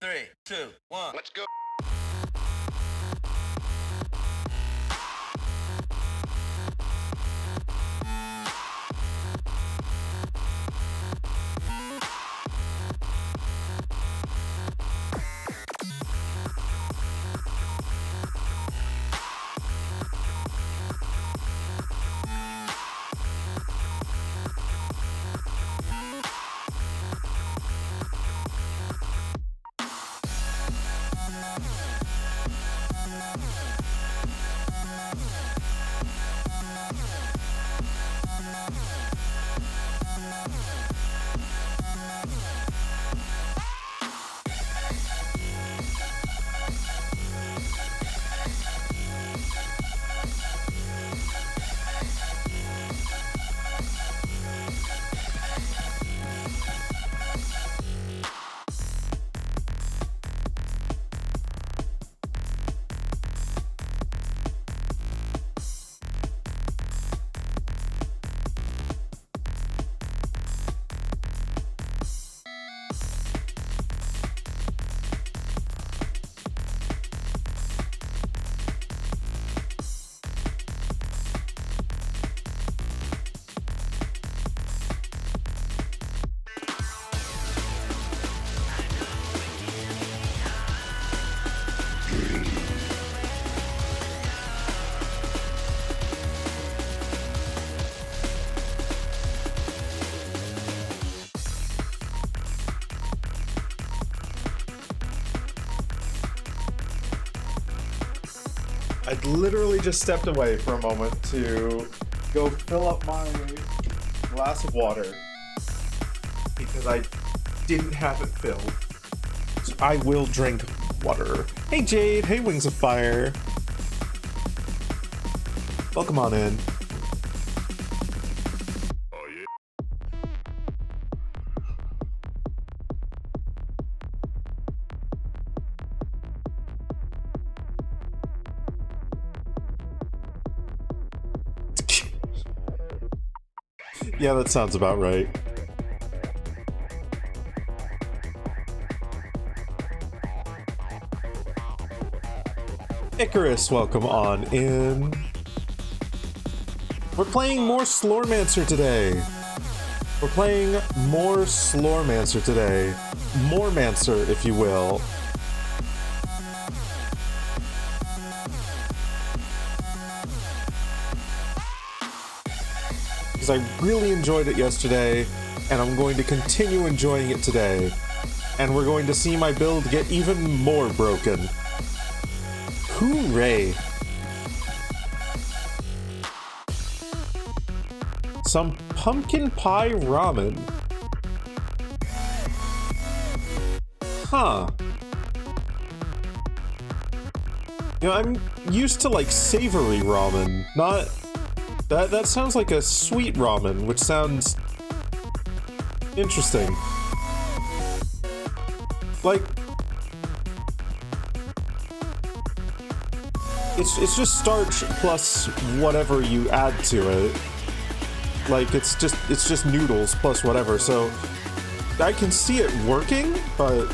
3, 2, 1. Let's go. I literally just stepped away for a moment to go fill up my glass of water because I didn't have it filled. So I will drink water. Hey Jade, hey Wings of Fire. Welcome on in. Oh yeah. Yeah, that sounds about right. Icarus, welcome on in. We're playing more SLORMMMMM today. We're playing more SLORMMMMM today. Moremancer, if you will. Because I really enjoyed it yesterday, and I'm going to continue enjoying it today. And we're going to see my build get even more broken. Hooray! Some pumpkin pie ramen. Huh. You know, I'm used to like savory ramen, not... That sounds like a sweet ramen, which sounds interesting. Like, it's just starch plus whatever you add to it. Like it's just noodles plus whatever. So I can see it working, but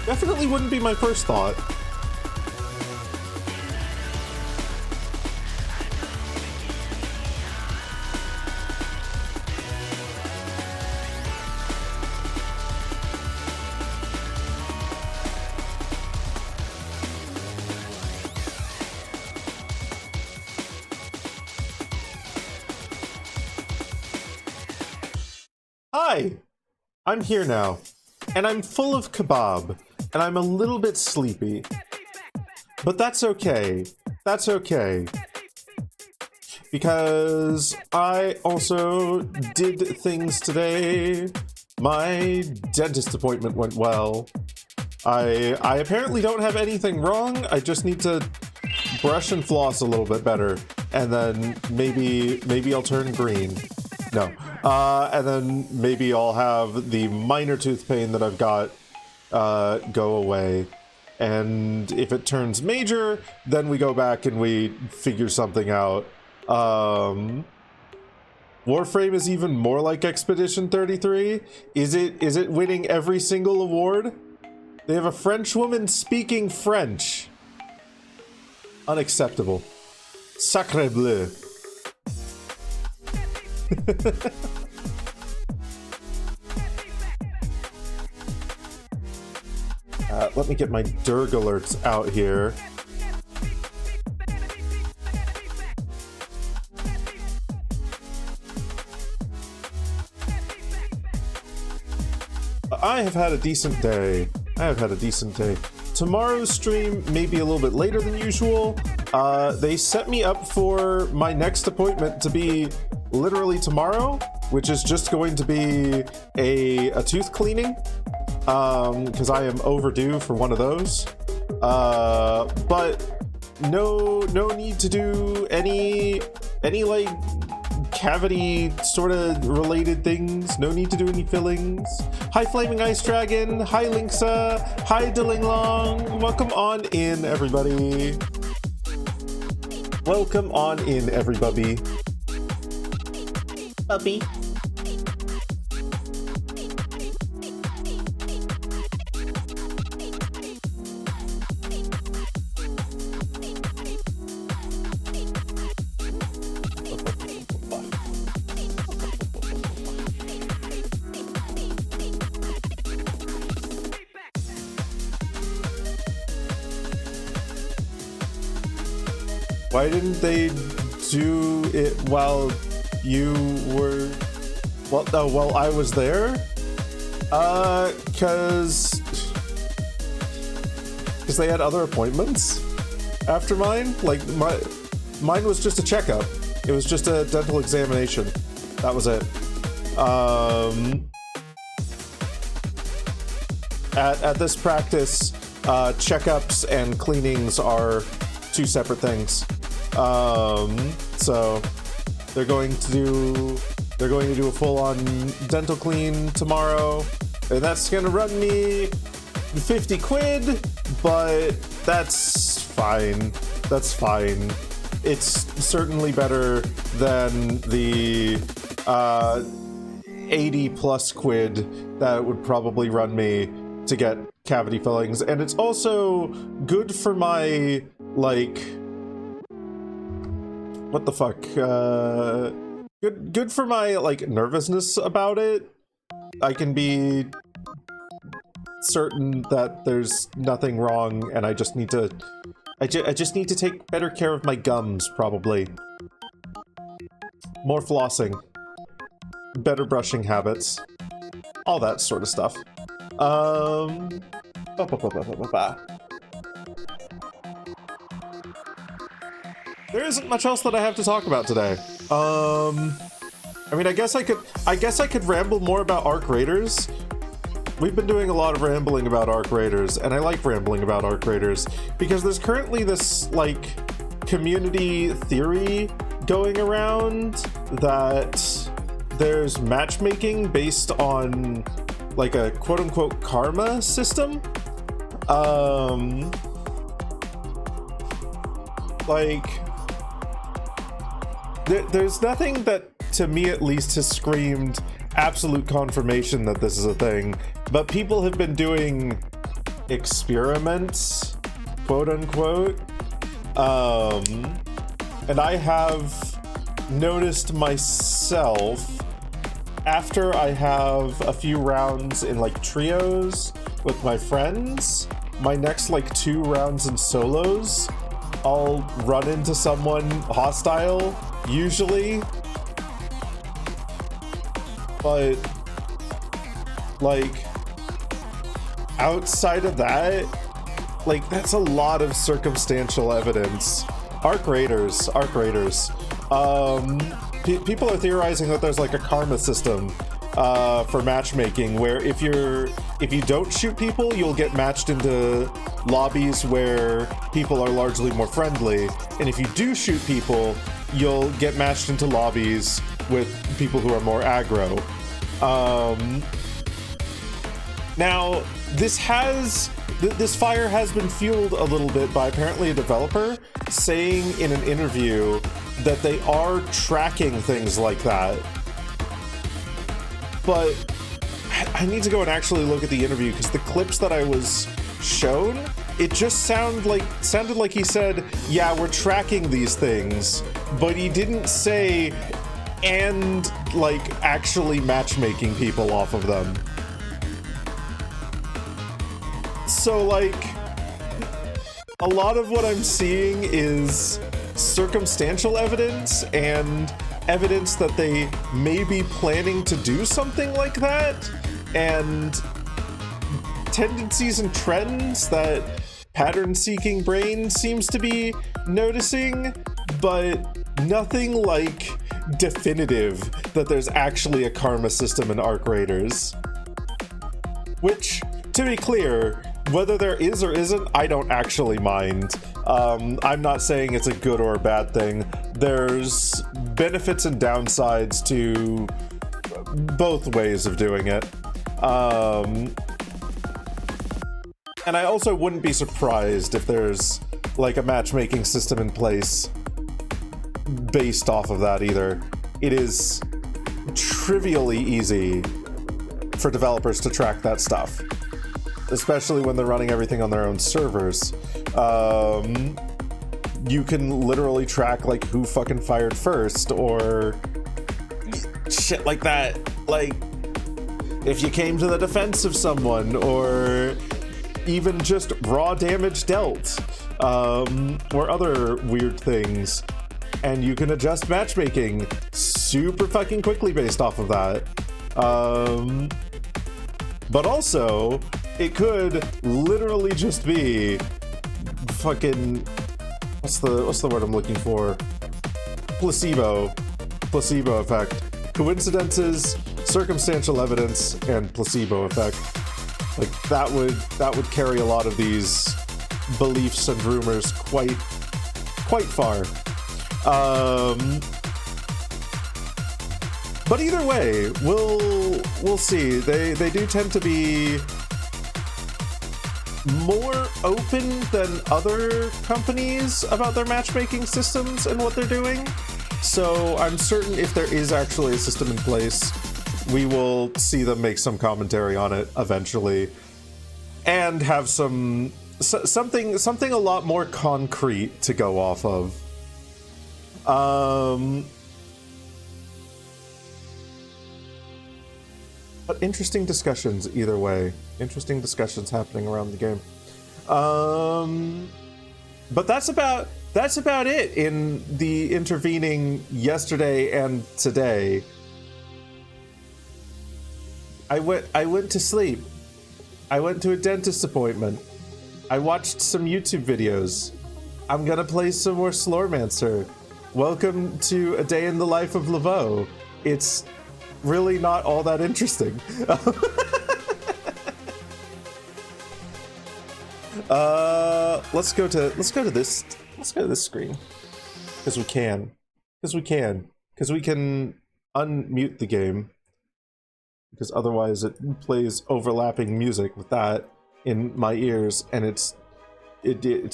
definitely wouldn't be my first thought. Hi! I'm here now, and I'm full of kebab, and I'm a little bit sleepy. But that's okay. That's okay. Because I also did things today. My dentist appointment went well. I apparently don't have anything wrong. I just need to brush and floss a little bit better, and then maybe I'll turn green. No. And then maybe I'll have the minor tooth pain that I've got go away. And if it turns major, then we go back and we figure something out. Warframe is even more like Expedition 33. Is it winning every single award? They have a French woman speaking French. Unacceptable. Sacre bleu. Let me get my Durg alerts out here. I have had a decent day. Tomorrow's stream may be a little bit later than usual. They set me up for my next appointment to be literally tomorrow, which is just going to be a tooth cleaning, because I am overdue for one of those. But no need to do any like cavity sort of related things. No need to do any fillings. Hi Flaming Ice Dragon, hi Linksa, hi Delinglong. Welcome on in, everybody. Welcome on in, everybody. Puppy. Why didn't they do it while you were... while I was there? Cause they had other appointments after mine? Like, mine was just a checkup. It was just a dental examination. That was it. At this practice, checkups and cleanings are two separate things. So they're going to do a full-on dental clean tomorrow, and that's gonna run me 50 quid, but that's fine. That's fine. It's certainly better than the 80 plus quid that it would probably run me to get cavity fillings, and it's also good for my, like, what the fuck, good for my, like, nervousness about it. I can be certain that there's nothing wrong, and I just need to, I just need to take better care of my gums, probably. More flossing. Better brushing habits. All that sort of stuff. There isn't much else that I have to talk about today. I mean, I guess I could ramble more about Arc Raiders. We've been doing a lot of rambling about Arc Raiders, and I like rambling about Arc Raiders because there's currently this, like, community theory going around that there's matchmaking based on, like, a quote-unquote karma system. Like, there's nothing that, to me at least, has screamed absolute confirmation that this is a thing, but people have been doing experiments, quote-unquote, and I have noticed myself, after I have a few rounds in, like, trios with my friends, my next, like, 2 rounds in solos, I'll run into someone hostile, usually, but, like, outside of that, like, that's a lot of circumstantial evidence. Arc Raiders. People are theorizing that there's, like, a karma system for matchmaking, where if you don't shoot people, you'll get matched into lobbies where people are largely more friendly, and if you do shoot people, you'll get matched into lobbies with people who are more aggro. Now, this fire has been fueled a little bit by apparently a developer saying in an interview that they are tracking things like that. But I need to go and actually look at the interview, because the clips that I was shown, it just sounded like he said, yeah, we're tracking these things, but he didn't say, and like actually matchmaking people off of them. So like, a lot of what I'm seeing is circumstantial evidence and evidence that they may be planning to do something like that, and tendencies and trends that pattern-seeking brain seems to be noticing, but nothing like definitive that there's actually a karma system in Arc Raiders. Which, to be clear, whether there is or isn't, I don't actually mind. I'm not saying it's a good or a bad thing. There's benefits and downsides to both ways of doing it. And I also wouldn't be surprised if there's like a matchmaking system in place based off of that either. It is trivially easy for developers to track that stuff, especially when they're running everything on their own servers. You can literally track like who fucking fired first or shit like that. Like if you came to the defense of someone, or even just raw damage dealt, or other weird things. And you can adjust matchmaking super fucking quickly based off of that. But also, it could literally just be fucking, what's the word I'm looking for? Placebo effect. Coincidences, circumstantial evidence, and placebo effect. Like that would carry a lot of these beliefs and rumors quite far. But either way, we'll see. They do tend to be more open than other companies about their matchmaking systems and what they're doing. So I'm certain if there is actually a system in place, we will see them make some commentary on it eventually, and have something a lot more concrete to go off of. But interesting discussions either way. Interesting discussions happening around the game. But that's about it in the intervening yesterday and today. I went to sleep. I went to a dentist appointment. I watched some YouTube videos. I'm gonna play some more SLORMMMMM. Welcome to a day in the life of Laveau. It's really not all that interesting. Let's go to this screen. Because we can unmute the game. Because otherwise it plays overlapping music with that in my ears, and it's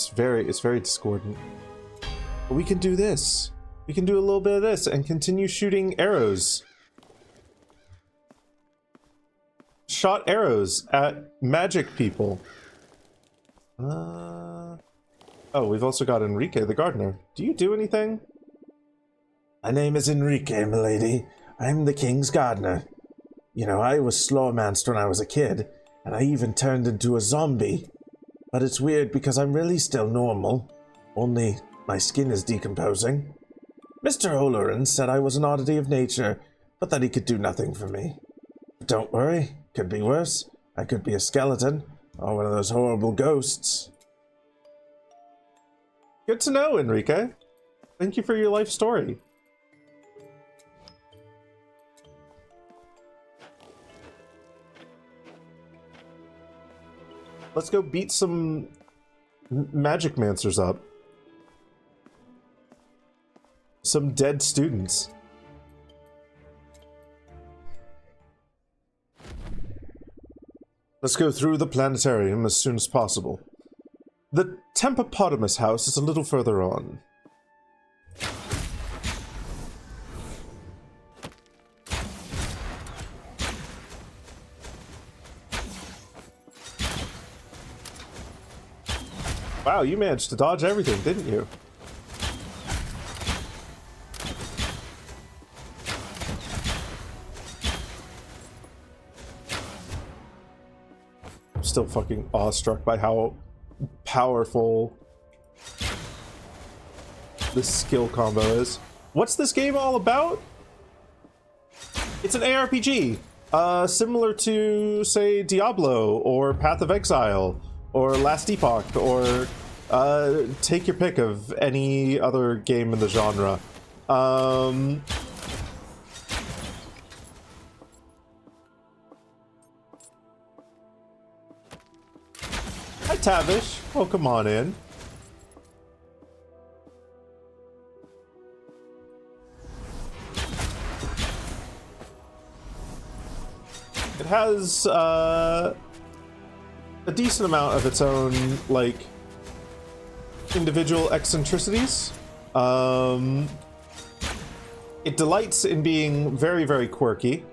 very discordant. But we can do this. We can do a little bit of this and continue shooting arrows. Shot arrows at magic people. Oh, we've also got Enrique the gardener. Do you do anything? My name is Enrique, milady. I'm the king's gardener. You know, I was slowmanced when I was a kid, and I even turned into a zombie. But it's weird because I'm really still normal, only my skin is decomposing. Mr. O'Loren said I was an oddity of nature, but that he could do nothing for me. But don't worry, could be worse. I could be a skeleton, or one of those horrible ghosts. Good to know, Enrique. Thank you for your life story. Let's go beat some magic mancers up. Some dead students. Let's go through the planetarium as soon as possible. The Tempopotamus house is a little further on. Wow, you managed to dodge everything, didn't you? I'm still fucking awestruck by how powerful this skill combo is. What's this game all about? It's an ARPG, similar to, say, Diablo, or Path of Exile, or Last Epoch, or take your pick of any other game in the genre. Hi, Tavish. Oh, come on in. It has a decent amount of its own, like, individual eccentricities. It delights in being very, very quirky.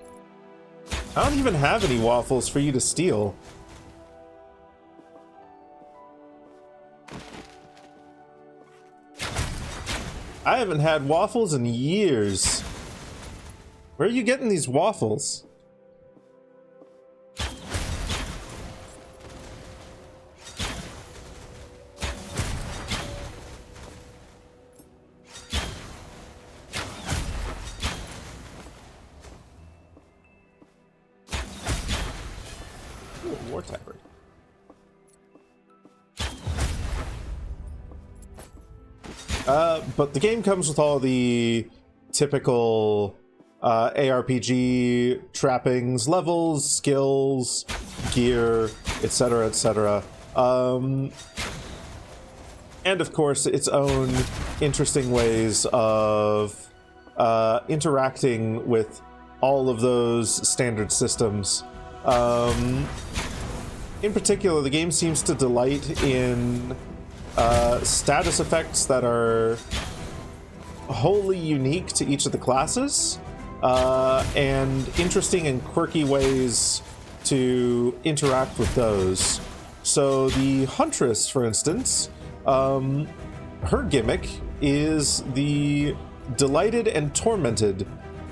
I don't even have any waffles for you to steal. I haven't had waffles in years. Where are you getting these waffles? Ooh, war tabard. But the game comes with all the typical ARPG trappings, levels, skills, gear, etc., etc. And of course, its own interesting ways of interacting with all of those standard systems. In particular, the game seems to delight in status effects that are wholly unique to each of the classes, and interesting and quirky ways to interact with those. So the Huntress, for instance, her gimmick is the delighted and tormented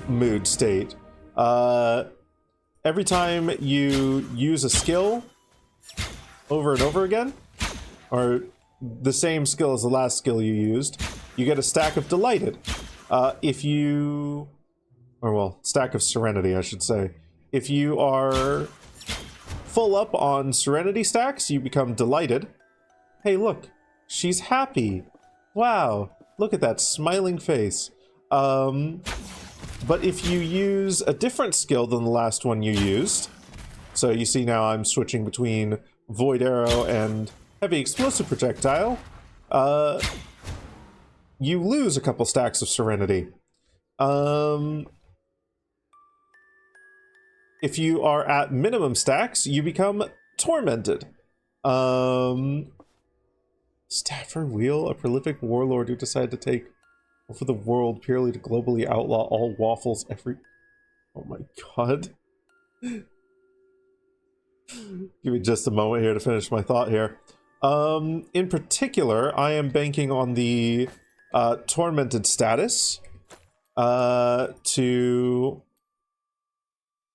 mood state. Every time you use a skill over and over again, or the same skill as the last skill you used, you get a stack of delighted. Stack of serenity, I should say. If you are full up on serenity stacks, you become delighted. Hey, look, she's happy. Wow, look at that smiling face. But if you use a different skill than the last one you used, so you see now I'm switching between Void Arrow and Heavy Explosive Projectile, you lose a couple stacks of Serenity. If you are at minimum stacks, you become Tormented. Stafford Wheel, a prolific warlord who decided to take over the world purely to globally outlaw all waffles every... Oh my god. Give me just a moment here to finish my thought here. In particular, I am banking on the tormented status to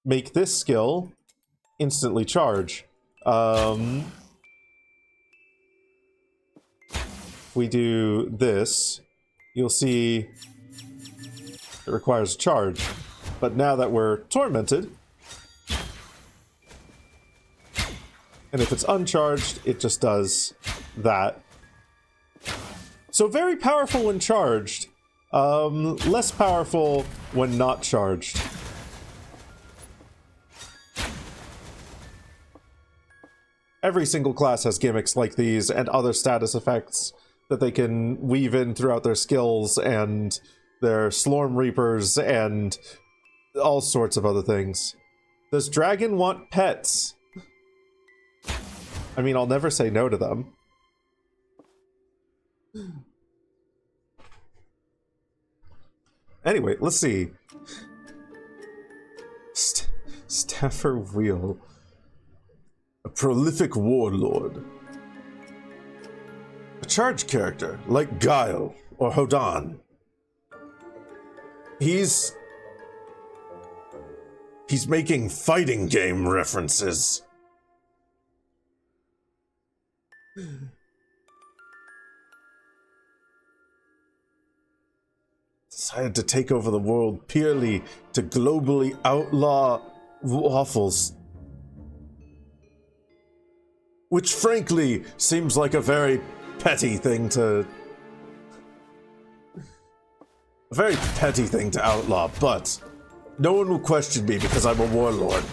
make this skill instantly charge. If we do this, you'll see it requires a charge. But now that we're tormented, and if it's uncharged, it just does that. So very powerful when charged, less powerful when not charged. Every single class has gimmicks like these and other status effects that they can weave in throughout their skills and their Slorm Reapers and all sorts of other things. Does Dragon want pets? I mean, I'll never say no to them. Anyway, let's see. Stafford Wheel. A prolific warlord. charge character, like Guile or Hodan. He's making fighting game references. Decided to take over the world purely to globally outlaw waffles. Which frankly seems like a very petty thing to... a very petty thing to outlaw, but no one will question me because I'm a warlord.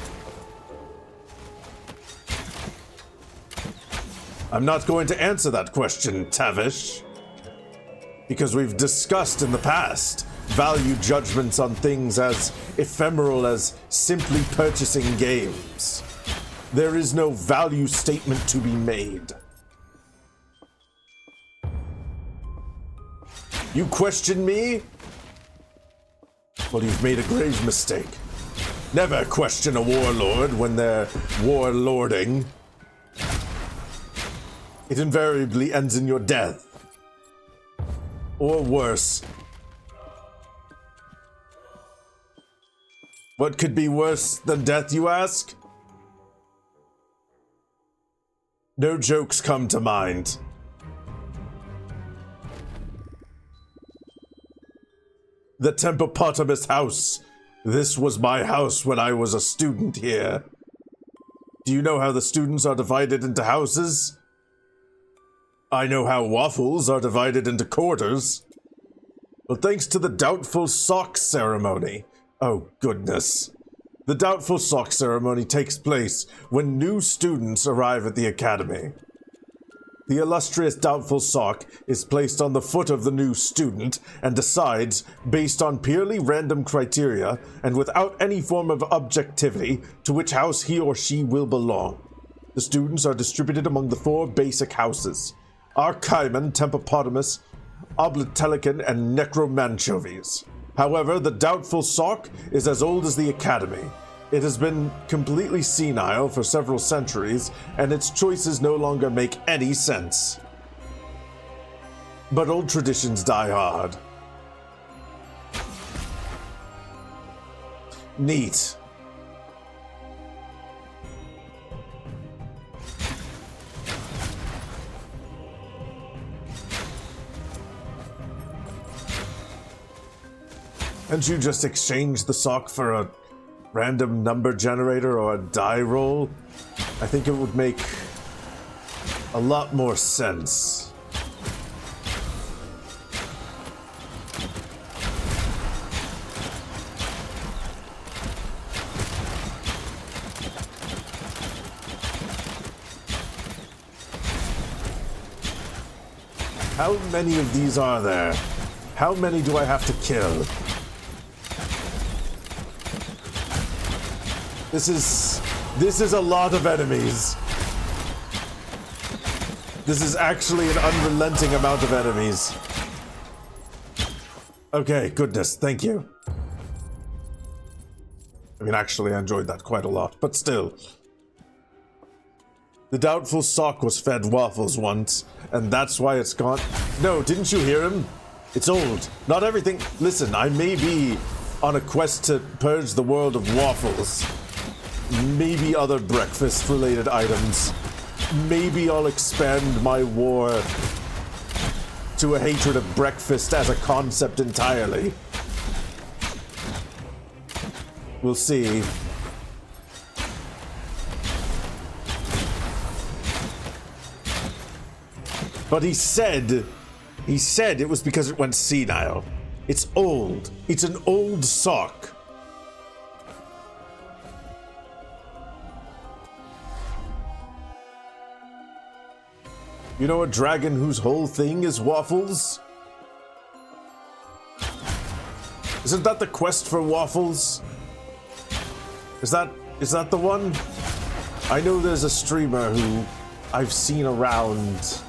I'm not going to answer that question, Tavish. Because we've discussed in the past value judgments on things as ephemeral as simply purchasing games. There is no value statement to be made. You question me? Well, you've made a grave mistake. Never question a warlord when they're warlording. It invariably ends in your death. Or worse. What could be worse than death, you ask? No jokes come to mind. The Tempopotamus house. This was my house when I was a student here. Do you know how the students are divided into houses? I know how waffles are divided into quarters. But thanks to the Doubtful Sock ceremony. Oh, goodness. The Doubtful Sock ceremony takes place when new students arrive at the academy. The illustrious Doubtful Sock is placed on the foot of the new student and decides, based on purely random criteria and without any form of objectivity, to which house he or she will belong. The students are distributed among the 4 basic houses: Archaiman, Tempopotamus, Oblitelican, and Necromanchovies. However, the Doubtful Sock is as old as the Academy. It has been completely senile for several centuries, and its choices no longer make any sense. But old traditions die hard. Neat. Can't you just exchange the sock for a random number generator or a die roll? I think it would make a lot more sense. How many of these are there? How many do I have to kill? This is a lot of enemies. This is actually an unrelenting amount of enemies. Okay, goodness, thank you. I mean, actually, I enjoyed that quite a lot, but still. The Doubtful Sock was fed waffles once, and that's why it's gone. No, didn't you hear him? It's old. Not everything. Listen, I may be on a quest to purge the world of waffles. Maybe other breakfast-related items. Maybe I'll expand my war to a hatred of breakfast as a concept entirely. We'll see. But he said it was because it went senile. It's old. It's an old sock. You know a dragon whose whole thing is waffles? Isn't that the quest for waffles? Is that the one? I know there's a streamer who I've seen around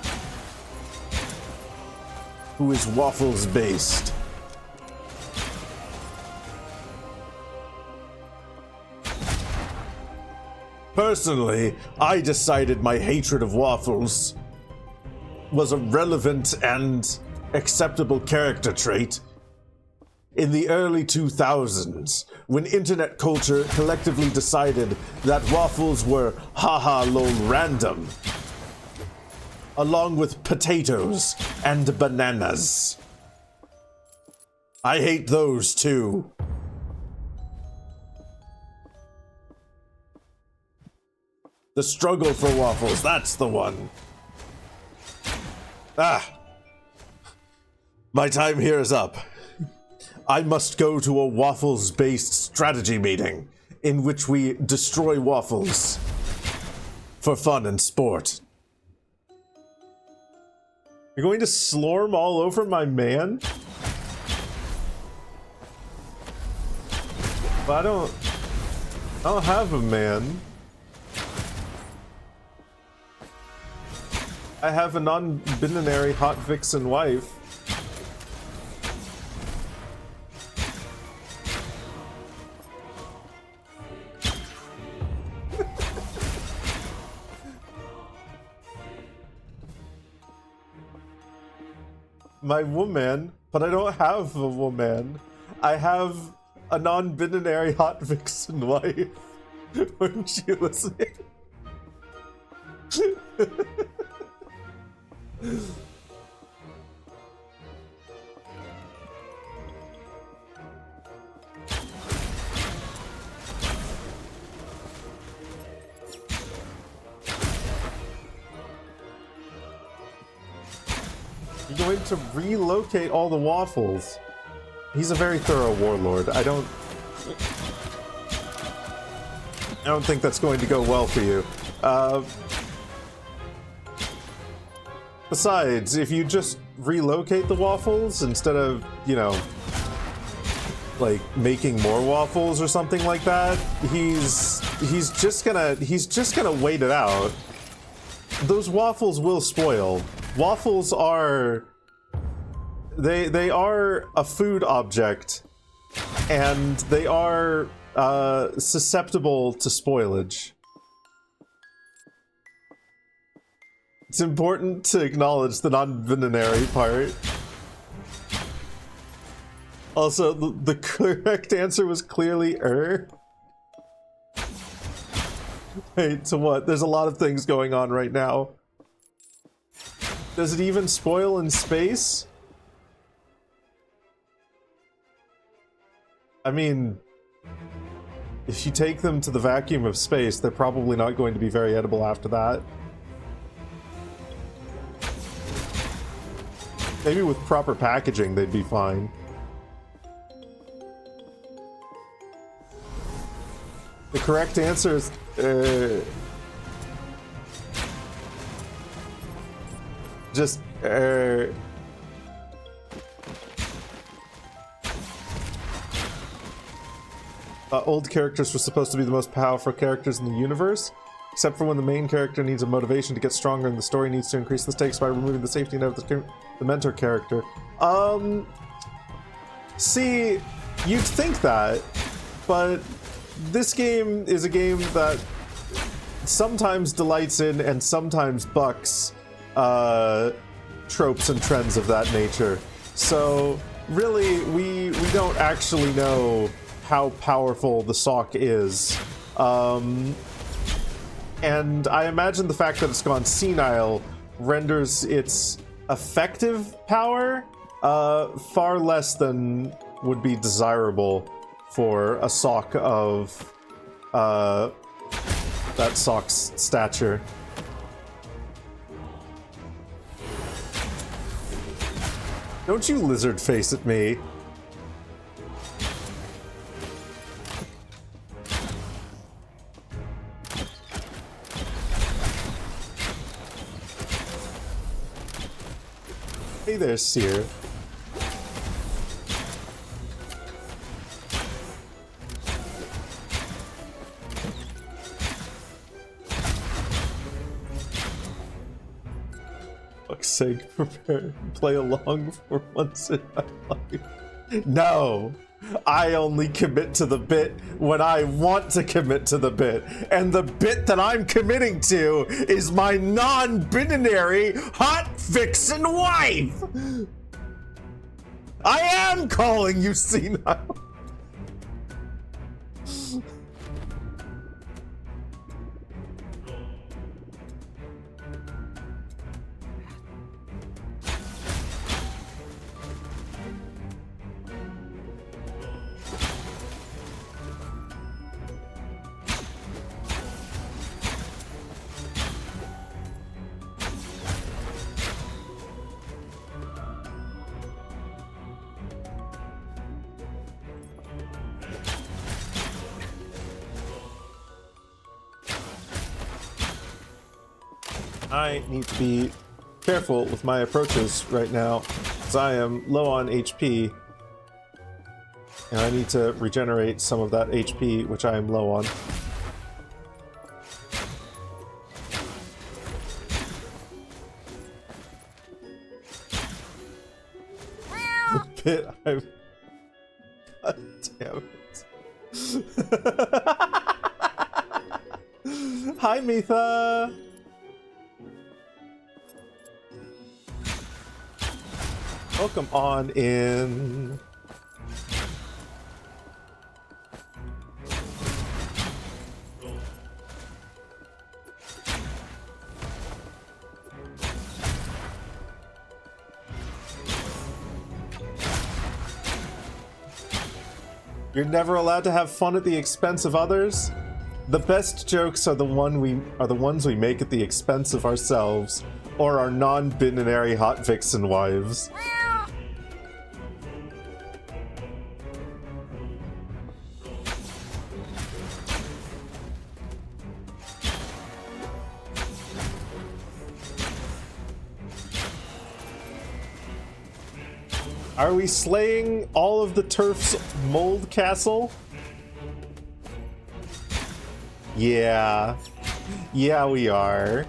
who is waffles based. Personally, I decided my hatred of waffles was a relevant and acceptable character trait in the early 2000s, when internet culture collectively decided that waffles were haha lol random, along with potatoes and bananas. I hate those too. The struggle for waffles, that's the one. Ah. My time here is up. I must go to a waffles-based strategy meeting in which we destroy waffles for fun and sport. You're going to slorm all over my man? But I don't have a man. I have a non-binary hot vixen wife. My woman, but I don't have a woman. I have a non-binary hot vixen wife. Weren't you listening? You're going to relocate all the waffles. He's a very thorough warlord. I don't think that's going to go well for you. Besides, if you just relocate the waffles instead of, you know, like making more waffles or something like that, he's just gonna wait it out. Those waffles will spoil. Waffles are they are a food object, and they are susceptible to spoilage. It's important to acknowledge the non-binary part. Also, the correct answer was clearly Wait, so what? There's a lot of things going on right now. Does it even spoil in space? I mean, if you take them to the vacuum of space, they're probably not going to be very edible after that. Maybe with proper packaging, they'd be fine. The correct answer is... just... old characters were supposed to be the most powerful characters in the universe, except for when the main character needs a motivation to get stronger and the story needs to increase the stakes by removing the safety net of the mentor character. See, you'd think that, but this game is a game that sometimes delights in and sometimes bucks tropes and trends of that nature. So really, we don't actually know how powerful the sock is. And I imagine the fact that it's gone senile renders its effective power far less than would be desirable for a sock of that sock's stature. Don't you lizard face at me. Hey there, Seer. Fuck's sake, prepare, play along for once in my life. No! I only commit to the bit when I want to commit to the bit. And the bit that I'm committing to is my non-binary hot vixen wife! I am calling you senile! I need to be careful with my approaches right now, because I am low on HP, and I need to regenerate some of that HP, which I am low on. The bit I've... God damn it. Hi, Mitha! Welcome on in. You're never allowed to have fun at the expense of others. The best jokes are the ones we make at the expense of ourselves or our non-binary hot vixen wives. Are we slaying all of the turf's mold castle? Yeah. Yeah, we are.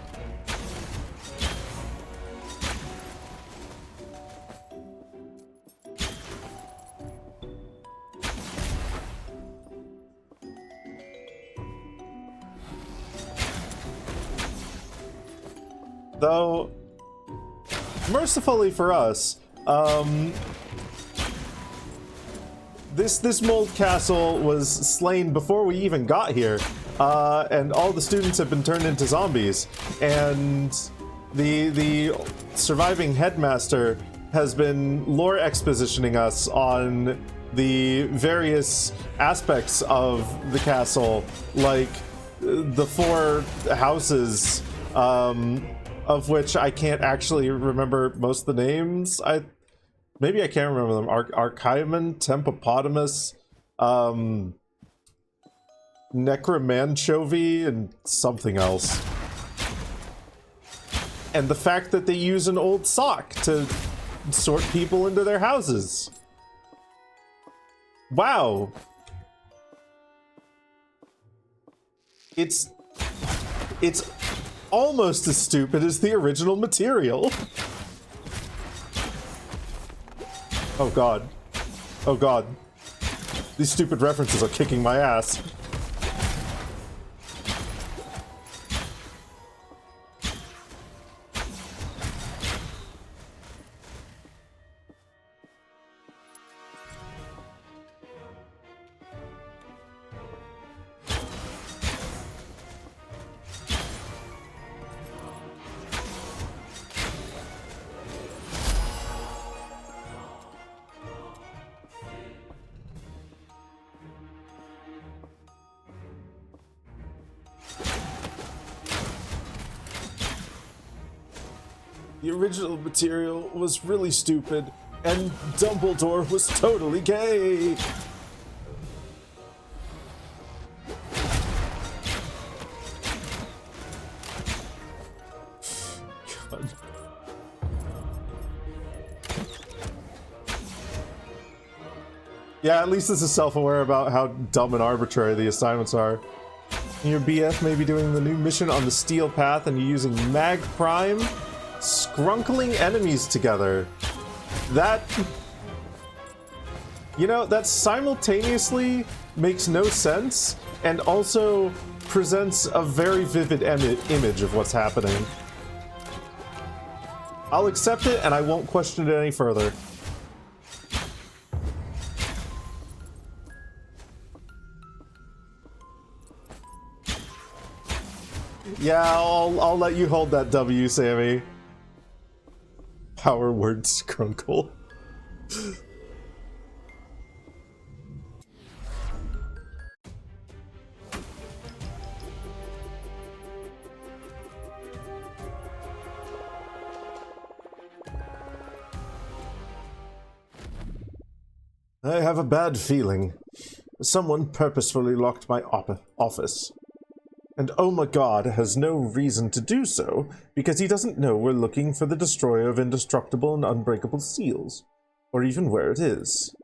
Though, mercifully for us, this mold castle was slain before we even got here, and all the students have been turned into zombies, and the surviving headmaster has been lore expositioning us on the various aspects of the castle, like the 4 houses, of which I can't actually remember most of the names. Maybe I can't remember them. Archiman, Tempopotamus, Necromanchovy, and something else. And the fact that they use an old sock to sort people into their houses. Wow. It's almost as stupid as the original material. Oh god. Oh god. These stupid references are kicking my ass. The original material was really stupid, and Dumbledore was totally gay! God. Yeah, at least this is self-aware about how dumb and arbitrary the assignments are. Your BF may be doing the new mission on the Steel Path and you're using Mag Prime? Scrunkling enemies together. That... You know, that simultaneously makes no sense and also presents a very vivid image of what's happening. I'll accept it and I won't question it any further. Yeah, I'll let you hold that W, Sammy. Power word scrunkle. I have a bad feeling. Someone purposefully locked my office. And oh my god has no reason to do so, because he doesn't know we're looking for the destroyer of indestructible and unbreakable seals. Or even where it is.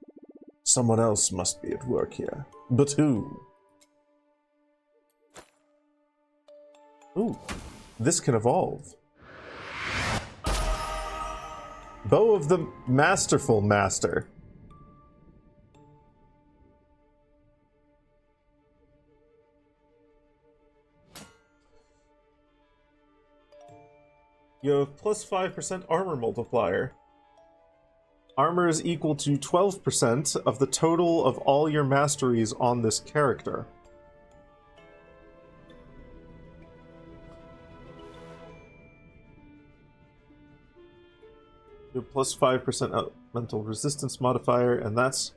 Someone else must be at work here. But who? Ooh, this can evolve. Bow of the Masterful Master. You have plus 5% armor multiplier. Armor is equal to 12% of the total of all your masteries on this character. You have plus 5% elemental resistance modifier, and that's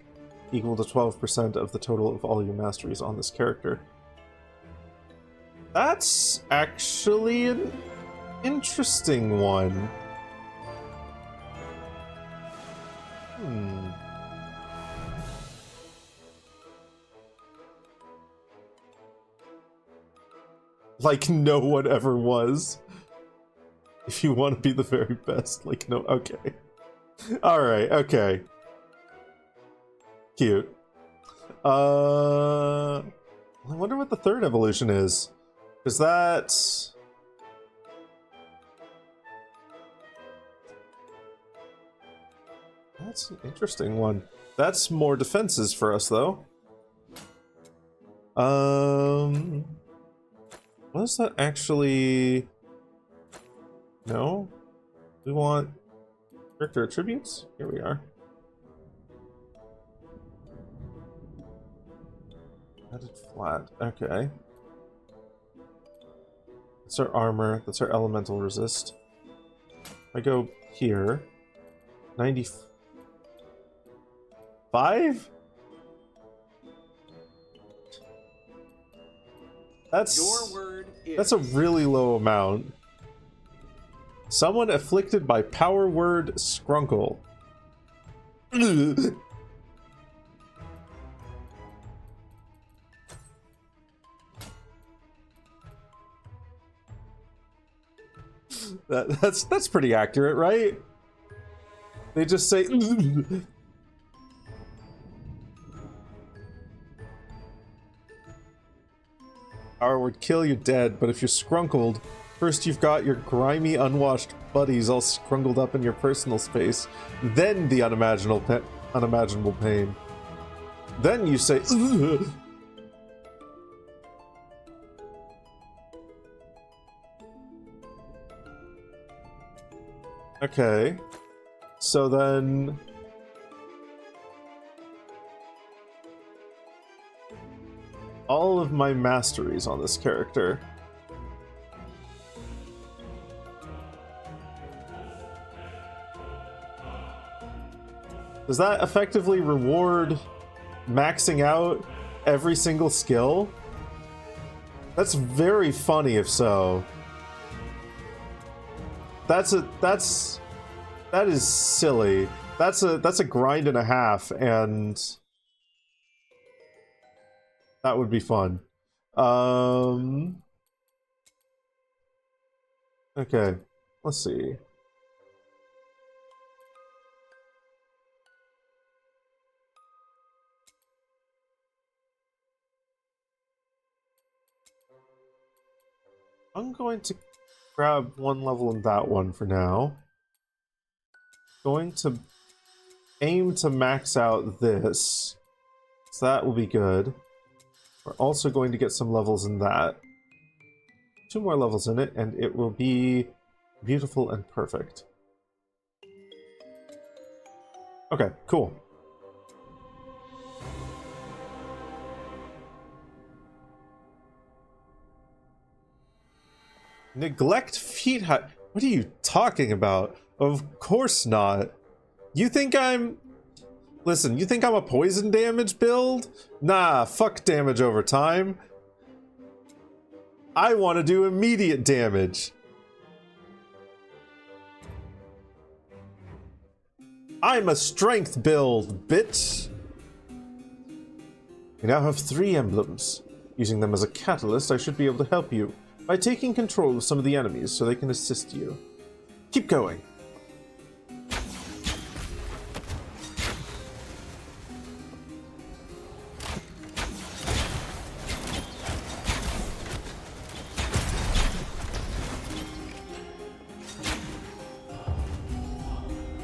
equal to 12% of the total of all your masteries on this character. That's actually an interesting one. Like no one ever was. If you want to be the very best, like no, okay. Alright, okay. Cute. I wonder what the third evolution is. Is that... That's an interesting one. That's more defenses for us, though. What is that actually... No? We want character attributes? Here we are. Added flat. Okay. That's our armor. That's our elemental resist. I go here. 95? That's a really low amount. Someone afflicted by power word scrunkle. That's pretty accurate, right? They just say power word kill, you're dead, but if you're scrunkled, first you've got your grimy, unwashed buddies all scrunkled up in your personal space, then the unimaginable pain. Then you say ugh. Okay. So then... all of my masteries on this character. Does that effectively reward maxing out every single skill? That's very funny if so. That is silly. That's a grind and a half, and that would be fun. Okay, let's see. I'm going to grab one level in that one for now. Going to aim to max out this. So that will be good. We're also going to get some levels in that. 2 more levels in it, and it will be beautiful and perfect. Okay, cool. Neglect feet hut. What are you talking about? Of course not. You think I'm... Listen, you think I'm a poison damage build? Nah, fuck damage over time. I want to do immediate damage. I'm a strength build, bitch. We now have 3 emblems. Using them as a catalyst, I should be able to help you by taking control of some of the enemies so they can assist you. Keep going.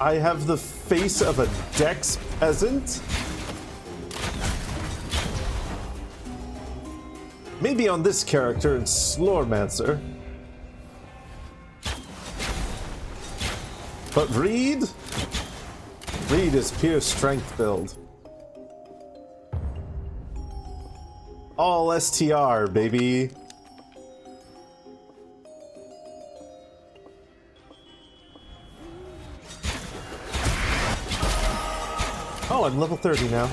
I have the face of a Dex peasant? Maybe on this character in SLORMMMMM. But Reed? Reed is pure strength build. All STR, baby. Oh, I'm level 30 now.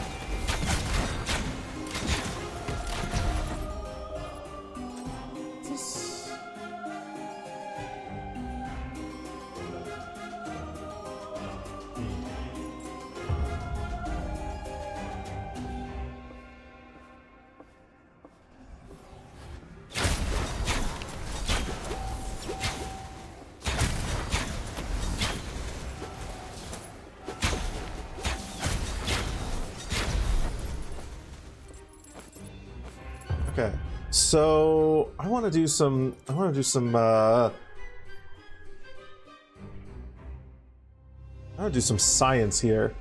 Okay, so I want to do some science here.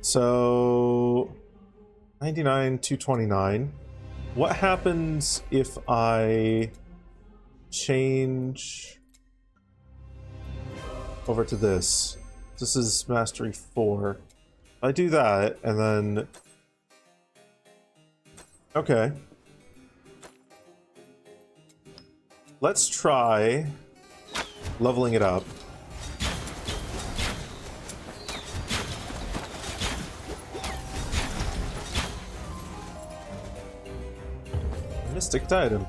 So 99, 229. What happens if I change over to this? This is mastery 4. I do that and then okay. Let's try leveling it up. Mystic Titan.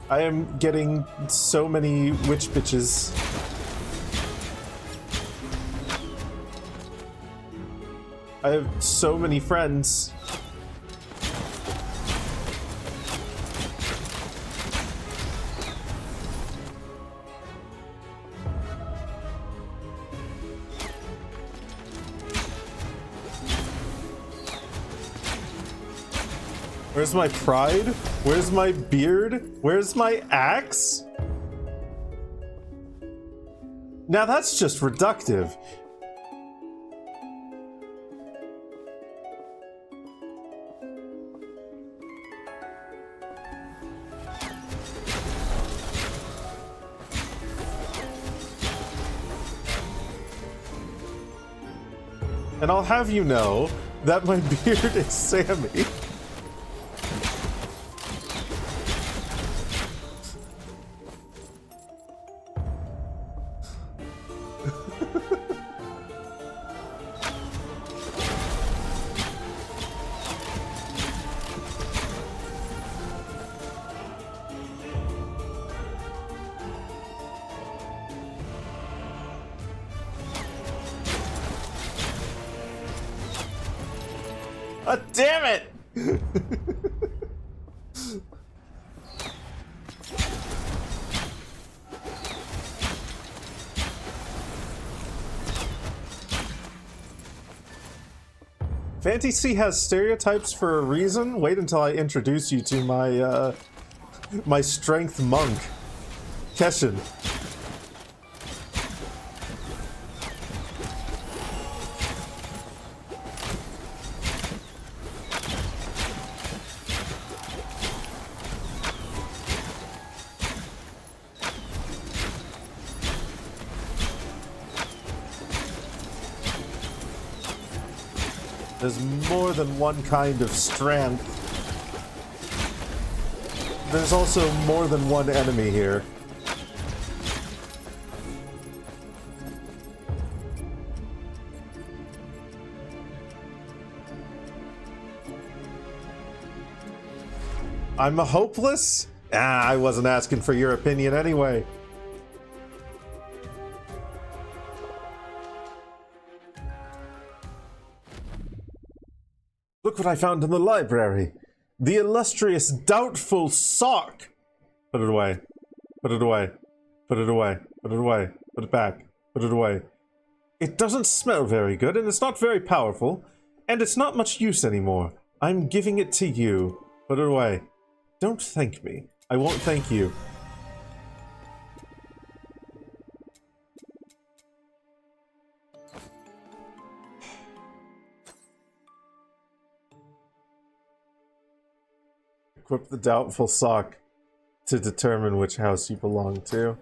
I am getting so many witch bitches. I have so many friends. Where's my pride? Where's my beard? Where's my axe? Now that's just reductive. And I'll have you know that my beard is Sammy. Oh, damn it! Fantasy has stereotypes for a reason. Wait until I introduce you to my my strength monk. Keshin. There's more than one kind of strength. There's also more than one enemy here. I'm a hopeless? Ah, I wasn't asking for your opinion anyway. Look what I found in the library. The illustrious doubtful sock. Put it away. Put it away. Put it away. Put it away. Put it back. Put it away. It doesn't smell very good, and it's not very powerful, and it's not much use anymore. I'm giving it to you. Put it away. Don't thank me. I won't thank you. Equip the doubtful sock to determine which house you belong to.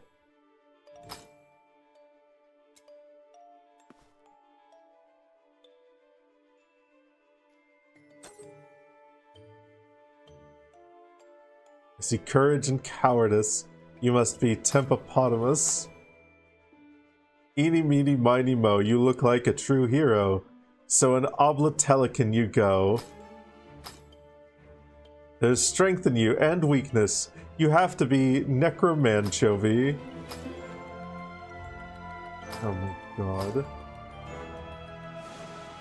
I see courage and cowardice. You must be Tempopotamus. Eeny, meeny, miny, mo, you look like a true hero. So an Oblatelican you go. There's strength in you and weakness. You have to be Necromanchovy. Oh my god.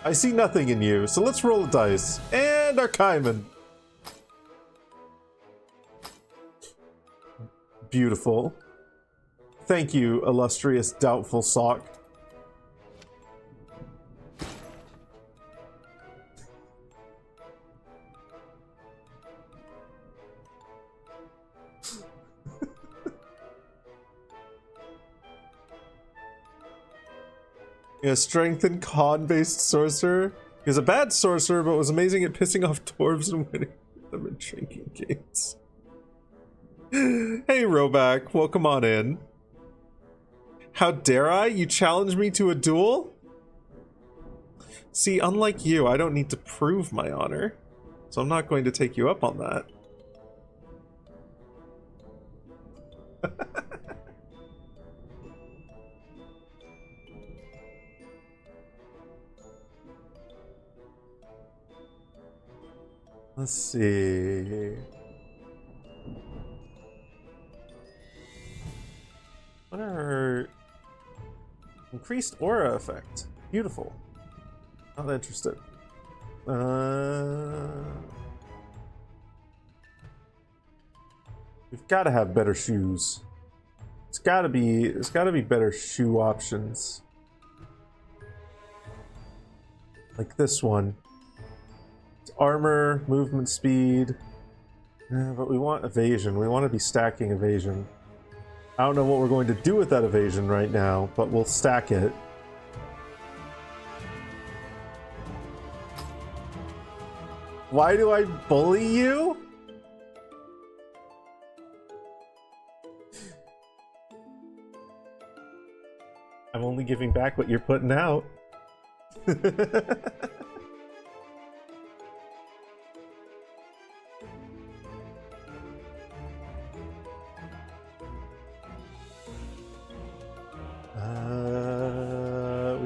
I see nothing in you, so let's roll a dice. And Archiman. Beautiful. Thank you, illustrious doubtful sock. Yeah, strength and con-based sorcerer. He was a bad sorcerer, but was amazing at pissing off dwarves and winning them in drinking games. Hey, Roback, welcome on in. How dare I? You challenge me to a duel? See, unlike you, I don't need to prove my honor, so I'm not going to take you up on that. Let's see. What are increased aura effect? Beautiful. Not interested. We've got to have better shoes. It's got to be better shoe options. Like this one. It's armor, movement speed. Yeah, but we want evasion. We want to be stacking evasion. I don't know what we're going to do with that evasion right now, but we'll stack it. Why do I bully you? I'm only giving back what you're putting out. We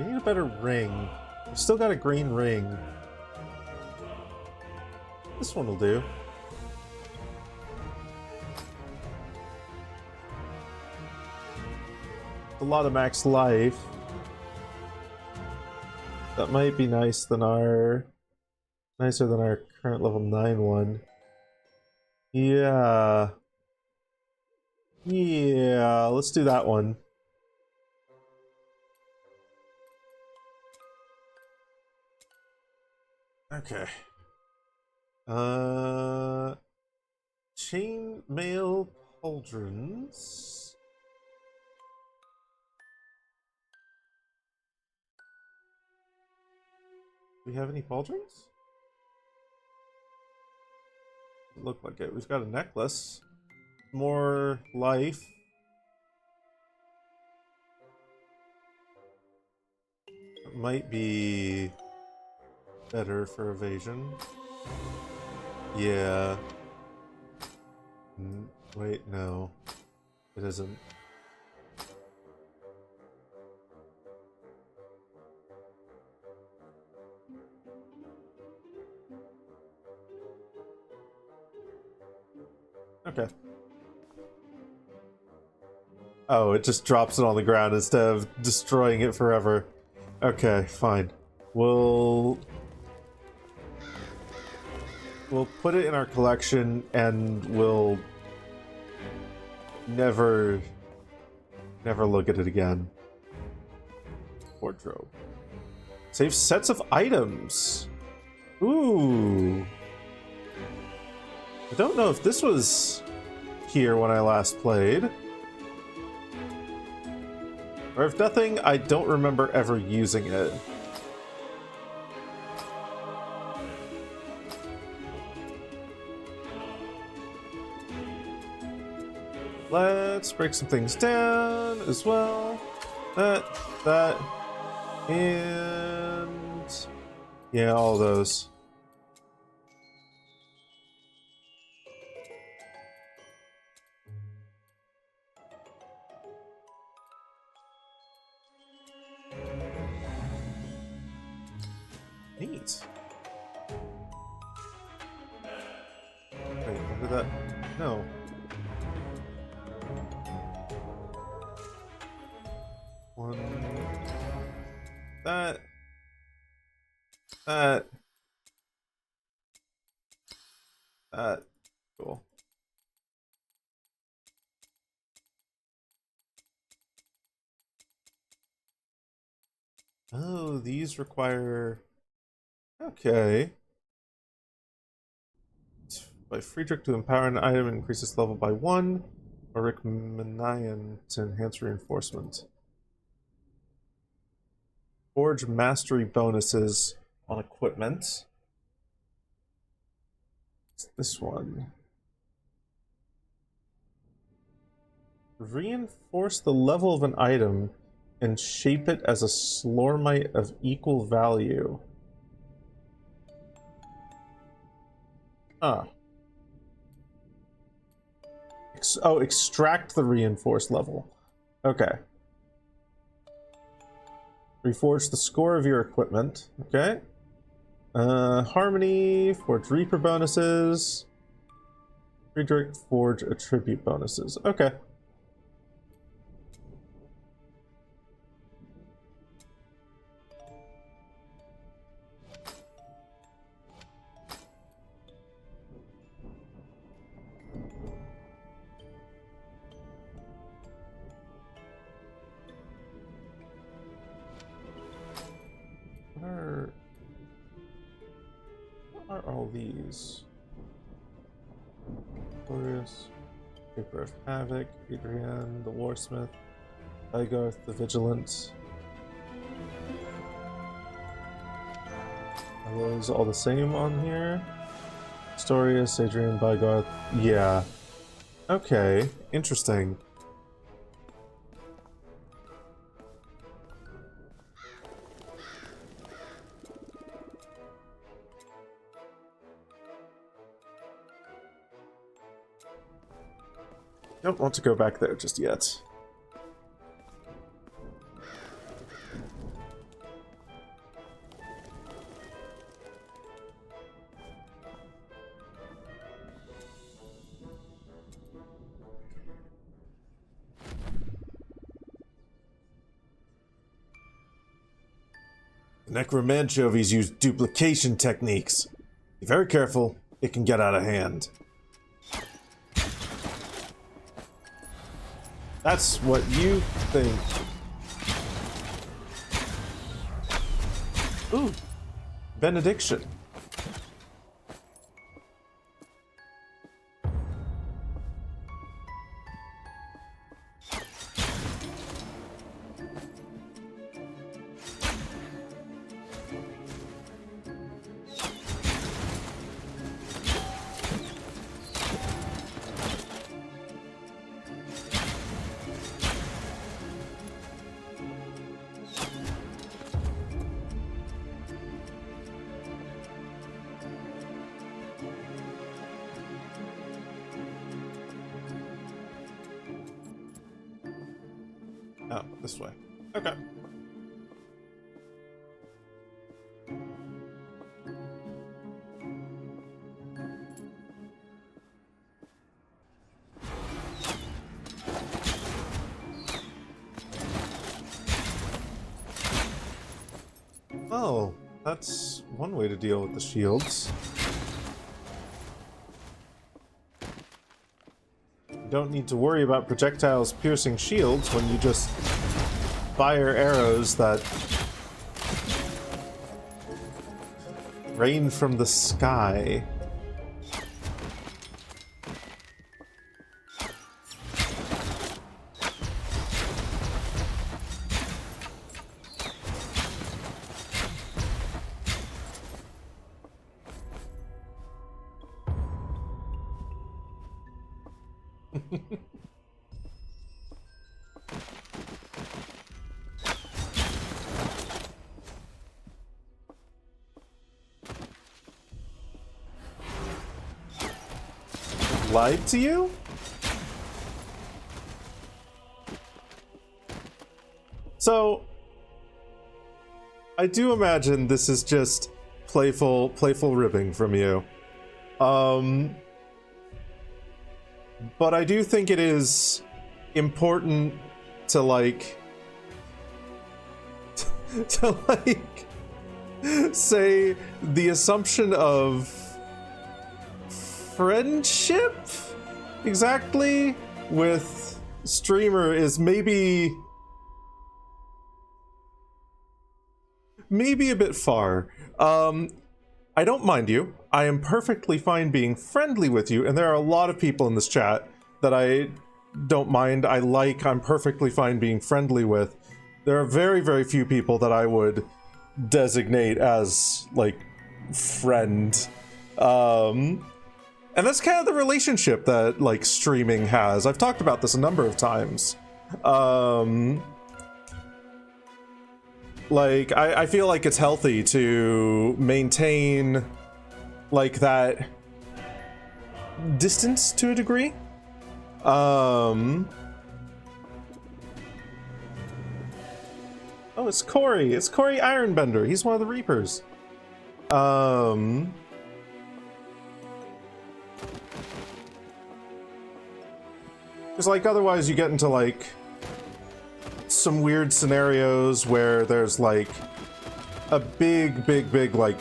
need a better ring. We've still got a green ring. This one will do. A lot of max life. That might be nicer than our current level 9 one. Yeah. Yeah, let's do that one. Okay. Chainmail pauldrons. Do we have any pauldrons? Doesn't look like it. We've got a necklace. More life. It might be better for evasion. Yeah. Wait, no. It isn't. Okay. Oh, it just drops it on the ground instead of destroying it forever. Okay, fine. We'll put it in our collection and we'll never look at it again. Wardrobe. Save sets of items. Ooh. I don't know if this was here when I last played. Or if nothing, I don't remember ever using it. Let's break some things down as well. That, and yeah, all those. Neat. Wait, when did that? No. One. That. Cool. Oh, these require. Okay. By Friedrich to empower an item and increase its level by 1, or Rick Manian to enhance reinforcement. Forge mastery bonuses on equipment. It's this one. Reinforce the level of an item and shape it as a slormite of equal value. Ah. Extract the reinforced level. Okay. Reforge the score of your equipment. Okay. Harmony, forge Reaper bonuses. Friedrich, forge attribute bonuses. Okay. What are all these? Glorious, Paper of Havoc, Adrian, the Warsmith, Igarth, the Vigilant. Are those all the same on here? Storius, Adrian, Bygarth. Yeah. Okay, interesting. Don't want to go back there just yet. The necromanchovies use duplication techniques. Be very careful, it can get out of hand. That's what you think. Ooh, benediction. Oh, this way. Okay. Oh, that's one way to deal with the shields. You don't need to worry about projectiles piercing shields when you just fire arrows that rain from the sky. Lied to you? So, I do imagine this is just playful ribbing from you. But I do think it is important to say the assumption of friendship exactly with streamer is maybe a bit far. I don't mind you. I am perfectly fine being friendly with you, and there are a lot of people in this chat that I don't mind. I'm perfectly fine being friendly with. There are very, very few people that I would designate as, like, friend. And that's kind of the relationship that, like, streaming has. I've talked about this a number of times. Like, I feel like it's healthy to maintain, like, that distance to a degree. Oh, it's Corey. It's Corey Ironbender. He's one of the Reapers. Because, like, otherwise you get into, like, some weird scenarios where there's, like, a big, like,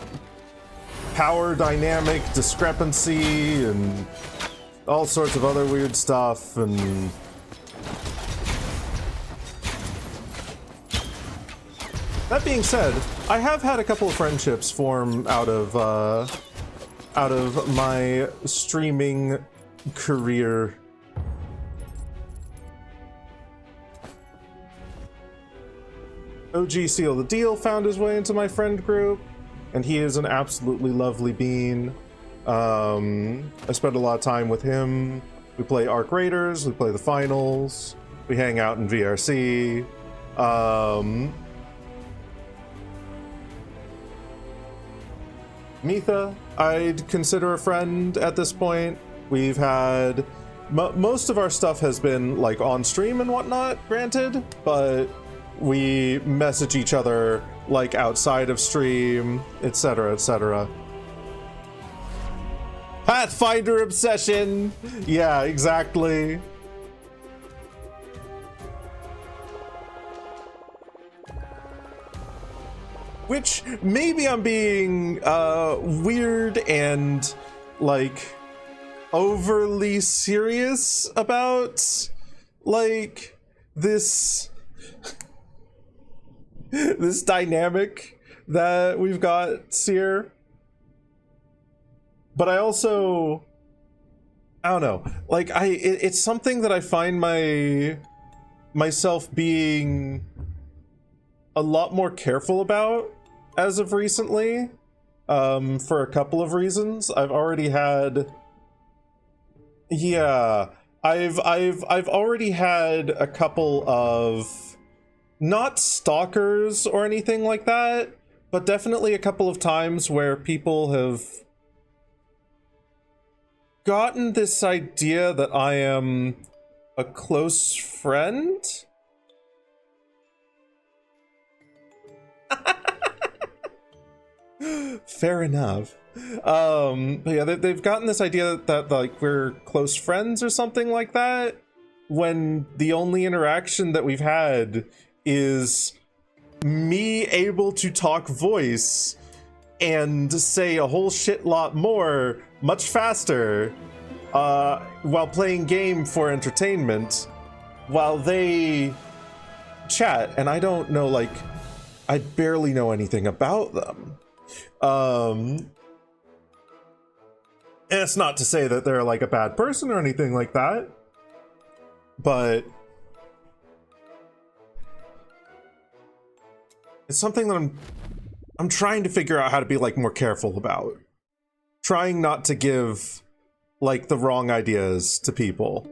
power dynamic discrepancy and all sorts of other weird stuff, and that being said, I have had a couple of friendships form out of my streaming career. OG Seal the Deal found his way into my friend group, and he is an absolutely lovely bean. I spend a lot of time with him. We play Arc Raiders, we play the finals, we hang out in VRC. Mitha, I'd consider a friend at this point. We've had... most of our stuff has been, like, on stream and whatnot, granted, but we message each other, like, outside of stream, etc., etc. Pathfinder obsession! Yeah, exactly. Which, maybe I'm being, weird and, like, overly serious about, like, this dynamic that we've got here. But I also, I don't know, like, it's something that I find myself being a lot more careful about as of recently, for a couple of reasons. I've already had, yeah, I've already had a couple of, not stalkers or anything like that, but definitely a couple of times where people have gotten this idea that I am a close friend, Fair enough. But yeah, they've gotten this idea that like we're close friends or something like that, when the only interaction that we've had is me able to talk voice and say a whole shit lot more much faster while playing game for entertainment while they chat, and I don't know, like, I barely know anything about them. And it's not to say that they're like a bad person or anything like that, but it's something that I'm trying to figure out how to be like more careful about. Trying not to give like the wrong ideas to people.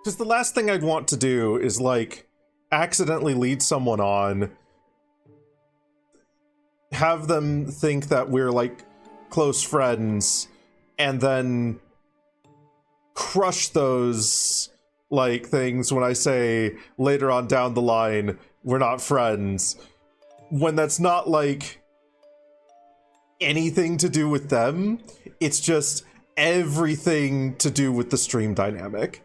Because the last thing I'd want to do is like accidentally lead someone on, have them think that we're like close friends, and then crush those like things when I say later on down the line we're not friends, when that's not like anything to do with them. It's just everything to do with the stream dynamic.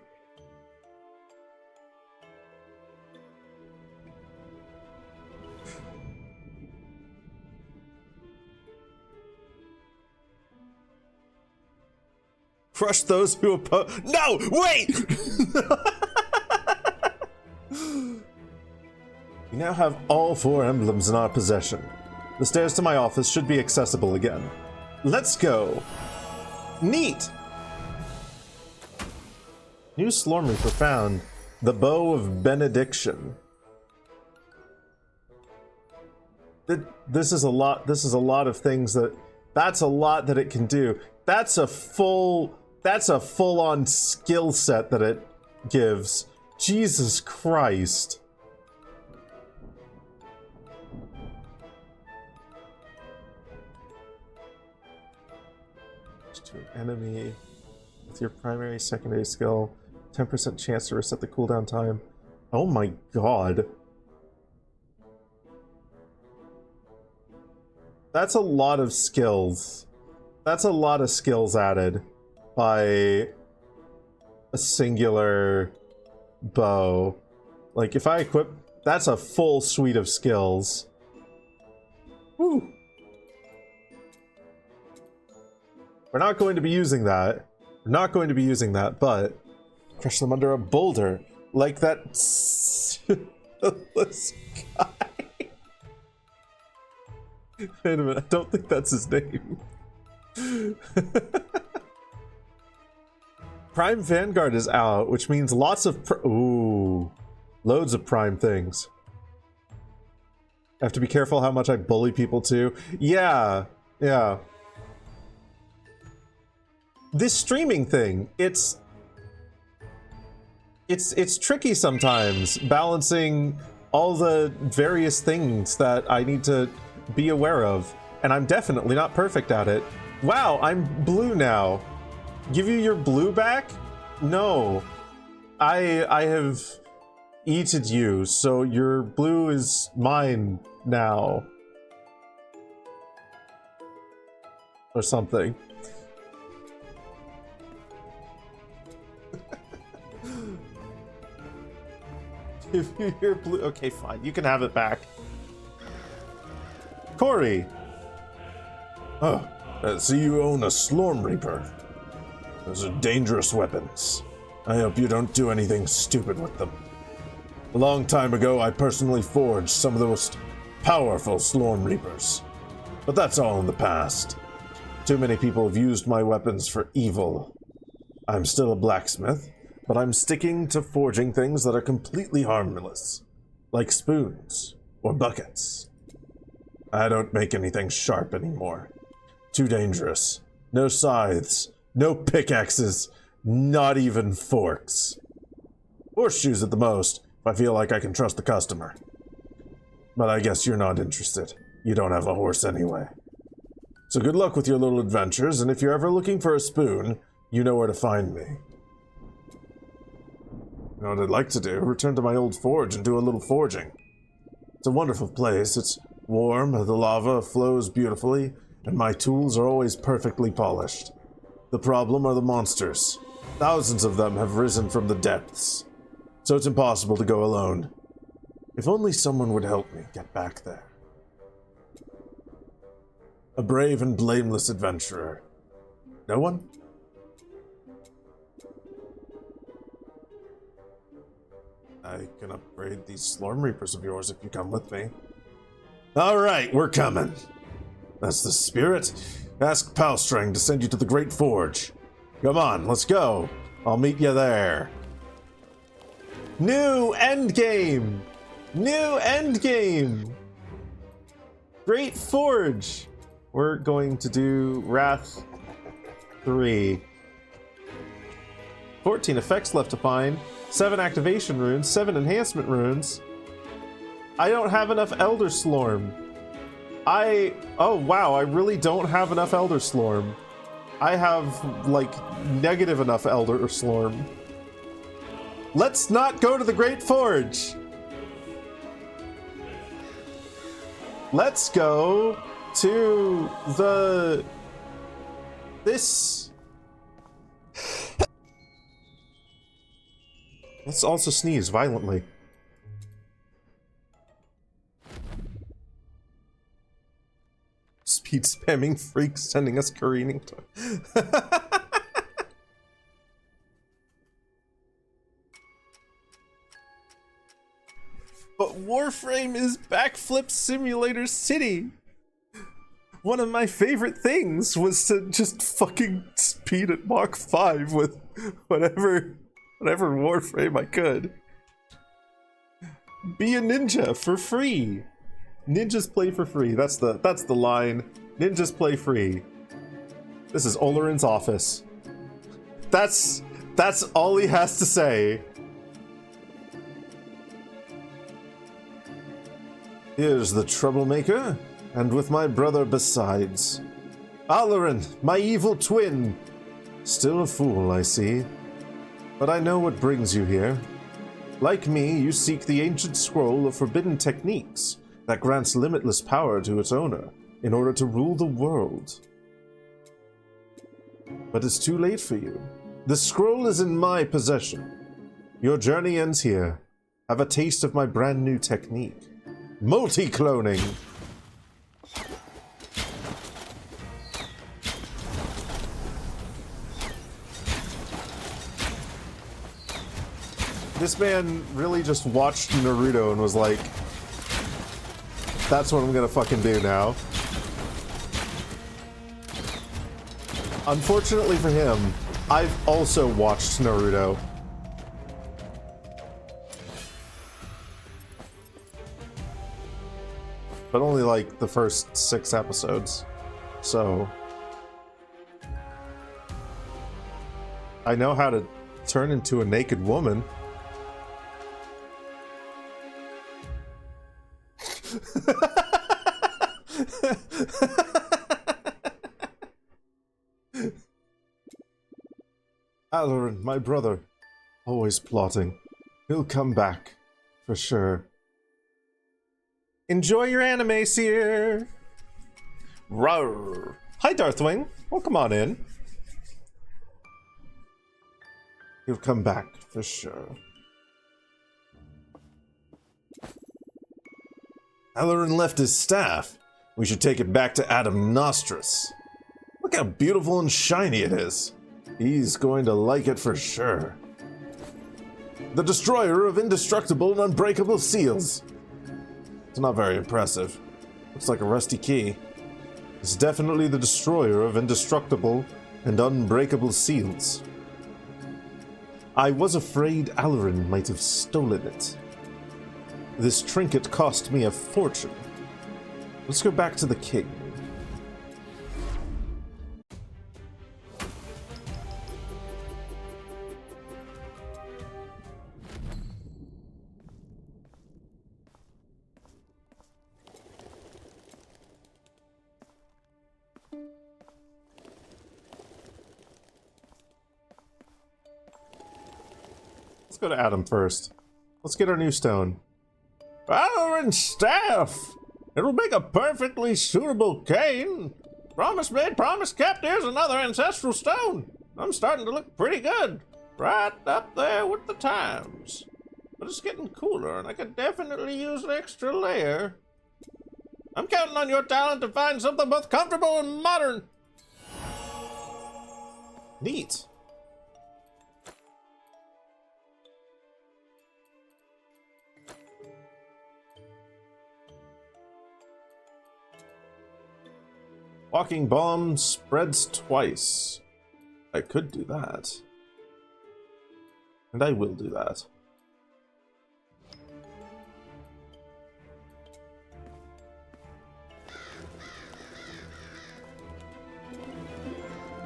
Crush those who oppose. No, wait! We now have all 4 emblems in our possession. The stairs to my office should be accessible again. Let's go. Neat. New SLORMMMMM found. The Bow of Benediction. This is a lot. This is a lot of things that. That's a lot that it can do. That's a full-on skill set that it gives. Jesus Christ. To an enemy with your primary secondary skill, 10% chance to reset the cooldown time. Oh my god. That's a lot of skills. That's a lot of skills added by a singular bow. Like, if I equip... That's a full suite of skills. Woo! We're not going to be using that. We're not going to be using that, but... Crush them under a boulder. Like that... this guy. Wait a minute, I don't think that's his name. Prime Vanguard is out, which means lots of loads of Prime things. I have to be careful how much I bully people too. Yeah. This streaming thing, it's tricky sometimes, balancing all the various things that I need to be aware of, and I'm definitely not perfect at it. Wow, I'm blue now. Give you your blue back? No. I have eaten you, so your blue is mine now. Or something. Give you your blue. Okay, fine. You can have it back. Corey! Oh, so you own a Slorm Reaper. Those are dangerous weapons. I hope you don't do anything stupid with them. A long time ago, I personally forged some of the most powerful Slorm Reapers. But that's all in the past. Too many people have used my weapons for evil. I'm still a blacksmith, but I'm sticking to forging things that are completely harmless, like spoons or buckets. I don't make anything sharp anymore. Too dangerous. No scythes, no pickaxes, not even forks. Horseshoes at the most, if I feel like I can trust the customer. But I guess you're not interested. You don't have a horse anyway. So good luck with your little adventures, and if you're ever looking for a spoon, You know where to find me. You know what I'd like to do? Return to my old forge and do a little forging. It's a wonderful place. It's warm, the lava flows beautifully, and my tools are always perfectly polished. The problem are the monsters. Thousands of them have risen from the depths, so it's impossible to go alone. If only someone would help me get back there. A brave and blameless adventurer. No one? I can upgrade these Slorm Reapers of yours if you come with me. Alright, we're coming. That's the spirit. Ask Palstrang to send you to the Great Forge. Come on, let's go. I'll meet you there. New endgame! New endgame! Great Forge! We're going to do Wrath 3. 14 effects left to find. 7 activation runes, 7 enhancement runes. I don't have enough Elder Slorm. Oh wow, I really don't have enough Elder Slorm. I have, like, negative enough Elder Slorm. Let's not go to the Great Forge! Let's go to this. Let's also sneeze violently. Speed spamming freaks sending us careening to But Warframe is Backflip Simulator City. One of my favorite things was to just fucking speed at Mach 5 with whatever Warframe I could. Be a ninja for free. Ninjas play for free. That's the line. Ninjas play free. This is Olarin's office. That's all he has to say. Here's the troublemaker, and with my brother besides. Olarin, my evil twin. Still a fool, I see. But I know what brings you here. Like me, you seek the ancient scroll of forbidden techniques that grants limitless power to its owner in order to rule the world. But it's too late for you. The scroll is in my possession. Your journey ends here. Have a taste of my brand new technique. Multi-cloning! This man really just watched Naruto and was like, that's what I'm gonna fucking do now. Unfortunately for him, I've also watched Naruto. But only like the first 6 episodes. So I know how to turn into a naked woman. Alarin, my brother, always plotting. He'll come back, for sure. Enjoy your anime, Seer! Rawr. Hi, Darthwing. Welcome on in. He'll come back, for sure. Alarin left his staff. We should take it back to Adam Nostris. Look how beautiful and shiny it is. He's going to like it for sure. The destroyer of indestructible and unbreakable seals. It's not very impressive. Looks like a rusty key. It's definitely the destroyer of indestructible and unbreakable seals. I was afraid Alarin might have stolen it. This trinket cost me a fortune. Let's go back to the king. Let's go to Adam first. Let's get our new stone. Power and staff! It'll make a perfectly suitable cane. Promise made, promise kept. Here's another ancestral stone. I'm starting to look pretty good. Right up there with the times. But it's getting cooler, and I could definitely use an extra layer. I'm counting on your talent to find something both comfortable and modern. Neat. Walking bomb spreads twice. I could do that. And I will do that.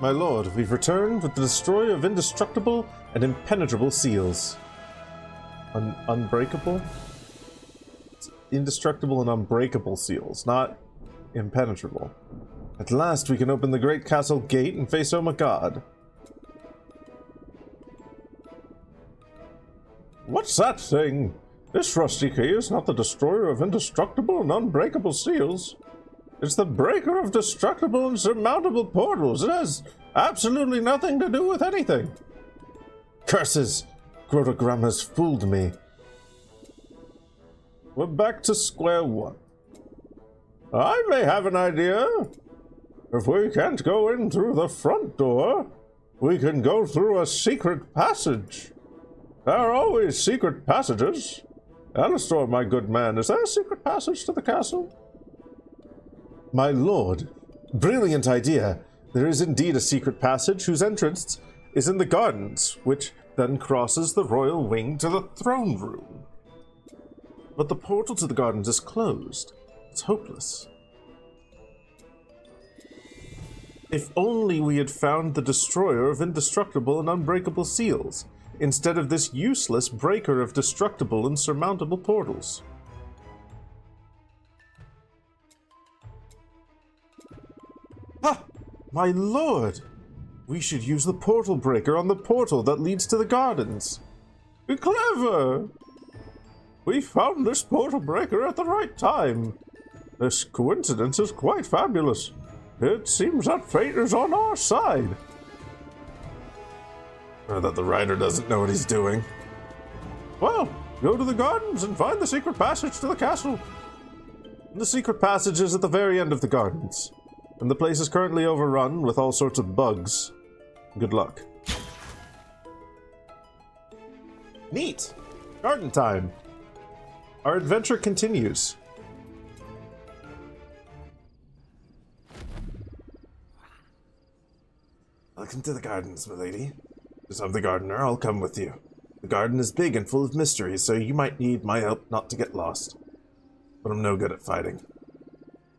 My lord, we've returned with the destroyer of indestructible and impenetrable seals. Unbreakable? It's indestructible and unbreakable seals, not impenetrable. At last we can open the great castle gate and face Oma God. What's that thing? This rusty key is not the destroyer of indestructible and unbreakable seals. It's the breaker of destructible and surmountable portals. It has absolutely nothing to do with anything. Curses! Grotogramma's fooled me. We're back to square one. I may have an idea. If we can't go in through the front door, we can go through a secret passage. There are always secret passages. Alistair, my good man, is there a secret passage to the castle? My lord, brilliant idea. There is indeed a secret passage whose entrance is in the gardens, which then crosses the royal wing to the throne room. But the portal to the gardens is closed. It's hopeless. If only we had found the destroyer of indestructible and unbreakable seals, instead of this useless breaker of destructible and surmountable portals. Ah! My lord! We should use the portal breaker on the portal that leads to the gardens. Clever! We found this portal breaker at the right time. This coincidence is quite fabulous. It seems that fate is on our side. Or that the writer doesn't know what he's doing. Well, go to the gardens and find the secret passage to the castle. The secret passage is at the very end of the gardens, and the place is currently overrun with all sorts of bugs. Good luck. Neat! Garden time! Our adventure continues. Welcome to the gardens, my lady. As I'm the gardener, I'll come with you. The garden is big and full of mysteries, so you might need my help not to get lost. But I'm no good at fighting.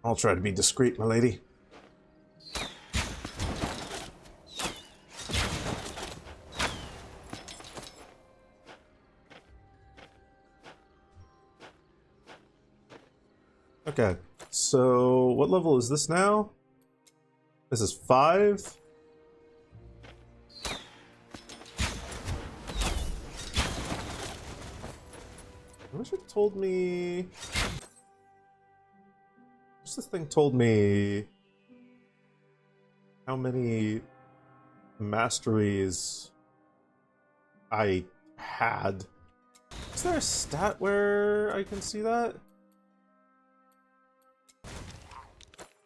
I'll try to be discreet, my lady. Okay, so what level is this now? This is 5. I wish it told me... What's this thing told me how many masteries I had. Is there a stat where I can see that?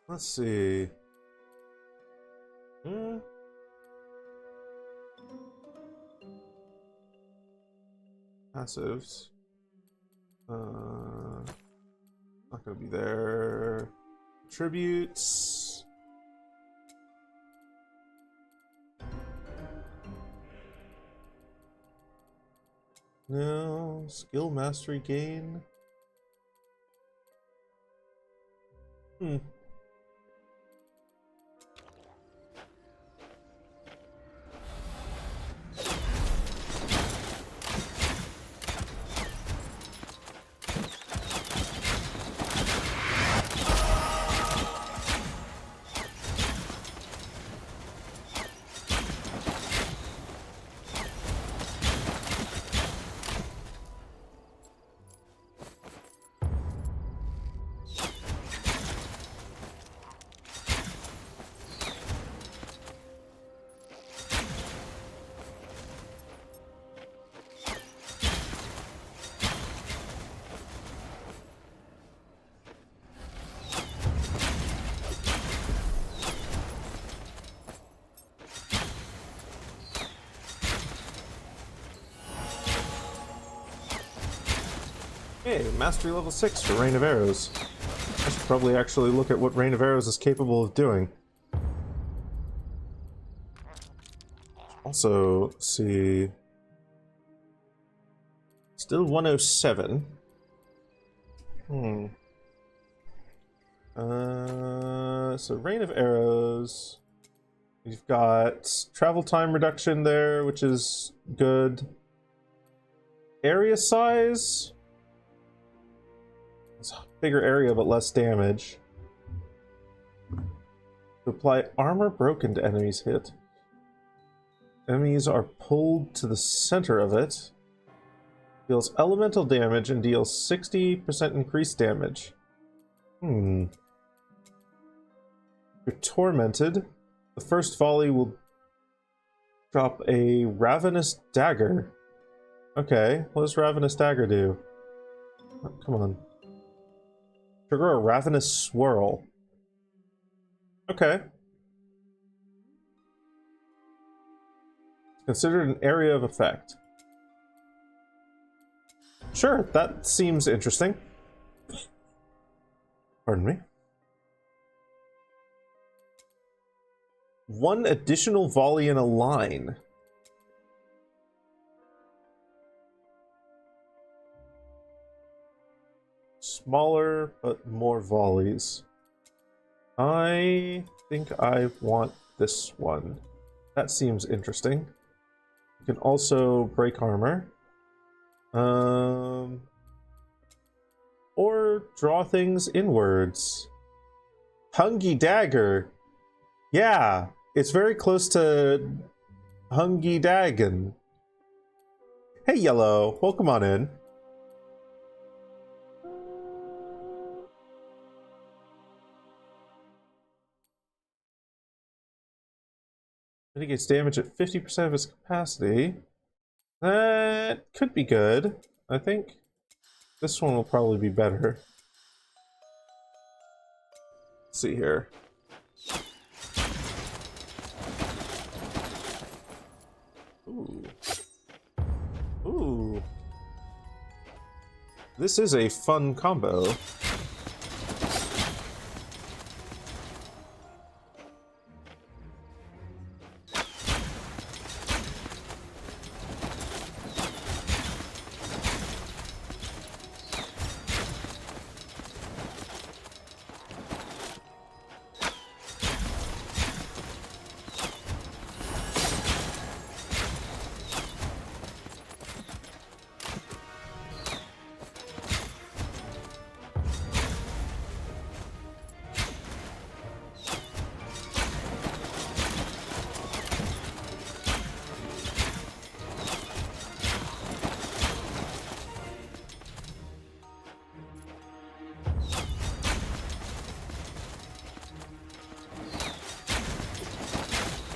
Let's see. Passives. Not gonna be there. Tributes. No. Skill mastery gain. Hey, Mastery level 6 for Rain of Arrows. I should probably actually look at what Rain of Arrows is capable of doing. Also, let's see... Still 107. So Rain of Arrows... You've got travel time reduction there, which is good. Area size? It's a bigger area, but less damage. To apply armor broken to enemies hit. Enemies are pulled to the center of it. Deals elemental damage and deals 60% increased damage. You're tormented. The first volley will drop a Ravenous Dagger. Okay, what does Ravenous Dagger do? Oh, come on. Trigger a Ravenous Swirl. Okay. Considered an area of effect. Sure, that seems interesting. Pardon me. One additional volley in a line. Smaller, but more volleys. I think I want this one. That seems interesting. You can also break armor. Or draw things inwards. Hungy Dagger. Yeah, it's very close to Hungy Dagon. Hey, Yellow. Welcome on in. Mitigates damage at 50% of its capacity. That could be good. I think this one will probably be better. Let's see here. Ooh. Ooh. This is a fun combo.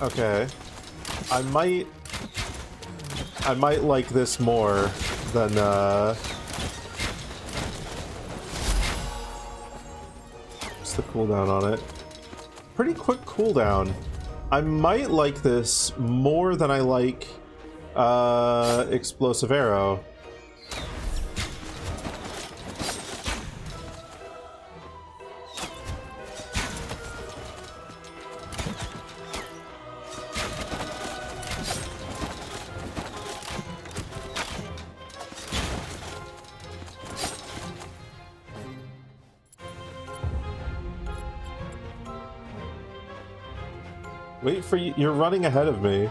Okay. I might like this more than what's the cooldown on it? Pretty quick cooldown. I might like this more than I like Explosive Arrow. Wait for you. You're running ahead of me.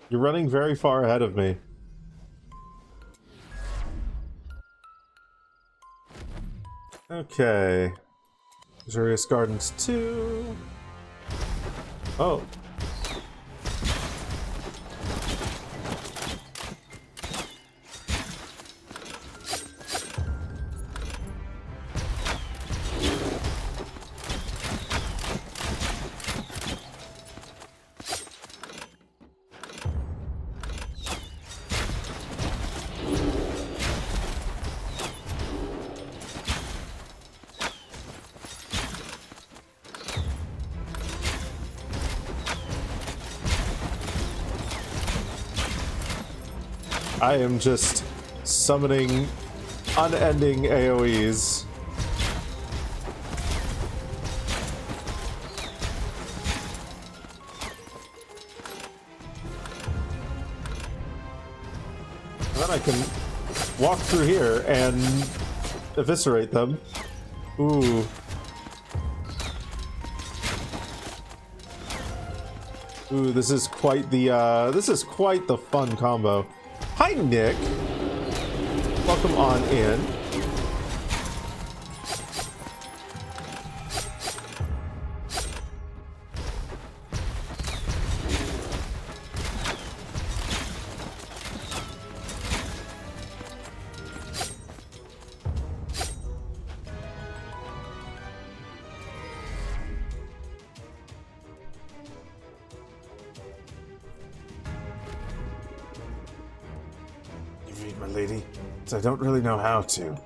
You're running very far ahead of me. Okay. Luxurious Gardens 2. Oh. I am just summoning unending AoEs. And then I can walk through here and eviscerate them. Ooh. Ooh, this is quite the fun combo. Hi, Nick. Welcome on in. My lady, I don't really know how to.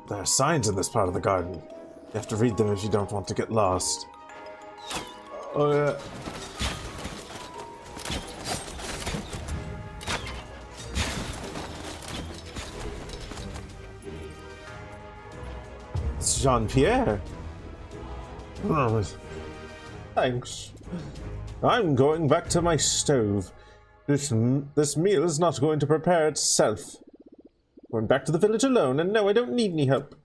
There are signs in this part of the garden. You have to read them if you don't want to get lost. Oh yeah. It's Jean-Pierre. Oh, thanks. I'm going back to my stove. This meal is not going to prepare itself. Going back to the village alone, and no, I don't need any help.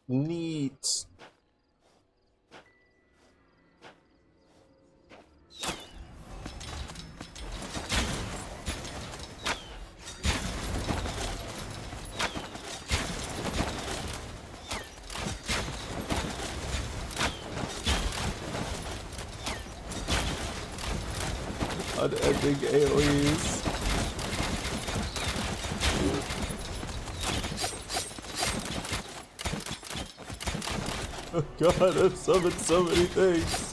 Neat. Unending AoEs. Oh god, I've summoned so many things.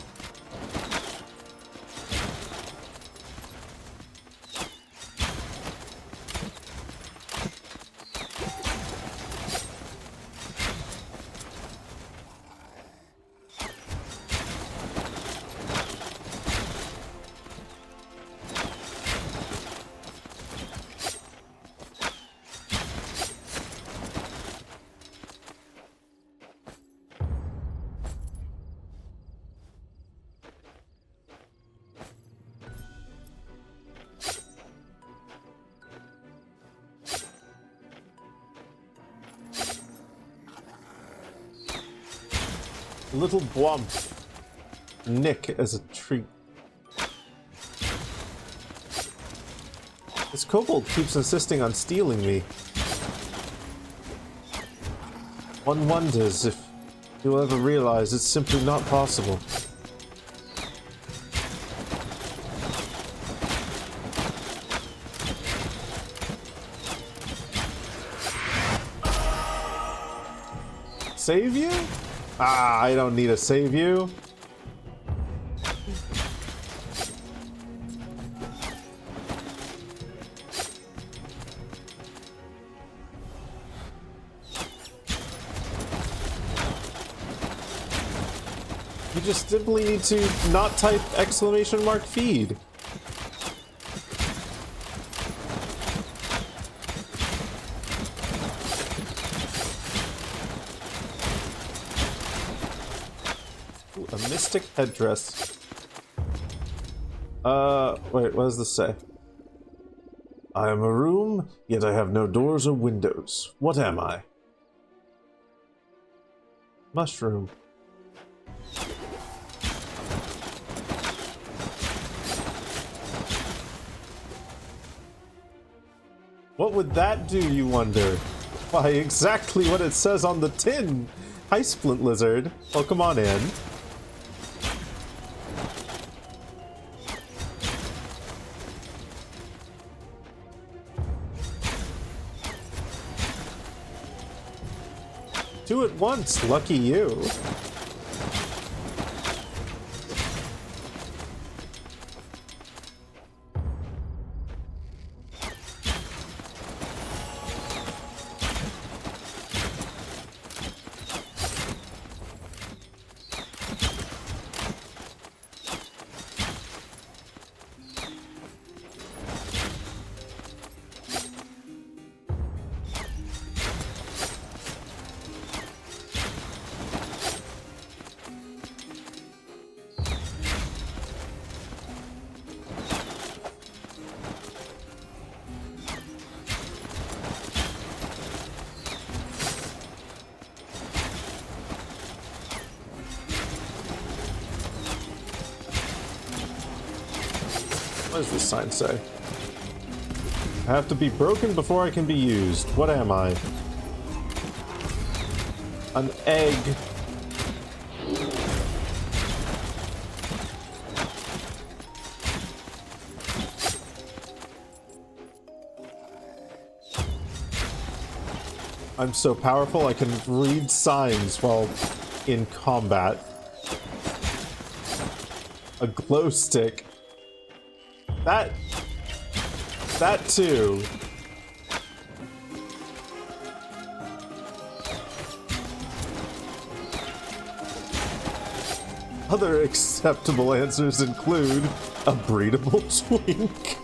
Little Blump. Nick as a treat. This kobold keeps insisting on stealing me. One wonders if he'll ever realize it's simply not possible. Save you? Ah, I don't need to save you. You just simply need to not type !feed. Ooh, a mystic headdress. Wait, what does this say? I am a room, yet I have no doors or windows. What am I? Mushroom. What would that do, you wonder? Why, exactly what it says on the tin! Hi, Splint Lizard. Welcome on in. Two at once, lucky you. What does this sign say? I have to be broken before I can be used. What am I? An egg. I'm so powerful I can read signs while in combat. A glow stick. That too. Other acceptable answers include a breedable twink.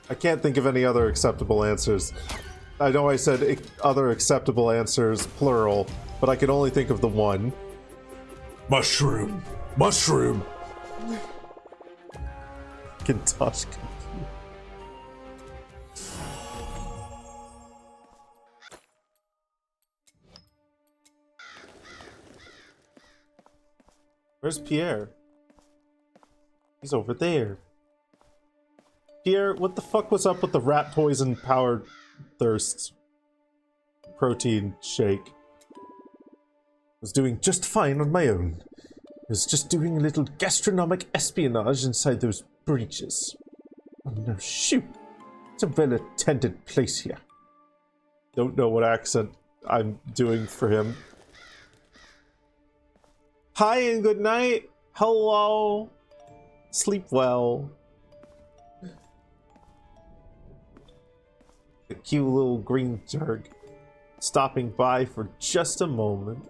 I can't think of any other acceptable answers. I know I said other acceptable answers, plural, but I can only think of the one. Mushroom. Mushroom. Macintosh computer. Where's Pierre? He's over there. Pierre, what the fuck was up with the rat poison powered thirst protein shake? I was doing just fine on my own. I was just doing a little gastronomic espionage inside those breeches. Oh no, shoot! It's a well-attended place here. Don't know what accent I'm doing for him. Hi and good night! Hello! Sleep well. The cute little green zerg stopping by for just a moment.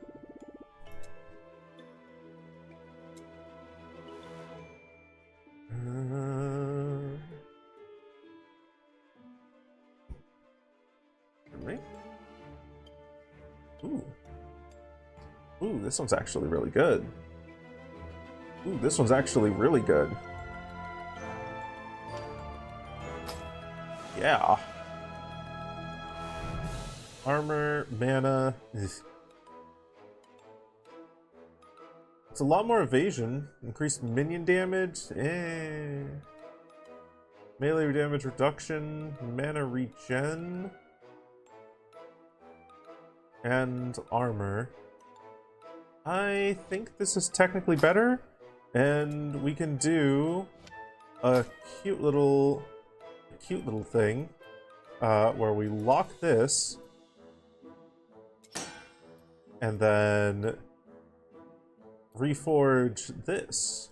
Right? Ooh. Ooh, this one's actually really good. Ooh, this one's actually really good. Yeah. Armor, mana. Ugh. It's a lot more evasion. Increased minion damage. Melee damage reduction. Mana regen. And armor. I think this is technically better. And we can do a cute little thing where we lock this. And then reforge this.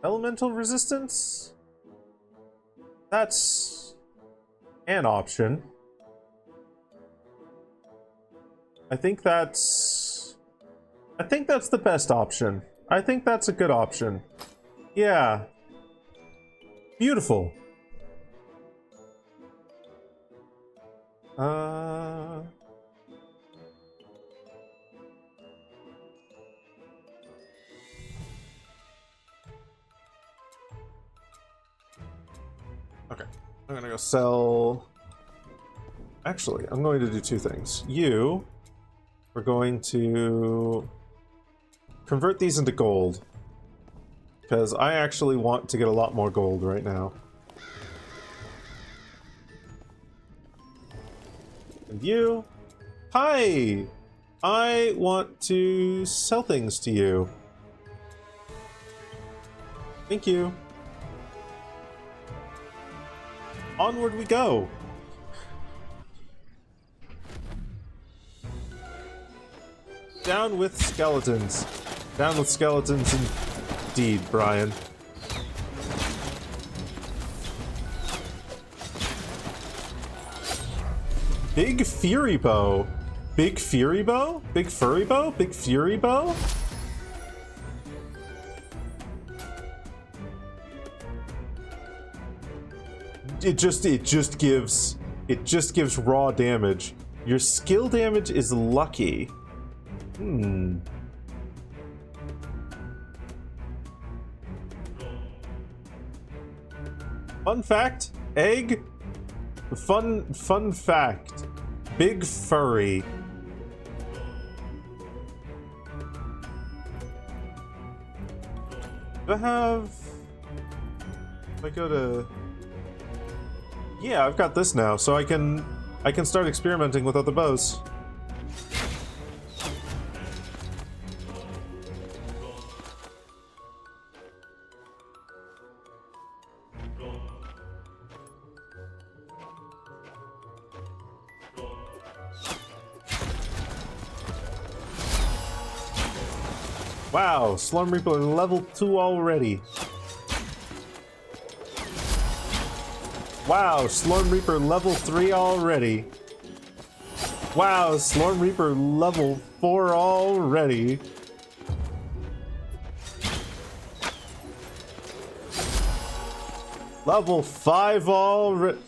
Elemental resistance? That's an option. I think that's the best option. I think that's a good option. Yeah. Beautiful. Okay, I'm gonna go sell... Actually, I'm going to do two things. We're going to convert these into gold. Because I actually want to get a lot more gold right now. And you... Hi! I want to sell things to you. Thank you. Onward we go! Down with skeletons. Down with skeletons indeed, Brian. Big Fury Bow. Big Fury Bow? Big Furry Bow? Big Fury Bow? It just gives raw damage. Your skill damage is lucky. Fun fact, egg. Fun fact, big furry. Do I have... If I go to... Yeah, I've got this now, so I can start experimenting with other bows. Wow, SLORMMMMM level 2 already. Wow, SLORMMMMM level 3 already. Wow, SLORMMMMM level 4 already. Level 5 already.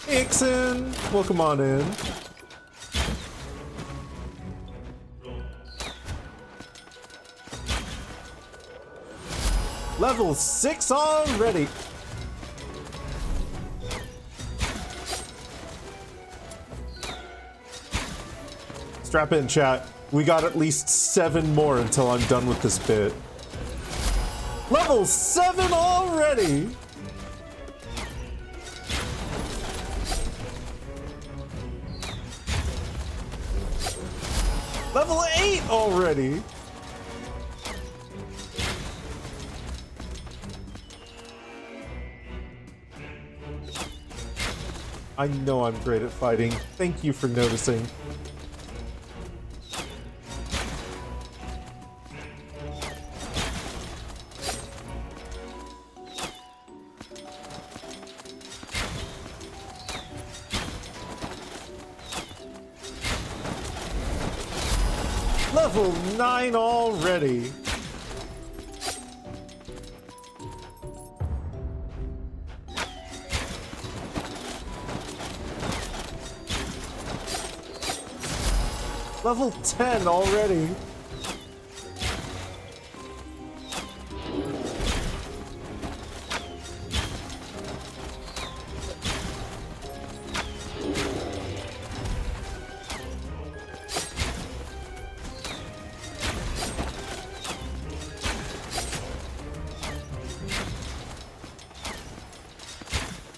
Ixon, welcome on in. Level 6 already! Strap in, chat. We got at least 7 more until I'm done with this bit. Level 7 already! Level 8 already! I know I'm great at fighting. Thank you for noticing. Level 9 already. Level 10 already.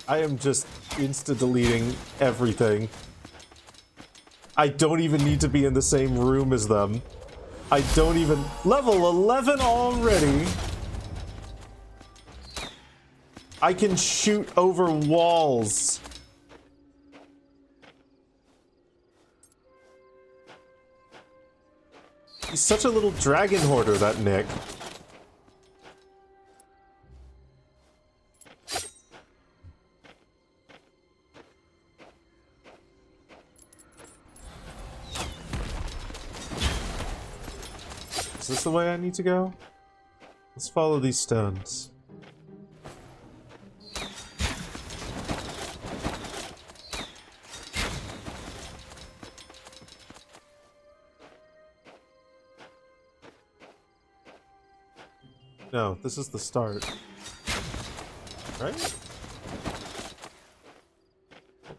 I am just insta-deleting everything. I don't even need to be in the same room as them. I don't even... Level 11 already! I can shoot over walls. He's such a little dragon hoarder, that Nick. Is this the way I need to go? Let's follow these stones. No, this is the start. Right?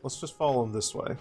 Let's just follow him this way.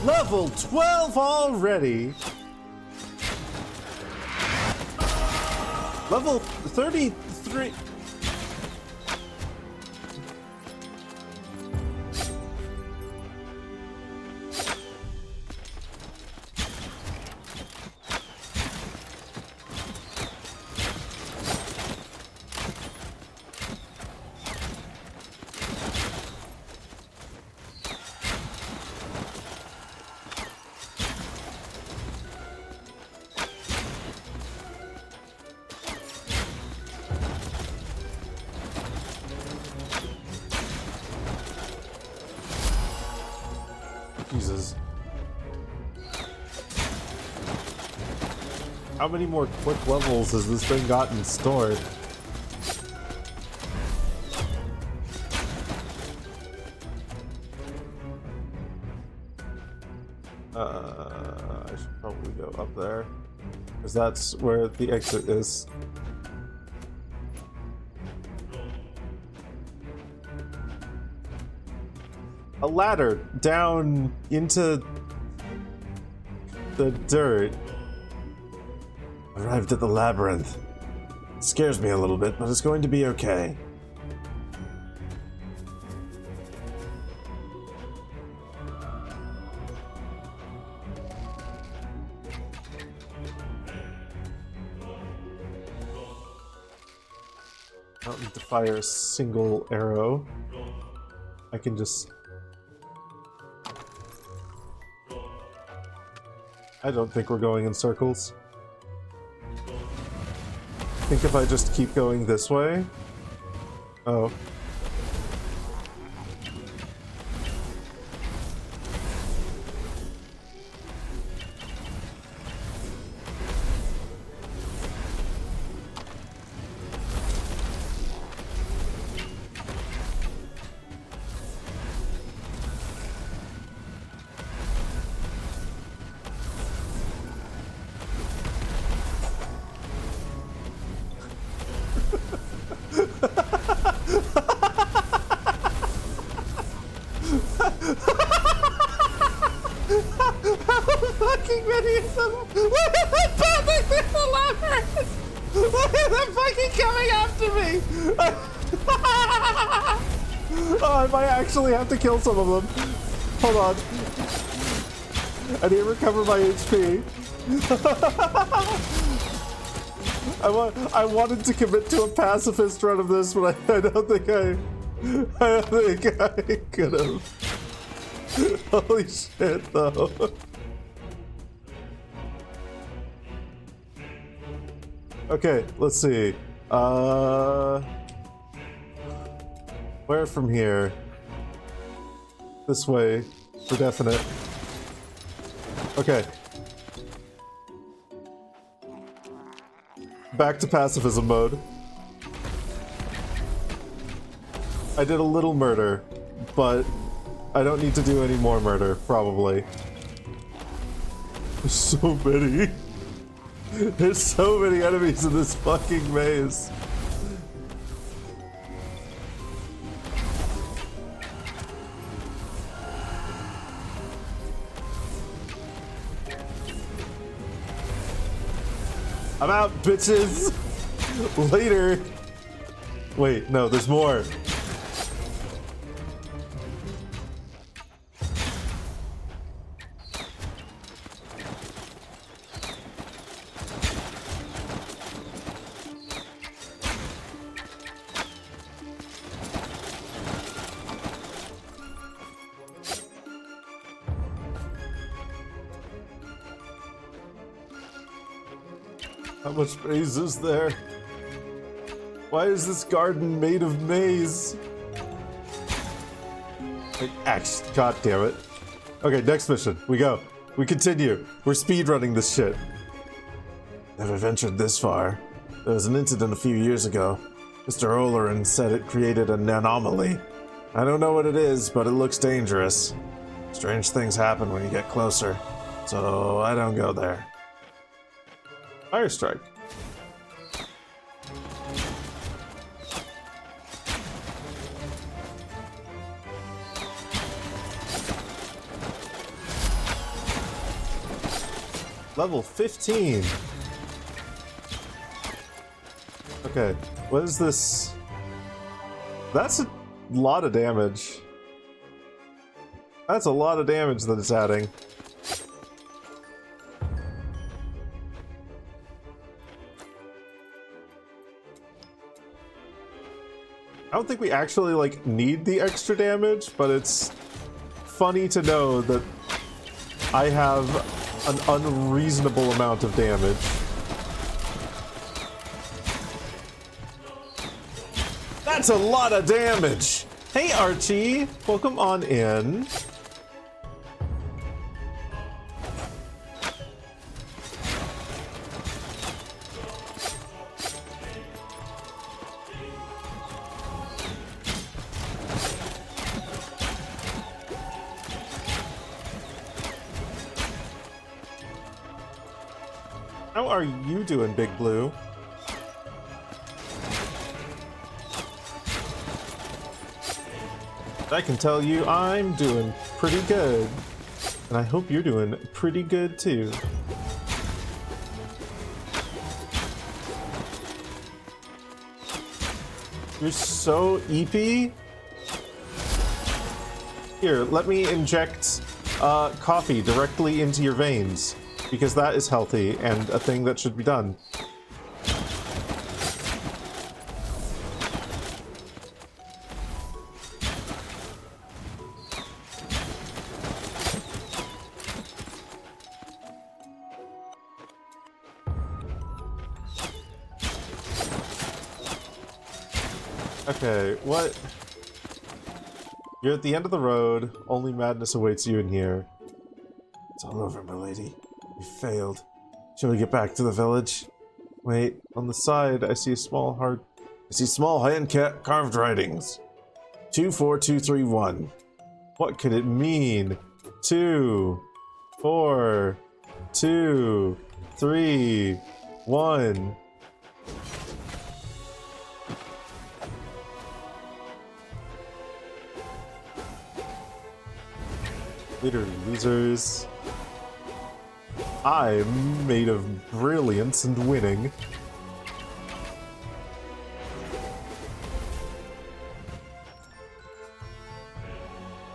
Level 12 already! Level 33... Jesus. How many more quick levels has this thing gotten stored? I should probably go up there, because that's where the exit is. A ladder down into the dirt. Arrived at the labyrinth. It scares me a little bit, but it's going to be okay. I don't need to fire a single arrow. I can just... I don't think we're going in circles. I think if I just keep going this way... Oh. Fucking many of them! Why are they popping through the labyrinth? Why are they fucking coming after me? Oh, I might actually have to kill some of them. Hold on. I need to recover my HP. I wanted to commit to a pacifist run of this, but I don't think I could have. Holy shit, though. Okay, let's see. Where from here? This way, for definite. Okay. Back to pacifism mode. I did a little murder, but I don't need to do any more murder, probably. There's so many. There's so many enemies in this fucking maze. I'm out, bitches! Later! Wait, no, there's more. How much maze is there? Why is this garden made of maze? God damn it. Okay, next mission. We go. We continue. We're speedrunning this shit. Never ventured this far. There was an incident a few years ago. Mr. Olerin said it created an anomaly. I don't know what it is, but it looks dangerous. Strange things happen when you get closer, so I don't go there. Fire strike. Level 15. Okay, what is this? That's a lot of damage. That's a lot of damage that it's adding. I don't think we actually, like, need the extra damage, but it's funny to know that I have an unreasonable amount of damage. That's a lot of damage! Hey, Archie! Welcome on in. How are you doing, Big Blue? I can tell you I'm doing pretty good. And I hope you're doing pretty good too. You're so EP. Here, let me inject coffee directly into your veins, because that is healthy and a thing that should be done. Okay, what? You're at the end of the road. Only madness awaits you in here. It's all over, my lady. You failed. Shall we get back to the village? Wait, on the side, I see a small hand-carved writings. 24231. What could it mean? 2, 4, 2, 3, 1. Later, losers. I'm made of brilliance and winning.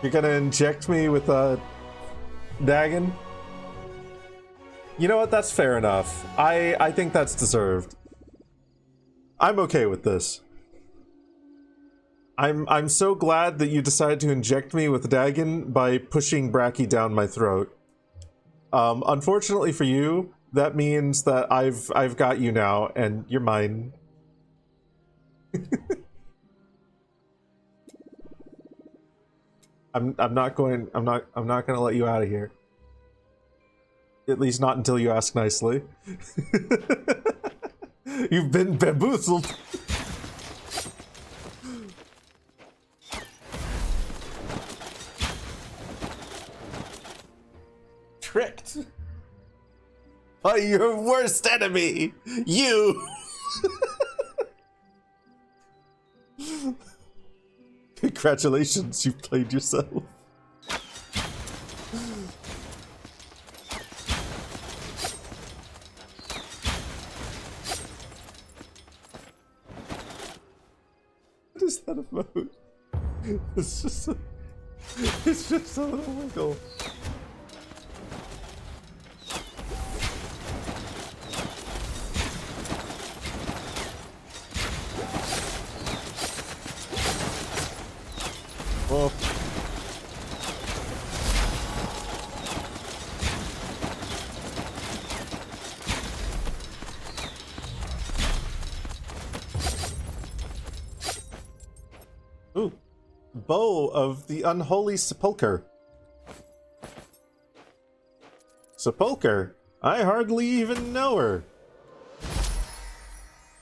You're gonna inject me with a Dagon? You know what? That's fair enough. I think that's deserved. I'm okay with this. I'm so glad that you decided to inject me with Dagon by pushing Bracky down my throat. Unfortunately for you, that means that I've got you now, and you're mine. I'm not gonna let you out of here. At least not until you ask nicely. You've been bamboozled. Tricked by your worst enemy, you. Congratulations, you've played yourself. What is that about? It's just a little wiggle. Well, ooh, Bow of the Unholy Sepulchre. Sepulchre? I hardly even know her.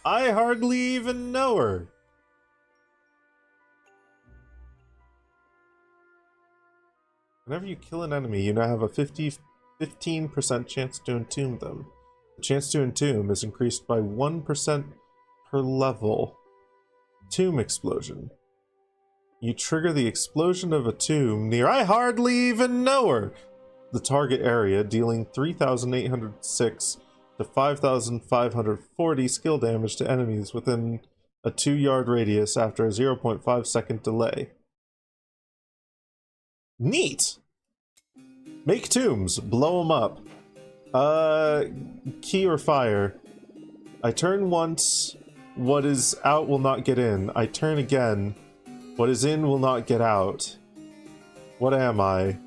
I hardly even know her. Whenever you kill an enemy, you now have a 15% chance to entomb them. The chance to entomb is increased by 1% per level. Tomb explosion. You trigger the explosion of a tomb near I hardly even know her! The target area, dealing 3,806 to 5,540 skill damage to enemies within a 2-yard radius after a 0.5 second delay. Neat! Make tombs. Blow them up. Key or fire. I turn once. What is out will not get in. I turn again. What is in will not get out. What am I?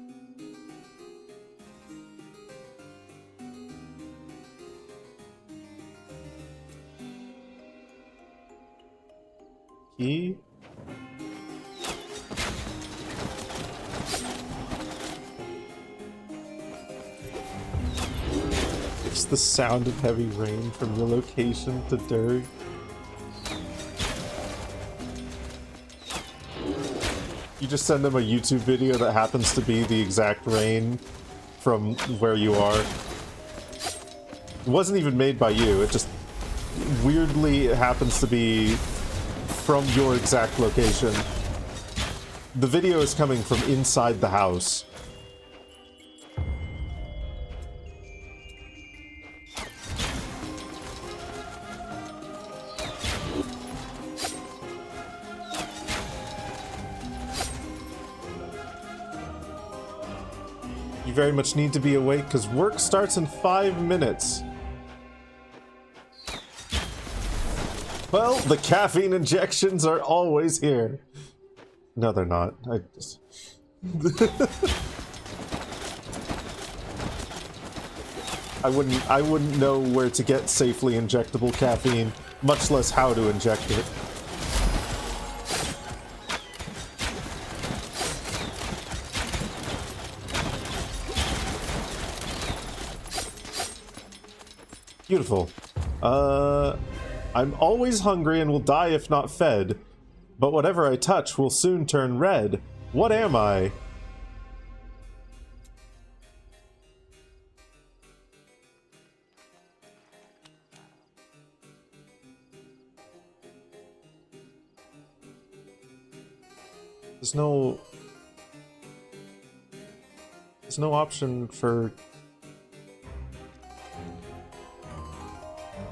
Key? It's the sound of heavy rain from your location to Durg. You just send them a YouTube video that happens to be the exact rain from where you are. It wasn't even made by you. It just weirdly happens to be from your exact location. The video is coming from inside the house. You very much need to be awake because work starts in 5 minutes. Well, the caffeine injections are always here. No, they're not. I just... I wouldn't know where to get safely injectable caffeine, much less how to inject it. Beautiful. I'm always hungry and will die if not fed, but whatever I touch will soon turn red. What am I? There's no option for...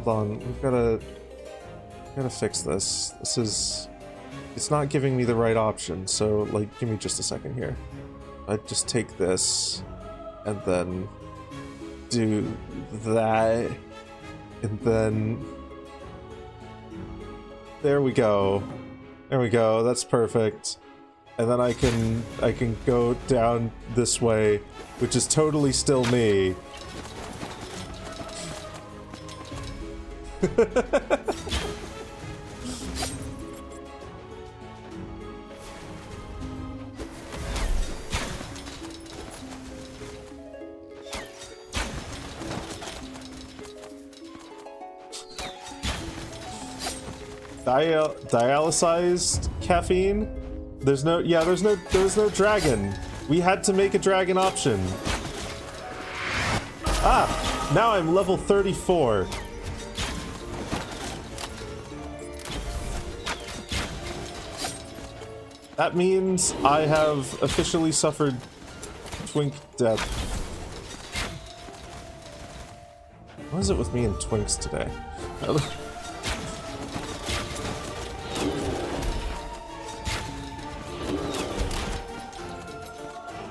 Hold on, we've gotta fix this. It's not giving me the right option, so, like, give me just a second here. I'd just take this, and then do that, and then... There we go. There we go, that's perfect. And then I can go down this way, which is totally still me. Dialysized caffeine? There's no dragon. We had to make a dragon option. Ah, now I'm level 34. That means I have officially suffered twink death. What is it with me and twinks today?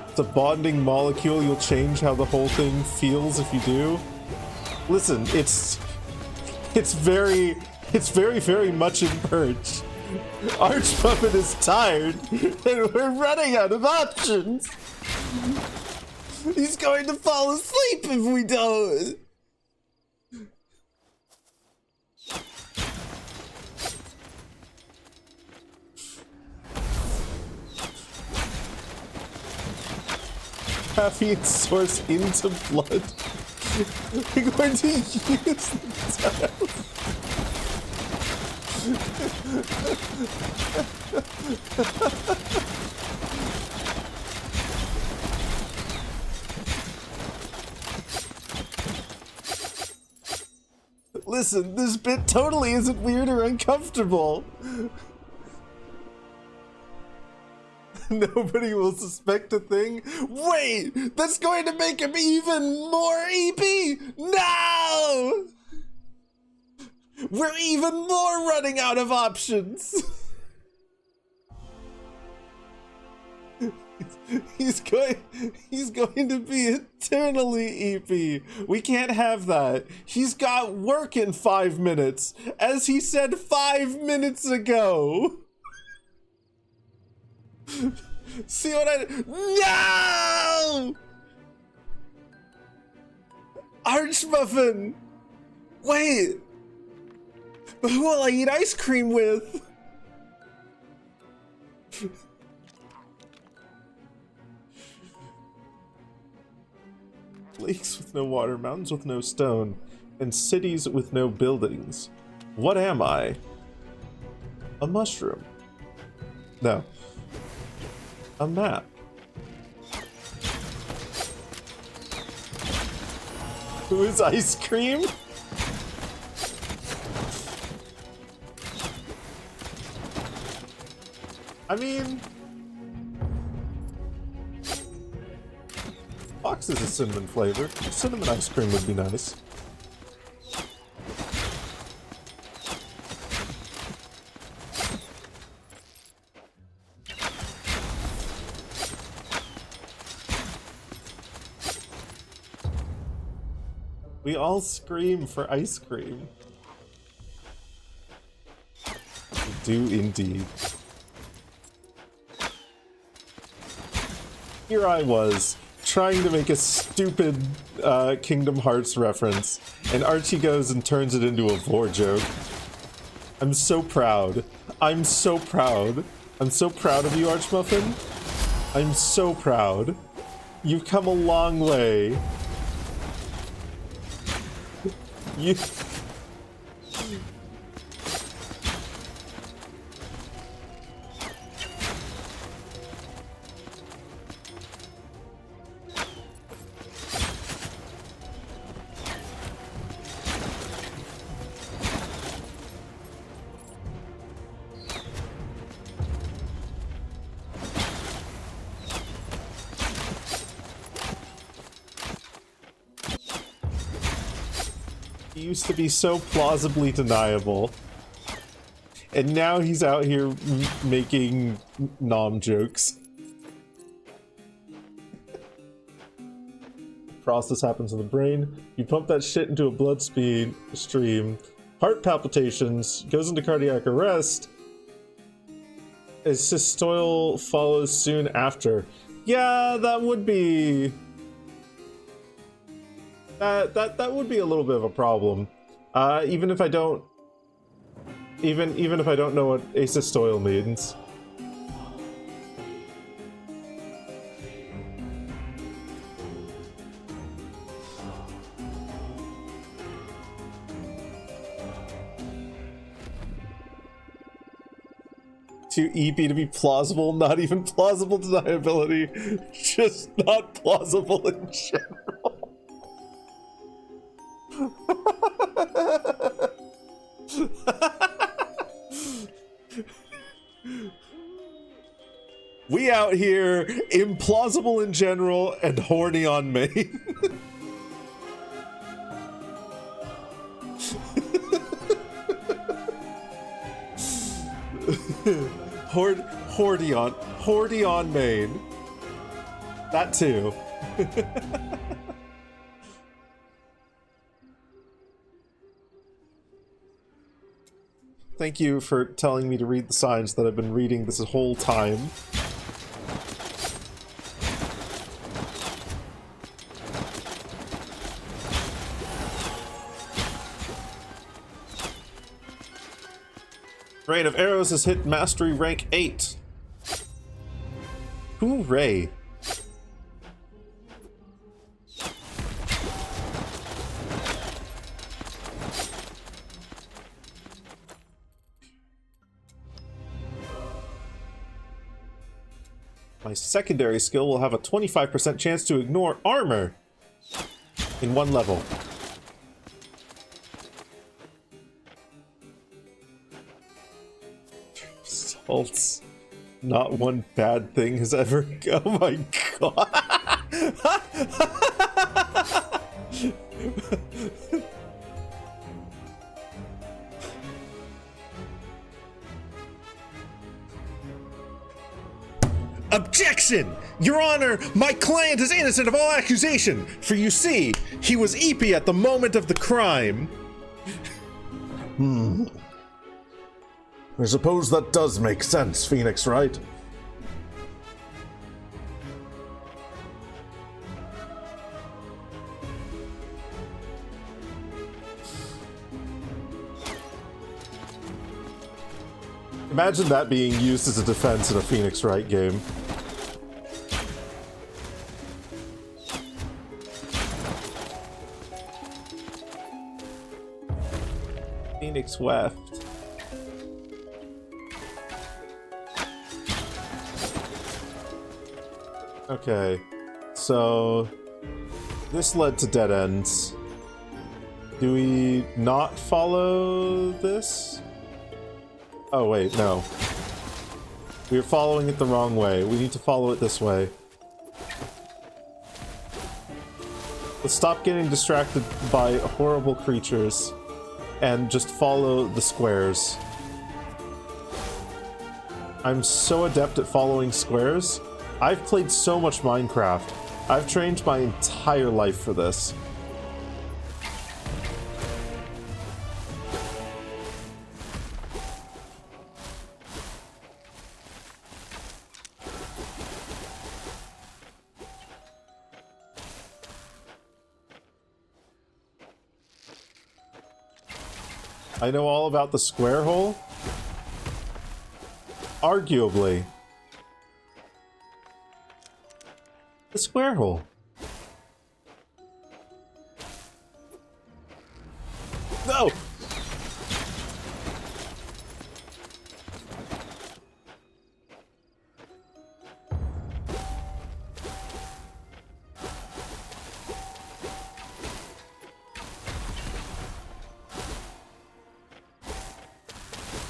It's a bonding molecule. You'll change how the whole thing feels if you do. Listen, it's very, very much in purge. Archpuppet is tired, and we're running out of options. He's going to fall asleep if we don't. Caffeine source into blood. We're going to use the Listen, this bit totally isn't weird or uncomfortable. Nobody will suspect a thing. Wait, that's going to make him even more EP. No! We're even more running out of options. He's going to be eternally EP. We can't have that. He's got work in 5 minutes, as he said 5 minutes ago. See what No! Archmuffin! Wait! But who will I eat ice cream with? Lakes with no water, mountains with no stone, and cities with no buildings. What am I? A mushroom. No. A map. Who is ice cream? I mean, Fox is a cinnamon flavor. Cinnamon ice cream would be nice. We all scream for ice cream. We do indeed. Here I was, trying to make a stupid Kingdom Hearts reference, and Archie goes and turns it into a vor joke. I'm so proud. I'm so proud. I'm so proud of you, Archmuffin. I'm so proud. You've come a long way. You... He used to be so plausibly deniable. And now he's out here making nom jokes. Process happens in the brain. You pump that shit into a blood stream. Heart palpitations. Goes into cardiac arrest. A systole follows soon after. Yeah, that would be... That would be a little bit of a problem. Even if I don't... Even if I don't know what asystole means. Too EP to be plausible, not even plausible deniability, just not plausible in general. We out here implausible in general and horny on main. Hordy on main. That too. Thank you for telling me to read the signs that I've been reading this whole time. Rain of Arrows has hit Mastery Rank 8. Hooray. My secondary skill will have a 25% chance to ignore armor in one level. Results. Not one bad thing has ever... Oh my god! Objection! Your Honor, my client is innocent of all accusation, for you see, he was EP at the moment of the crime. I suppose that does make sense, Phoenix, right? Imagine that being used as a defense in a Phoenix Wright game. Phoenix Weft. Okay, so this led to dead ends. Do we not follow this? Oh wait, no. We're following it the wrong way. We need to follow it this way. Let's stop getting distracted by horrible creatures and just follow the squares. I'm so adept at following squares. I've played so much Minecraft. I've trained my entire life for this. I know all about the square hole. Arguably. The square hole. No!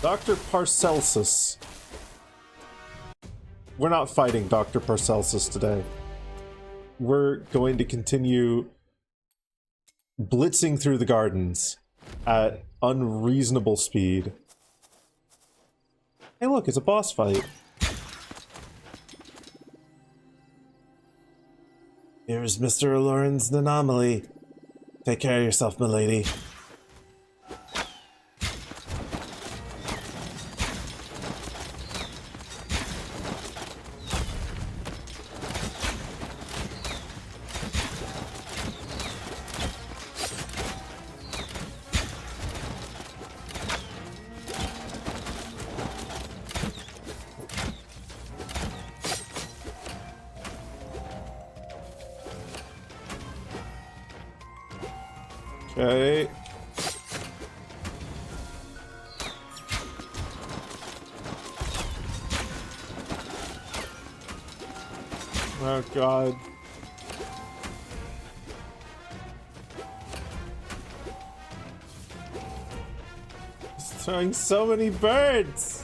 Dr. Paracelsus. We're not fighting Dr. Paracelsus today. We're going to continue blitzing through the gardens at unreasonable speed. Hey look, it's a boss fight. Here's Mr. Aloran's anomaly. Take care of yourself, milady. Okay. Oh god. He's throwing so many birds!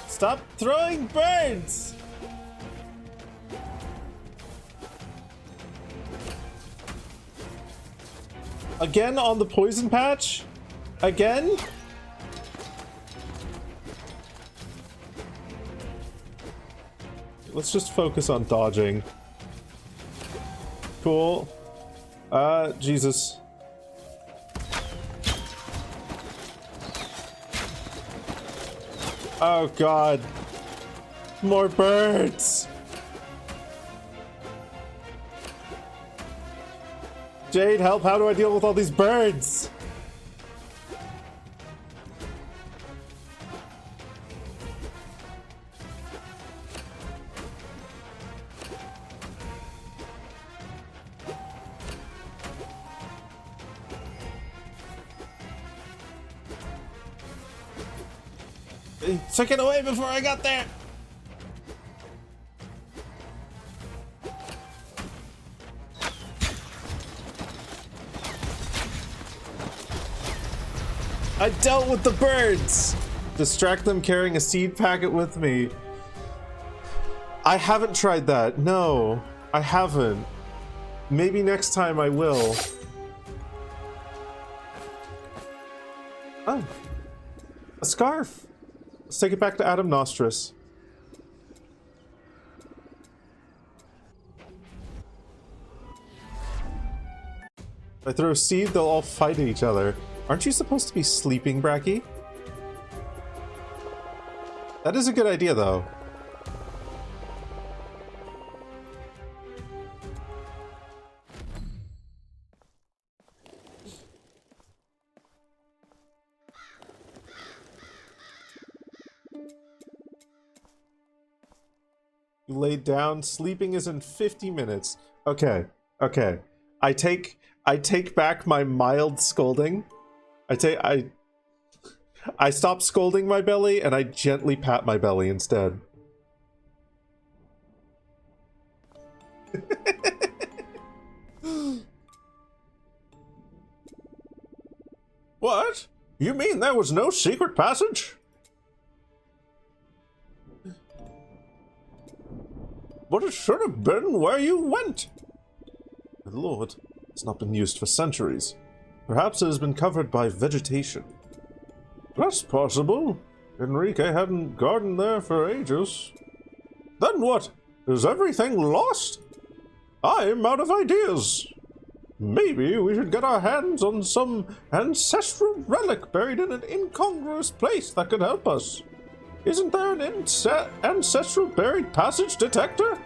Stop throwing birds! Again on the poison patch? Again? Let's just focus on dodging. Cool. Jesus. Oh god. More birds! Jade, help! How do I deal with all these birds? He took it away before I got there! I dealt with the birds! Distract them carrying a seed packet with me. I haven't tried that. No, I haven't. Maybe next time I will. Oh. A scarf. Let's take it back to Adam Nostris. If I throw a seed, they'll all fight each other. Aren't you supposed to be sleeping, Bracky? That is a good idea, though. You laid down. Sleeping is in 50 minutes. Okay. Okay. I take back my mild scolding. I stop scolding my belly and I gently pat my belly instead. What? You mean there was no secret passage? But it should have been where you went. Good Lord, it's not been used for centuries. Perhaps it has been covered by vegetation. That's possible. Enrique hadn't gardened there for ages. Then what? Is everything lost? I'm out of ideas. Maybe we should get our hands on some ancestral relic buried in an incongruous place that could help us. Isn't there an ancestral buried passage detector?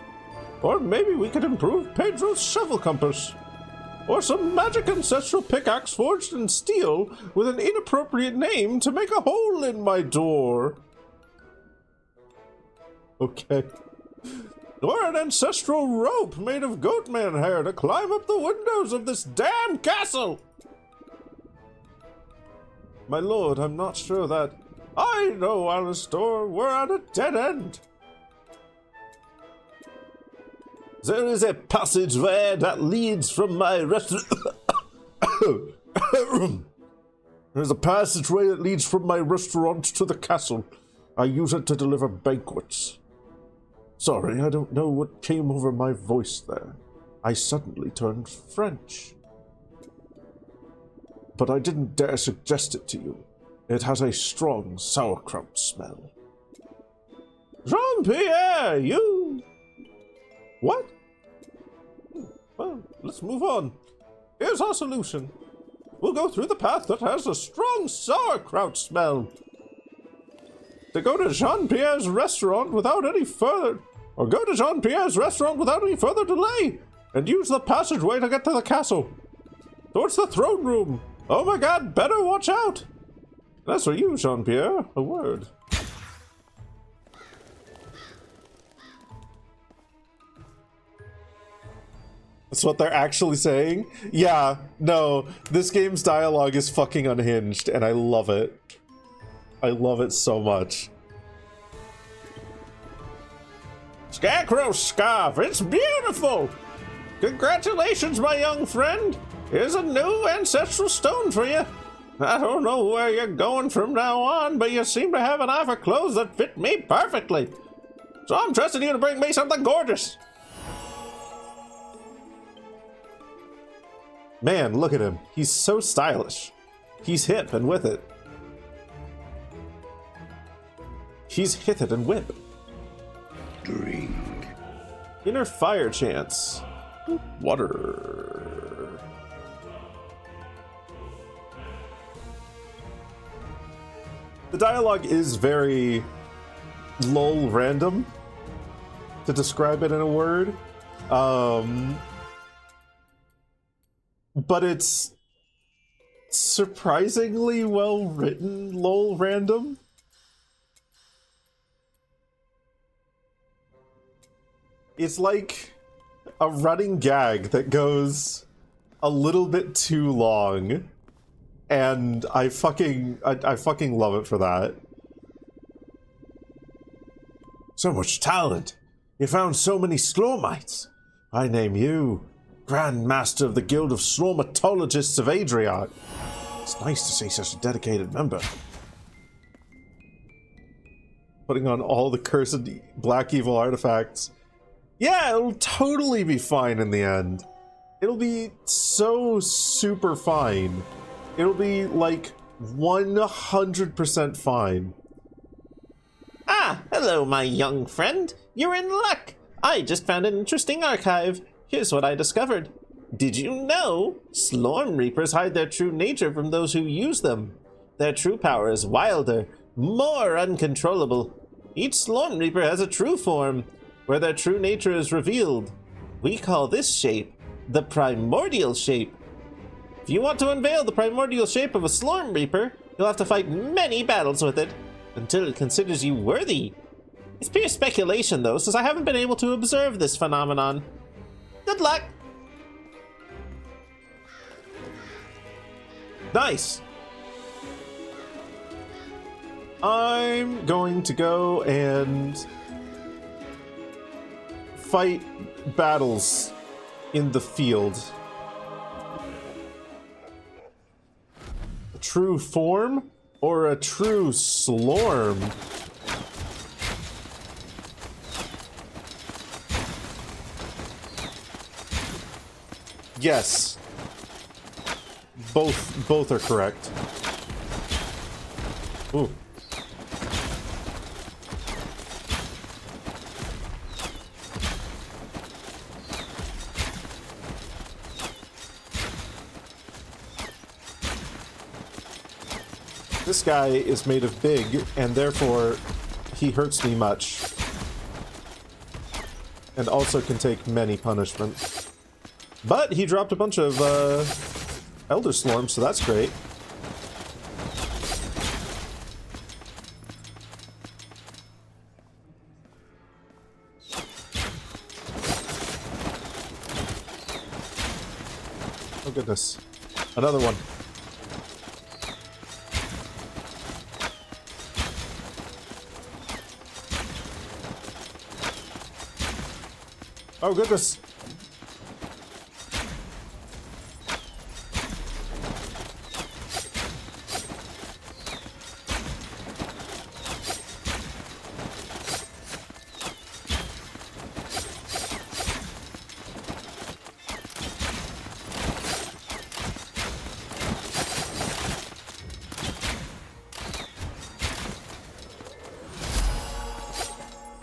Or maybe we could improve Pedro's shovel compass. Or some magic ancestral pickaxe forged in steel with an inappropriate name to make a hole in my door. Okay. Or an ancestral rope made of goatman hair to climb up the windows of this damn castle! My lord, I'm not sure that... I know, Alastor, we're at a dead end. There is a passageway that leads from my restaurant... There's a passageway that leads from my restaurant to the castle. I use it to deliver banquets. Sorry, I don't know what came over my voice there. I suddenly turned French. But I didn't dare suggest it to you. It has a strong sauerkraut smell. Jean-Pierre, you... What? Well, let's move on. Here's our solution. We'll go through the path that has a strong sauerkraut smell. To go to Jean-Pierre's restaurant without any further... Or go to Jean-Pierre's restaurant without any further delay, and use the passageway to get to the castle. Towards the throne room. Oh my god, better watch out. That's for you, Jean-Pierre. A word. That's what they're actually saying? Yeah, no, this game's dialogue is fucking unhinged, and I love it. I love it so much. Scarecrow scarf, it's beautiful! Congratulations, my young friend! Here's a new ancestral stone for you. I don't know where you're going from now on, but you seem to have an eye for clothes that fit me perfectly. So I'm trusting you to bring me something gorgeous. Man, look at him. He's so stylish. He's hip and with it. He's hit it and whip. Drink. Inner fire chance. Water. The dialogue is very lol random, to describe it in a word. But it's surprisingly well written lol random. It's like a running gag that goes a little bit too long, and I fucking love it for that. So much talent. You found so many Slormites. I name you Grand Master of the Guild of Slormatologists of Adriat. It's nice to see such a dedicated member. Putting on all the cursed black evil artifacts. Yeah, it'll totally be fine in the end. It'll be so super fine. It'll be like 100% fine. Ah, hello, my young friend. You're in luck. I just found an interesting archive. Here's what I discovered. Did you know Slorm Reapers hide their true nature from those who use them? Their true power is wilder, more uncontrollable. Each Slorm Reaper has a true form, where their true nature is revealed. We call this shape the primordial shape. If you want to unveil the primordial shape of a Slorm Reaper, you'll have to fight many battles with it, until it considers you worthy. It's pure speculation, though, since I haven't been able to observe this phenomenon. Good luck! Nice! I'm going to go and fight battles in the field. A true form or a true slorm? Yes. Both are correct. Ooh. This guy is made of big, and therefore he hurts me much. And also can take many punishments. But he dropped a bunch of Elder Slorms, so that's great. Oh goodness. Another one. Oh goodness.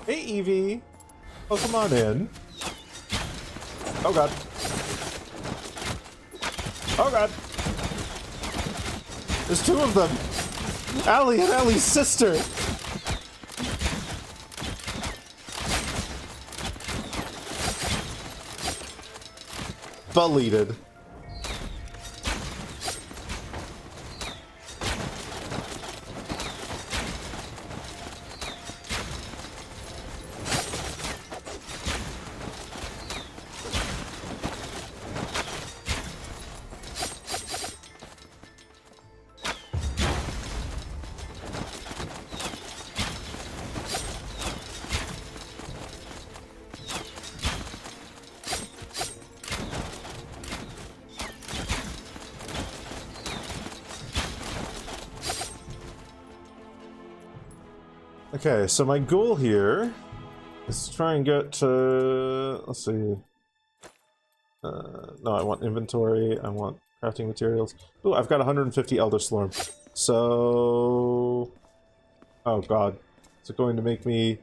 Hey Evie. Oh, come on in. Oh god. Oh god. There's two of them. Allie and Allie's sister. Bullied. Okay, so my goal here is to try and get to... let's see. No, I want inventory, I want crafting materials. Ooh, I've got 150 Elder Slorm. So... oh god. Is it going to make me...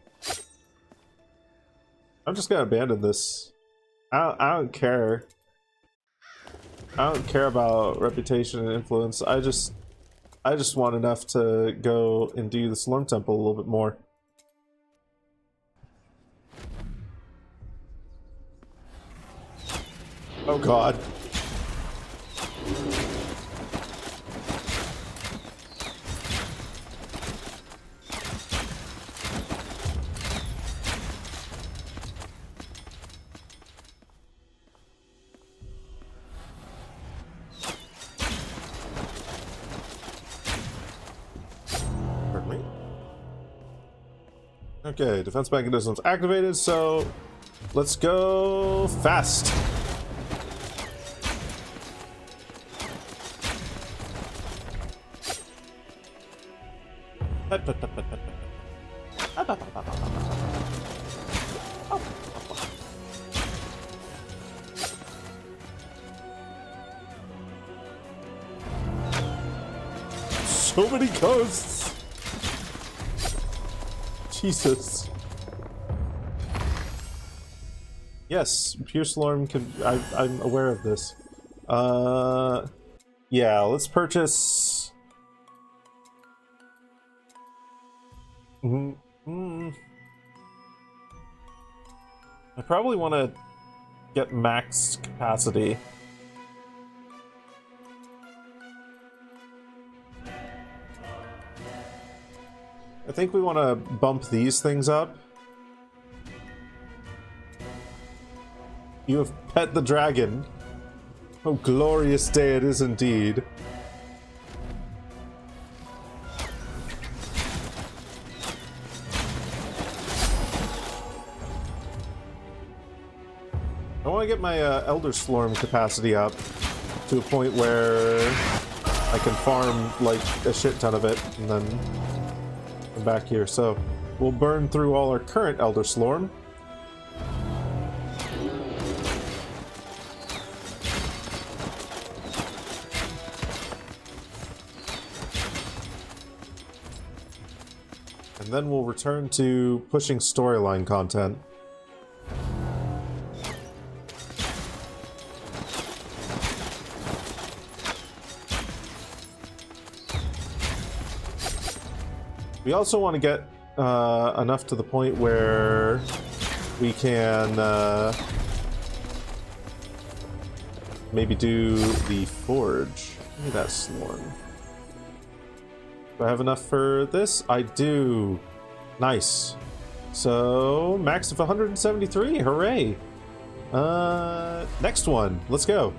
I'm just gonna abandon this. I don't care. I don't care about reputation and influence. I just want enough to go and do the Slorm Temple a little bit more. Oh god. Okay, defense mechanisms activated, so let's go fast. So many ghosts. Jesus. Yes, Pure Slorm can... I'm aware of this. Yeah, let's purchase... I probably want to get max capacity. I think we want to bump these things up. You have pet the dragon. Oh, glorious day it is indeed. want to get my Elder Slorm capacity up to a point where I can farm like a shit ton of it and then come back here. So we'll burn through all our current Elder Slorm. And then we'll return to pushing storyline content. We also want to get enough to the point where we can maybe do the forge. Give me that Slorm. Do I have enough for this? I do. Nice. So, max of 173. Hooray. Next one. Let's go.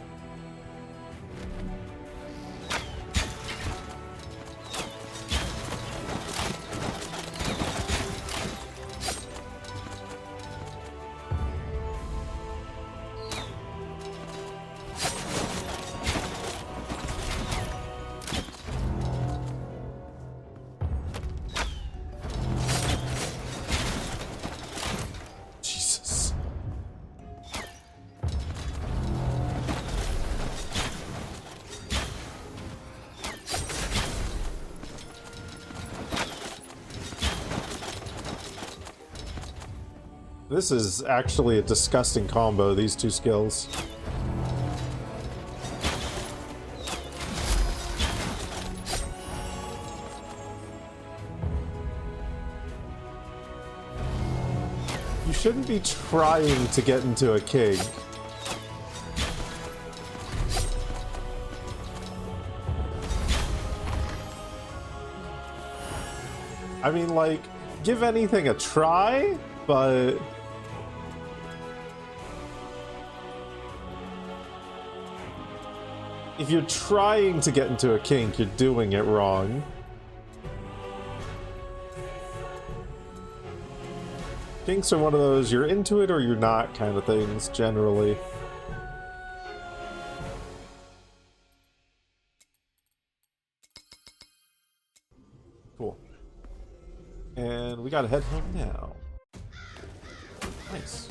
This is actually a disgusting combo, these two skills. You shouldn't be trying to get into a king. I mean, like, give anything a try, but... if you're trying to get into a kink, you're doing it wrong. Kinks are one of those you're into it or you're not kind of things, generally. Cool. And we gotta head home now. Nice.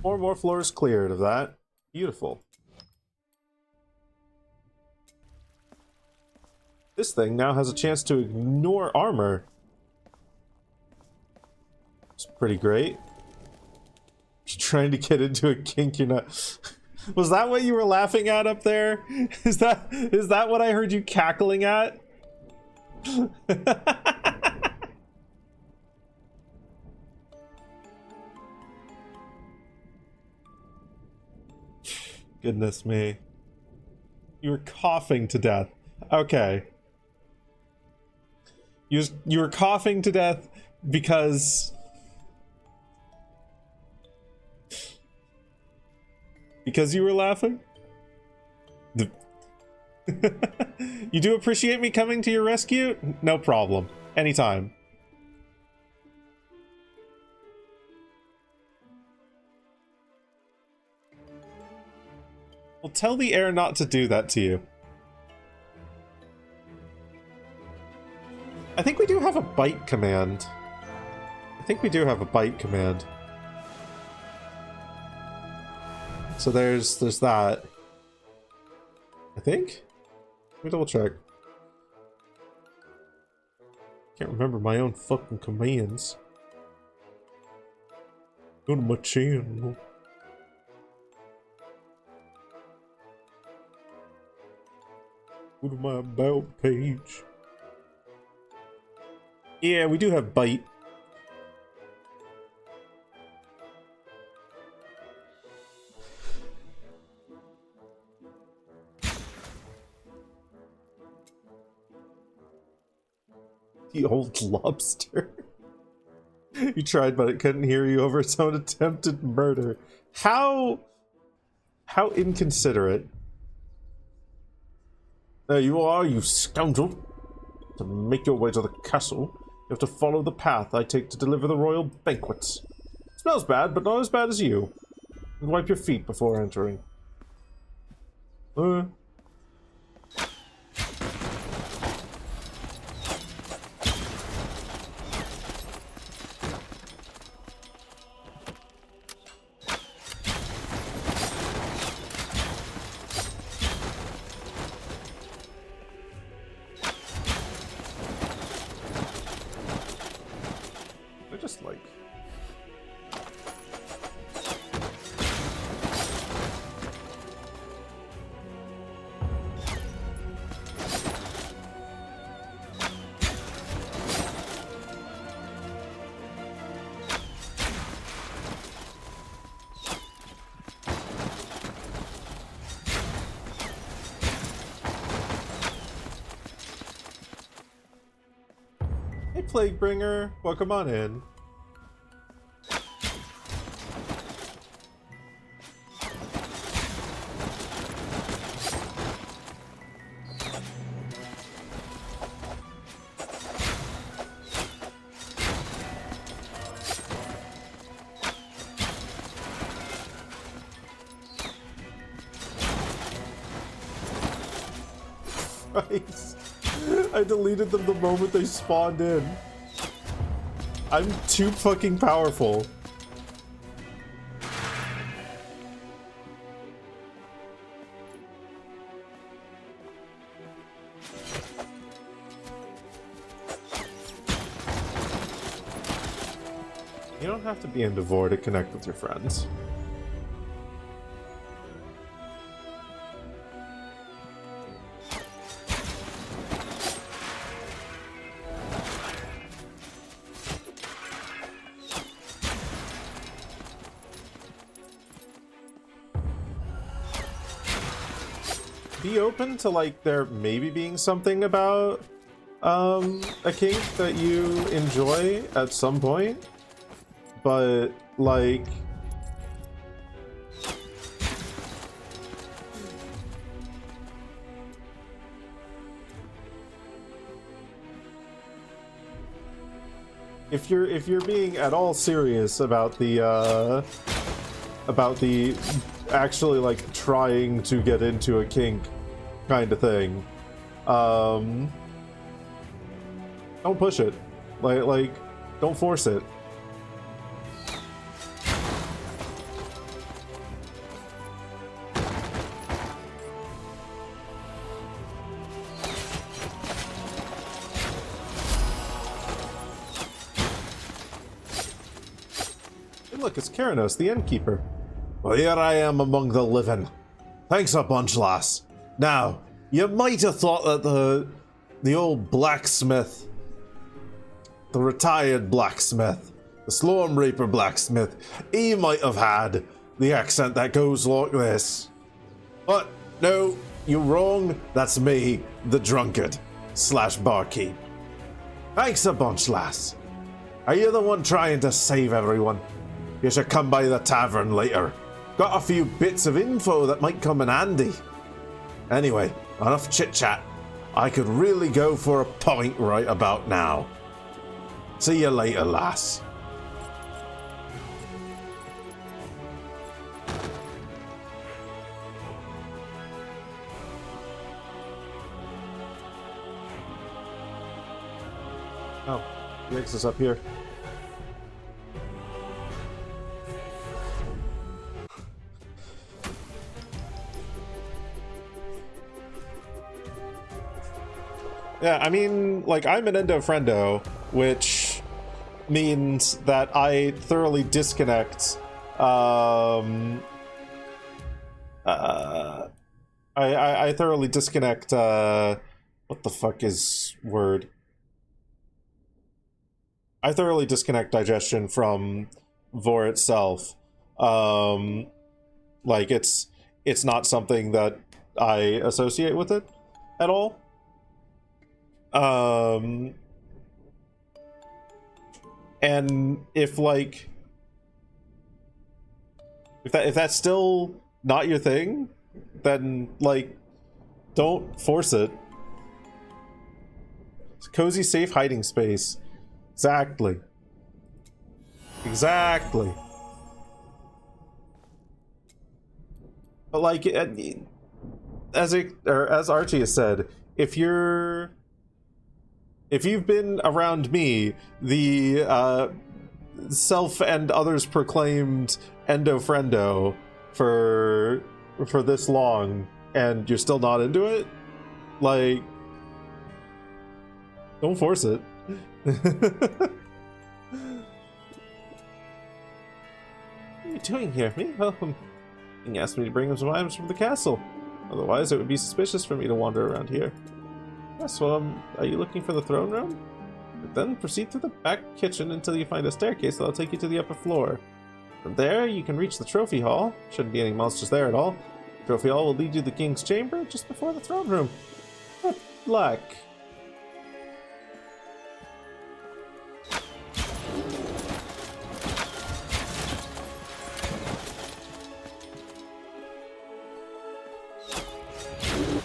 4 more floors cleared of that. Beautiful. This thing now has a chance to ignore armor. It's pretty great. You're trying to get into a kink, you're not... Was that what you were laughing at up there? Is that what I heard you cackling at? Goodness me. You were coughing to death. Okay. You were coughing to death because you were laughing? You do appreciate me coming to your rescue? No problem. Anytime. Well, tell the air not to do that to you. I think we do have a bite command. So there's that. I think? Let me double check. Can't remember my own fucking commands. Go to my channel. Go to my about page. Yeah, we do have bite. The old lobster. You tried, but it couldn't hear you over its own attempted murder. How inconsiderate. There you are, you scoundrel. To make your way to the castle, you have to follow the path I take to deliver the royal banquets. It's Smells bad, but not as bad as you. And wipe your feet before entering. They're just like... Hey, Plaguebringer, welcome on in. Christ. I deleted them the moment they spawned in. I'm too fucking powerful. You don't have to be in Devore to connect with your friends. Be open to, like, there maybe being something about a kink that you enjoy at some point, but like if you're being at all serious about the actually like trying to get into a kink kind of thing, don't push it. Like don't force it. Hey, look, it's Keranos, the innkeeper. Well, here I am among the living. Thanks a bunch, lass. Now, you might have thought that the old blacksmith, the retired blacksmith, the Slorm Reaper blacksmith, he might have had the accent that goes like this. But no, you're wrong. That's me, the drunkard / barkeep. Thanks a bunch, lass. Are you the one trying to save everyone? You should come by the tavern later. Got a few bits of info that might come in handy. Anyway, enough chit-chat. I could really go for a pint right about now. See you later, lass. Oh, the exit's up here. Yeah, I mean, like, I'm an endo-friendo, which means that I thoroughly disconnect, I thoroughly disconnect, what the fuck is word? I thoroughly disconnect digestion from Vor itself. Like, it's not something that I associate with it at all. And if like if that's still not your thing, then like don't force it. It's a cozy, safe hiding space. Exactly. But like, as Archie has said, if you've been around me, the self and others proclaimed endo friendo for this long, and you're still not into it, like, don't force it. What are you doing here? Me? Well, he asked me to bring him some items from the castle. Otherwise, it would be suspicious for me to wander around here. Yes, well, are you looking for the throne room? Then proceed through the back kitchen until you find a staircase that'll take you to the upper floor. From there, you can reach the trophy hall. Shouldn't be any monsters there at all. Trophy hall will lead you to the king's chamber just before the throne room. Good luck.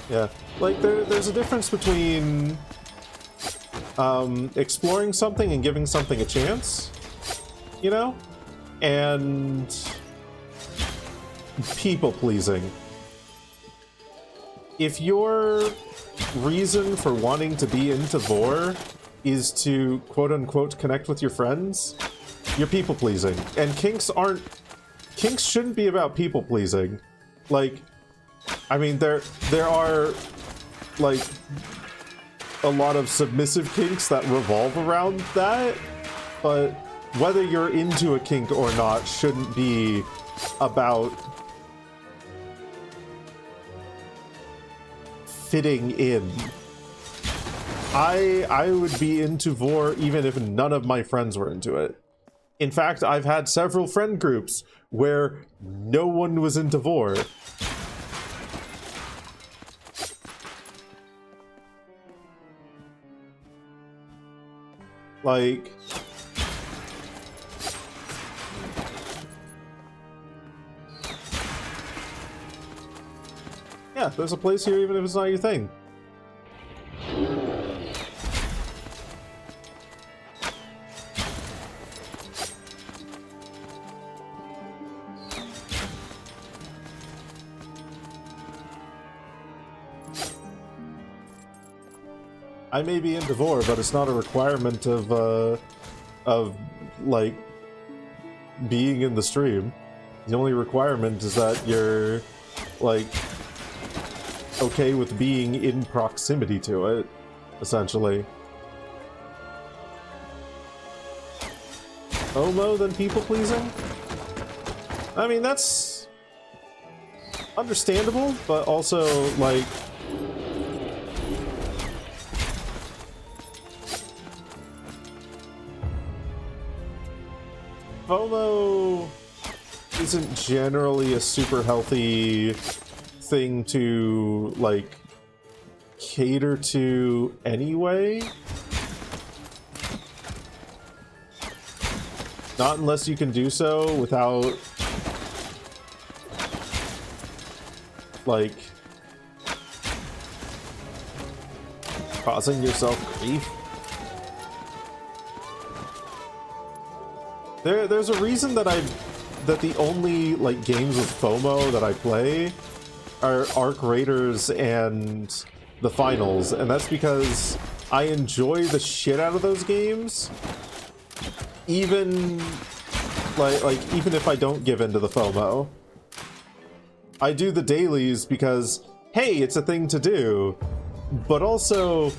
Yeah, like there's a difference between exploring something and giving something a chance, you know, and people pleasing. If your reason for wanting to be into Vor is to quote unquote connect with your friends, you're people pleasing. And kinks shouldn't be about people pleasing. Like, I mean, there are like a lot of submissive kinks that revolve around that, but whether you're into a kink or not shouldn't be about fitting in. I would be into Vor even if none of my friends were into it. In fact, I've had several friend groups where no one was into Vor. Like, yeah, there's a place here even if it's not your thing. I may be into Vor, but it's not a requirement of like being in the stream. The only requirement is that you're like okay with being in proximity to it, essentially. FOMO than people pleasing? I mean, that's understandable, but also like FOMO isn't generally a super healthy thing to, like, cater to anyway. Not unless you can do so without, like, causing yourself grief. There's a reason that the only like games with FOMO that I play are Arc Raiders and the Finals, and that's because I enjoy the shit out of those games, even like even if I don't give in to the FOMO. I do the dailies because hey, it's a thing to do, but also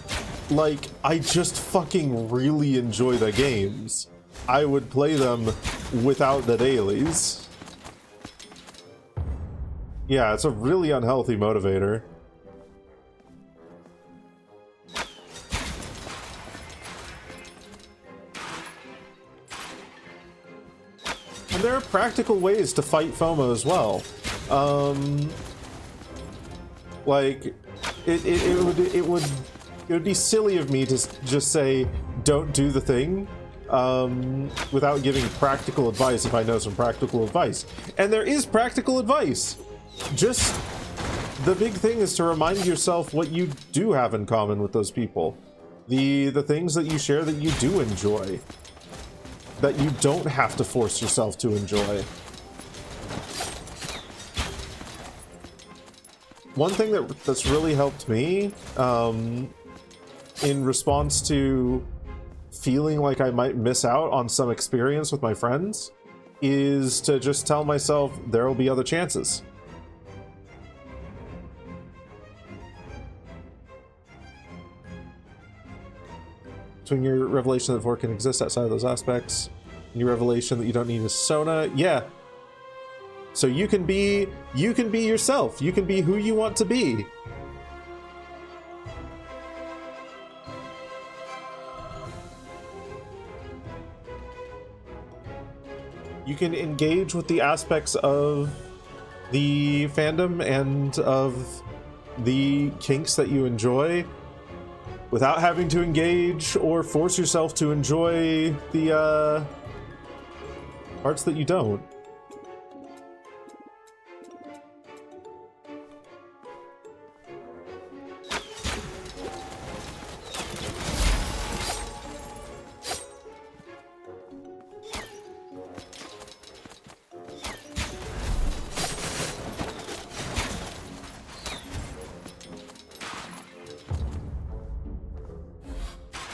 like I just fucking really enjoy the games. I would play them without the dailies. Yeah, it's a really unhealthy motivator. And there are practical ways to fight FOMO as well. Like, it would be silly of me to just say, don't do the thing. Without giving practical advice if I know some practical advice. And there is practical advice. Just the big thing is to remind yourself what you do have in common with those people. The things that you share that you do enjoy. That you don't have to force yourself to enjoy. one thing that's really helped me in response to feeling like I might miss out on some experience with my friends is to just tell myself there will be other chances. Between your revelation that 4 can exist outside of those aspects and your revelation that you don't need a Sona, yeah. So you can be yourself. You can be who you want to be. You can engage with the aspects of the fandom and of the kinks that you enjoy without having to engage or force yourself to enjoy the parts that you don't.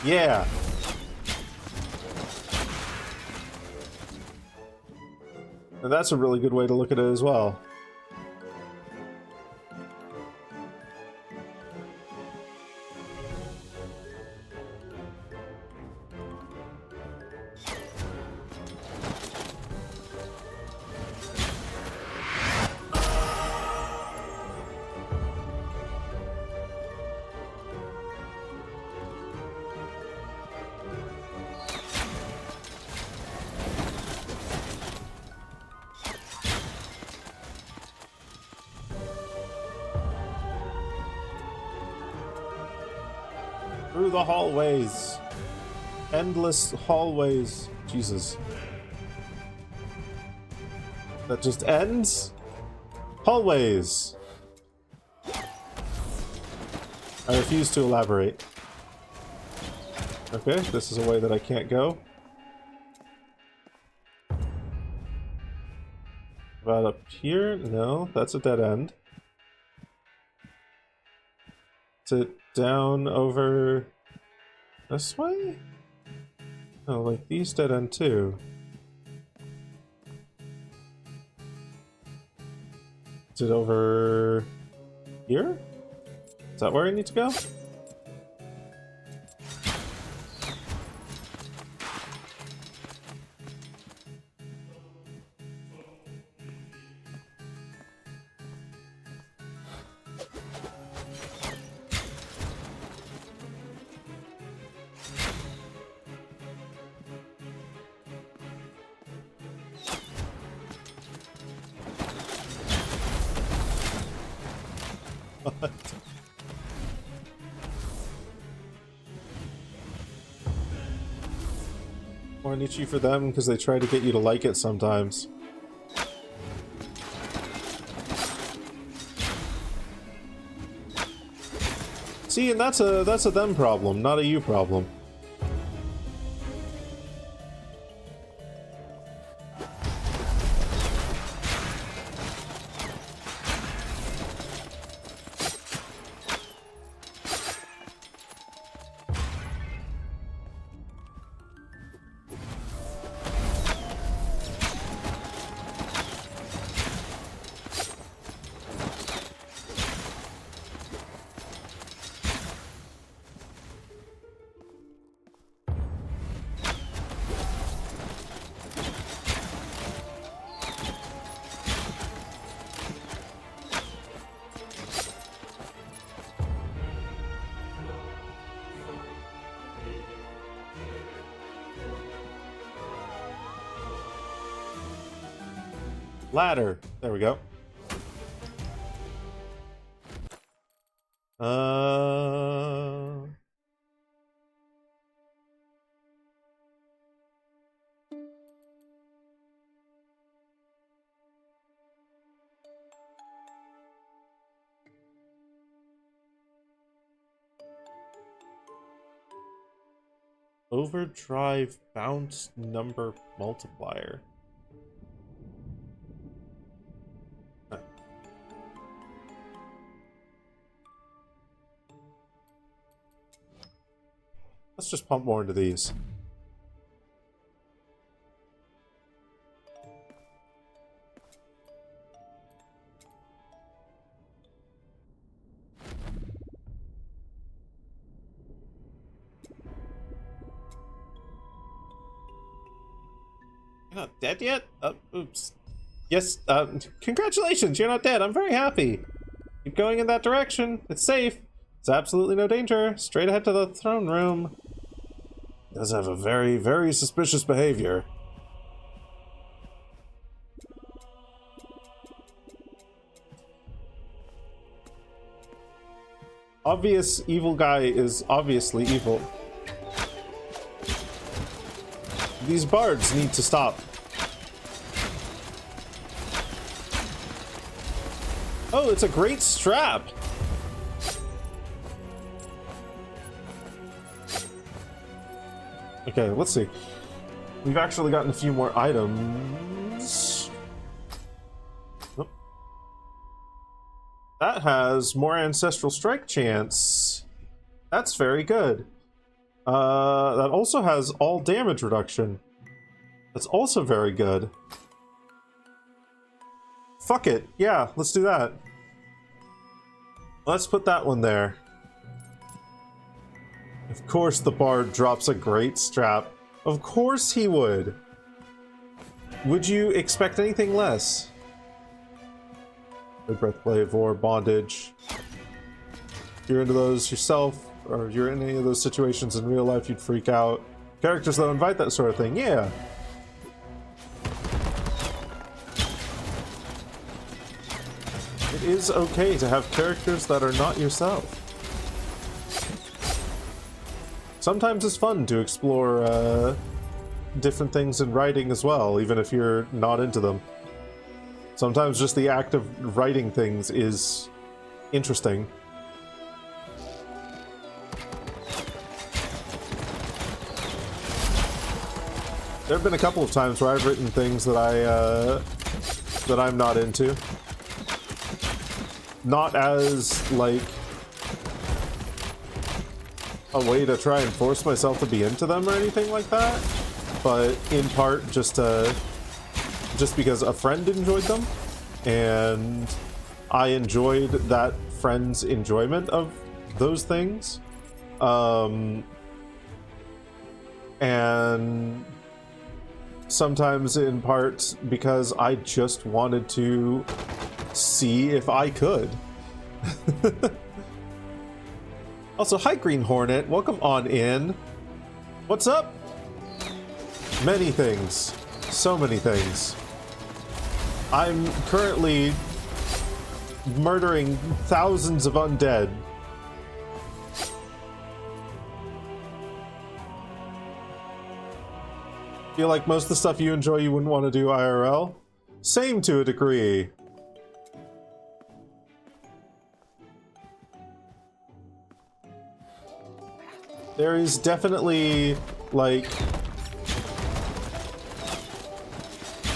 Yeah. And that's a really good way to look at it as well. Through the hallways. Endless hallways. Jesus. That just ends? Hallways. I refuse to elaborate. Okay, this is a way that I can't go. About up here? No, that's a dead end. Is it down over this way? Oh, like these dead end too. Is it over here? Is that where I need to go? More niche for them because they try to get you to like it sometimes. See, and that's a them problem, not a you problem. Ladder. There we go. Overdrive bounce number multiplier. Let's just pump more into these. You're not dead yet? Oops. Yes, congratulations, you're not dead. I'm very happy. Keep going in that direction. It's safe. It's absolutely no danger. Straight ahead to the throne room. Does have a very, very suspicious behavior. Obvious evil guy is obviously evil. These bards need to stop. Oh, it's a great strap. Okay, let's see. We've actually gotten a few more items. Oh. That has more ancestral strike chance. That's very good. That also has all damage reduction. That's also very good. Fuck it. Yeah, let's do that. Let's put that one there. Of course the bard drops a great strap. Of course he would. Would you expect anything less? Breathblade or bondage. If you're into those yourself, or you're in any of those situations in real life, you'd freak out. Characters though invite that sort of thing, yeah. It is okay to have characters that are not yourself. Sometimes it's fun to explore different things in writing as well, even if you're not into them. Sometimes just the act of writing things is interesting. There have been a couple of times where I've written things that I'm not into. Not as, like, a way to try and force myself to be into them or anything like that, but in part just because a friend enjoyed them, and I enjoyed that friend's enjoyment of those things. And sometimes in part because I just wanted to see if I could. Also, hi Green Hornet, welcome on in. What's up? Many things. So many things. I'm currently murdering thousands of undead. Feel like most of the stuff you enjoy you wouldn't want to do IRL? Same to a degree. There is definitely, like,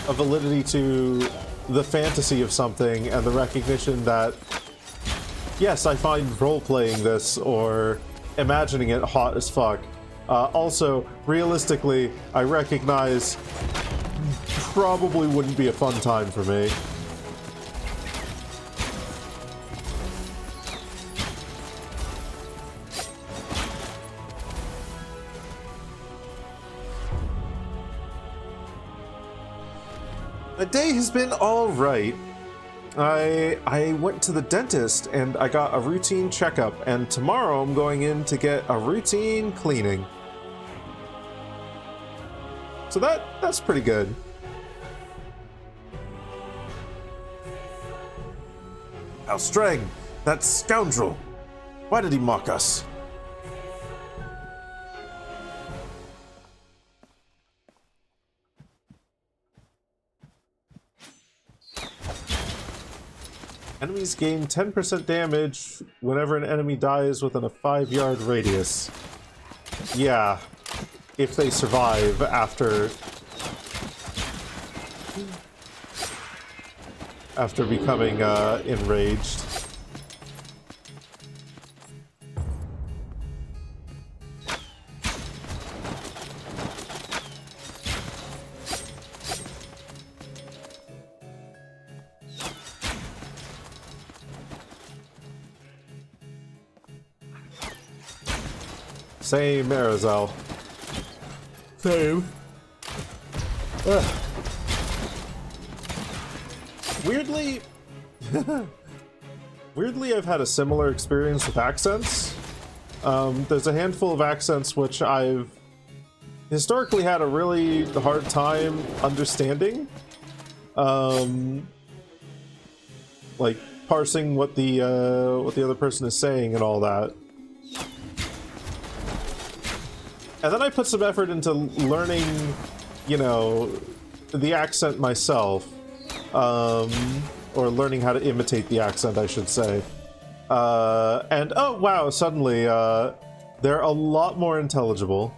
a validity to the fantasy of something and the recognition that, yes, I find role-playing this or imagining it hot as fuck. Also, realistically, I recognize probably wouldn't be a fun time for me. The day has been alright. I went to the dentist and I got a routine checkup, and tomorrow I'm going in to get a routine cleaning. So that's pretty good. How Strang, that scoundrel! Why did he mock us? Enemies gain 10% damage whenever an enemy dies within a 5-yard radius. Yeah, if they survive after becoming enraged. Same, Arizal. Same. Weirdly... Weirdly, I've had a similar experience with accents. There's a handful of accents which I've historically had a really hard time understanding. Like parsing what the other person is saying and all that. And then I put some effort into learning, you know, the accent myself. Or learning how to imitate the accent, I should say. And oh wow, suddenly they're a lot more intelligible.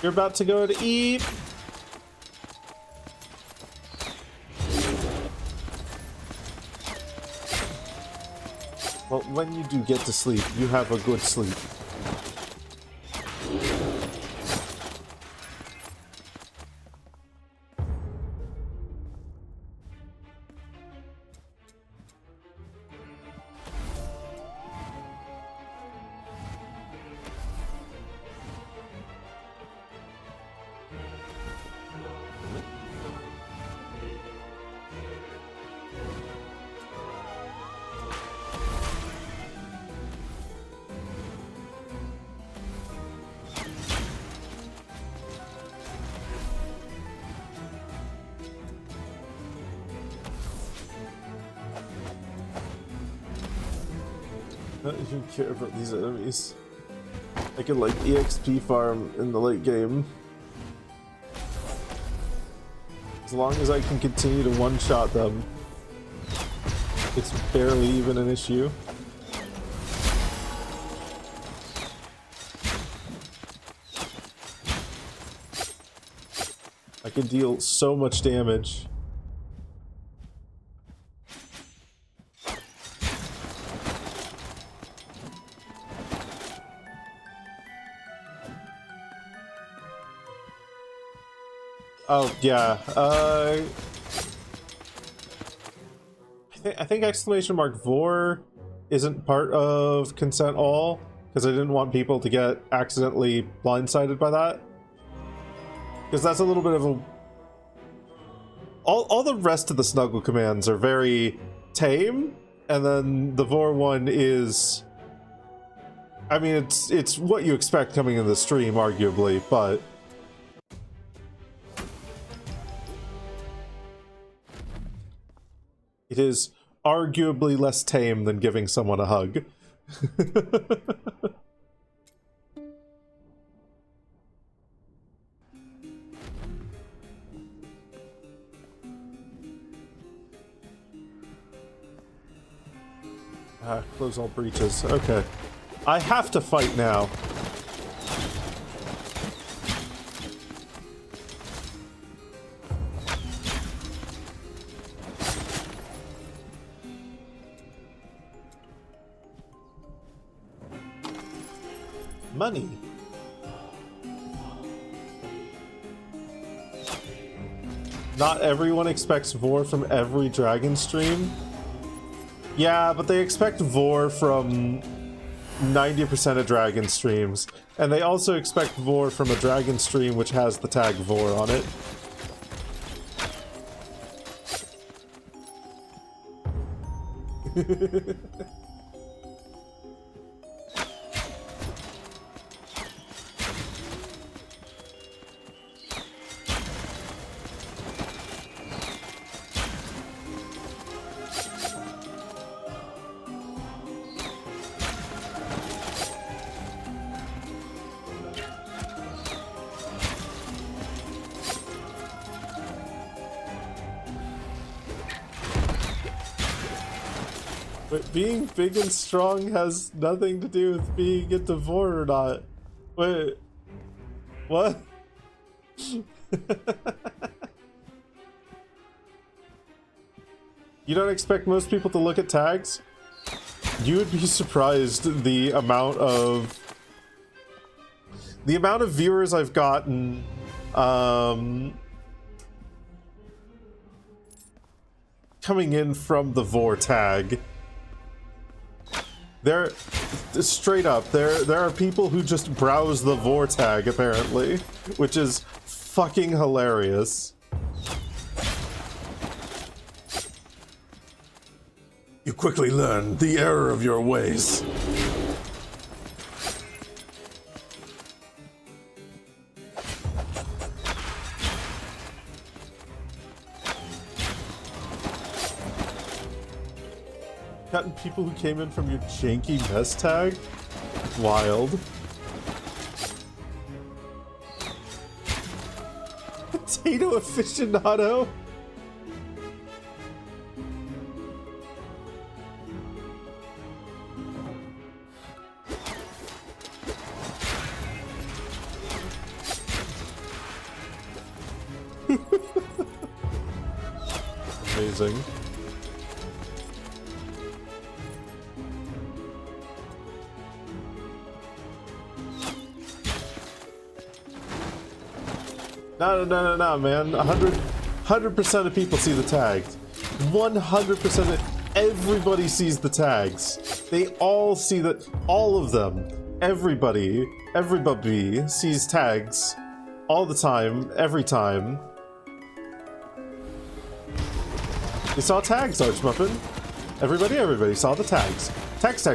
You're about to go to eat. Well, when you do get to sleep, you have a good sleep. I don't even care about these enemies. I can like EXP farm in the late game. As long as I can continue to one-shot them, it's barely even an issue. I can deal so much damage. Oh, yeah. I think exclamation mark vor isn't part of consent all, because I didn't want people to get accidentally blindsided by that. Because that's a little bit of a... All the rest of the snuggle commands are very tame, and then the vor one is... I mean, it's what you expect coming in the stream, arguably, but... It is arguably less tame than giving someone a hug. Close all breaches. Okay. I have to fight now. Money. Not everyone expects vor from every dragon stream. Yeah, but they expect vor from 90% of dragon streams. And they also expect vor from a dragon stream which has the tag vor on it. But being big and strong has nothing to do with being into vor or not. Wait, what? You don't expect most people to look at tags? You would be surprised the amount of viewers I've gotten coming in from the vor tag. Straight up, there are people who just browse the Vortag, apparently, which is fucking hilarious. You quickly learn the error of your ways. Gotten people who came in from your janky mess tag? Wild. Potato aficionado? Amazing. No, man. 100% of people see the tags. 100% of everybody sees the tags. They all see that. All of them. Everybody sees tags all the time, every time. You saw tags, Archmuffin. Everybody saw the tags. Tags.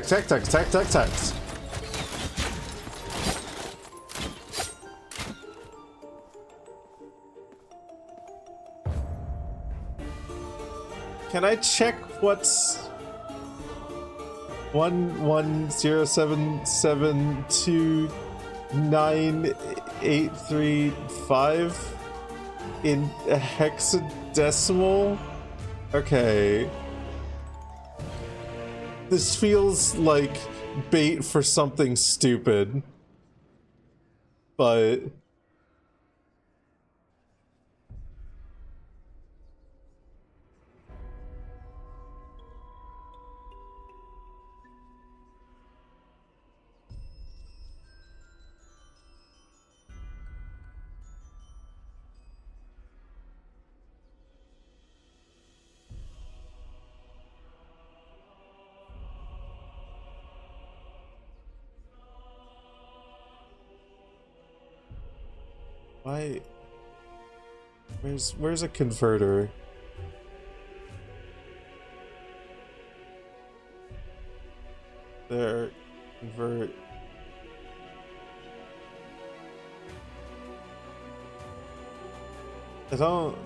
Can I check what's 11077298835 in a hexadecimal? Okay. This feels like bait for something stupid. But why? Where's a converter? There, convert. I don't.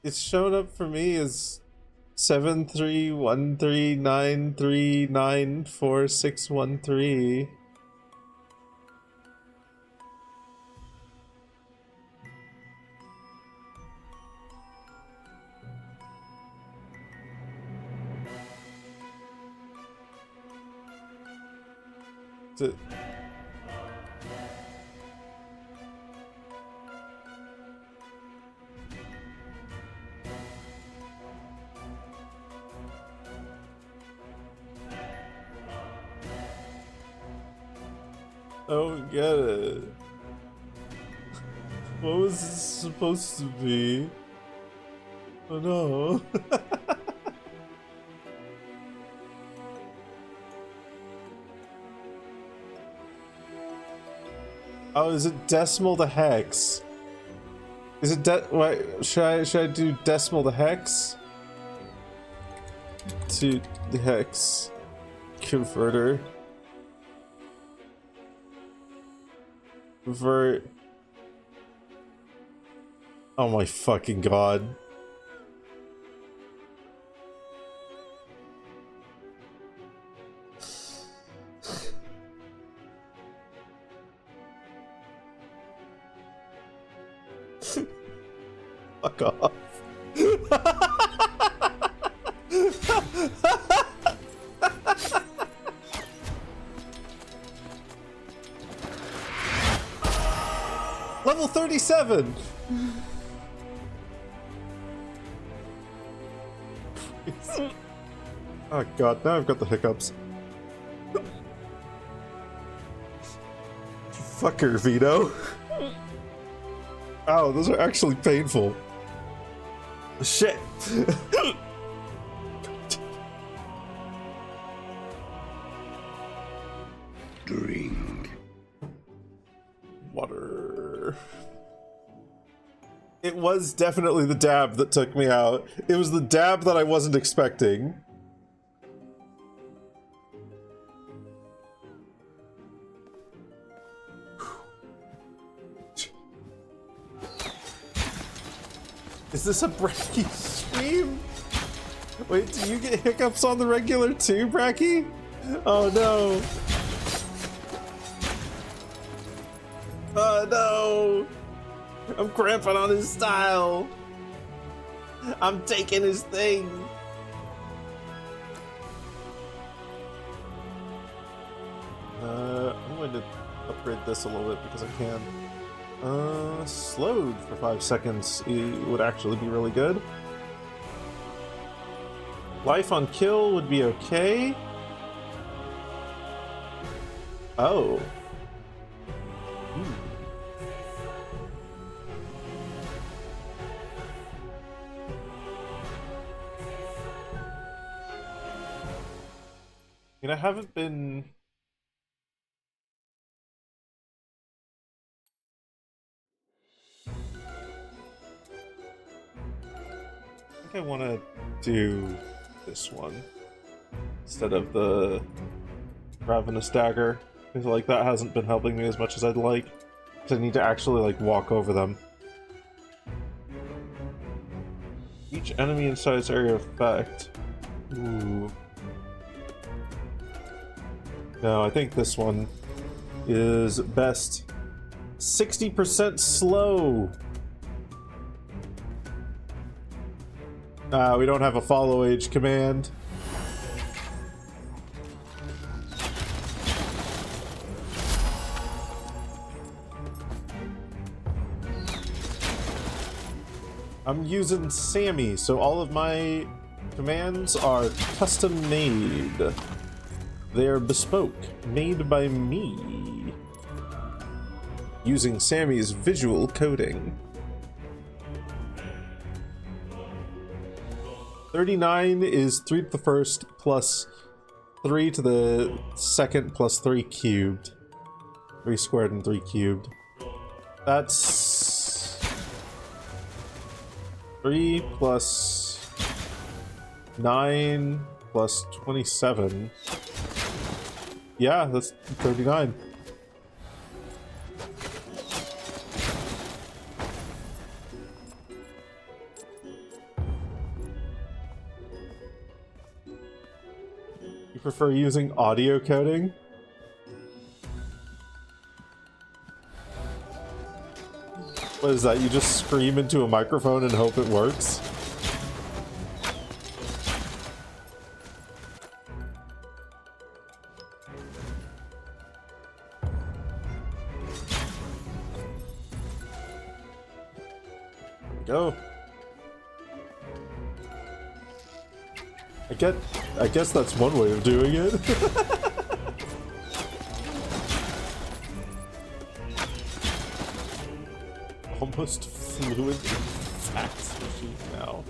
It's shown up for me as 73139394613. Don't get it. What was this supposed to be? Oh no. Oh, is it decimal to hex? Is it wait, should I do decimal to hex? To the hex converter. Convert. Oh my fucking god. Fuck off. Level 37! Oh god, now I've got the hiccups. Fucker, Vito. Ow, those are actually painful. Shit. Drink. Water. It was definitely the dab that took me out. It was the dab that I wasn't expecting. Is this a Bracky stream? Wait, do you get hiccups on the regular too, Bracky? Oh no. Oh no. I'm cramping on his style. I'm taking his thing. I'm going to upgrade this a little bit because I can. Slowed for 5 seconds would actually be really good. Life on kill would be okay. Oh. I mean, I haven't been... I think I want to do this one instead of the Ravenous Dagger. I feel like that hasn't been helping me as much as I'd like. Because I need to actually, like, walk over them. Each enemy inside its area of effect. Ooh. No, I think this one is best. 60% slow! We don't have a follow age command. I'm using Sammy, so all of my commands are custom made. They're bespoke, made by me. Using Sammy's visual coding. 39 is 3 to the first plus 3 to the second plus 3 cubed. 3 squared and 3 cubed. That's 3 plus 9 plus 27. Yeah, that's 39. You prefer using audio coding? What is that? You just scream into a microphone and hope it works? Go. I guess that's one way of doing it. Almost fluent in fax machine now.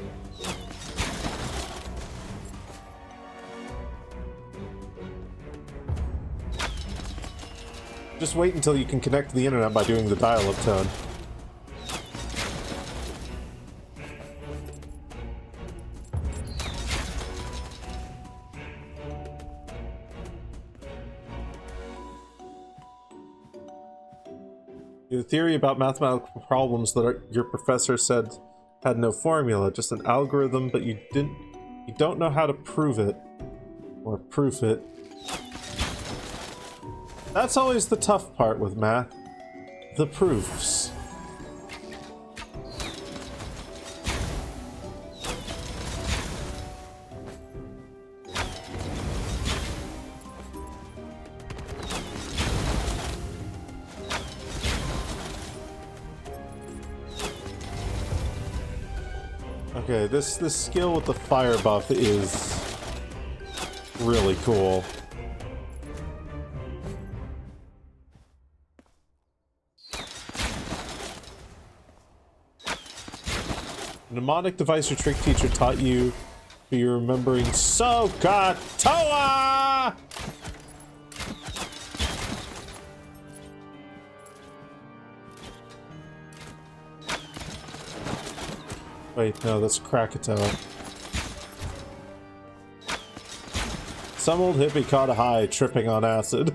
Just wait until you can connect to the internet by doing the dial-up tone. The theory about mathematical problems that your professor said had no formula, just an algorithm, but you don't know how to prove it or proof it. That's always the tough part with math, the proofs. Okay, this skill with the fire buff is really cool. Mnemonic device your trick teacher taught you, but you're remembering so god Toa! Wait, no, that's Krakatoa. Some old hippie caught a high tripping on acid.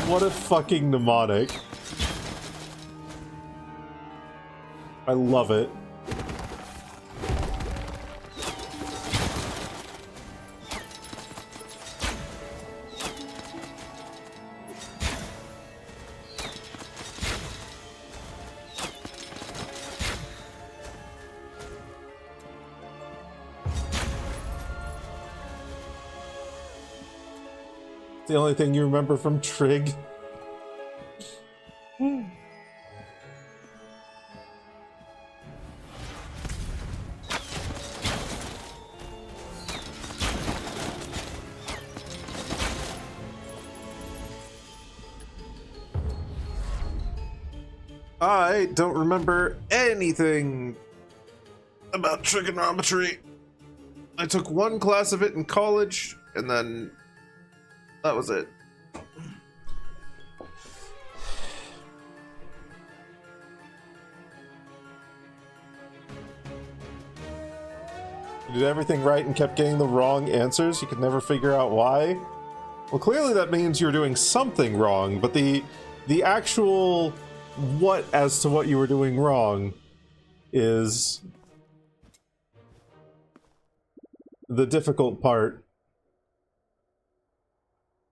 What a fucking mnemonic. I love it. The only thing you remember from Trig. I don't remember anything about trigonometry. I took one class of it in college, and then that was it. You did everything right and kept getting the wrong answers. You could never figure out why. Well, clearly that means you're doing something wrong, but the actual what as to what you were doing wrong is the difficult part.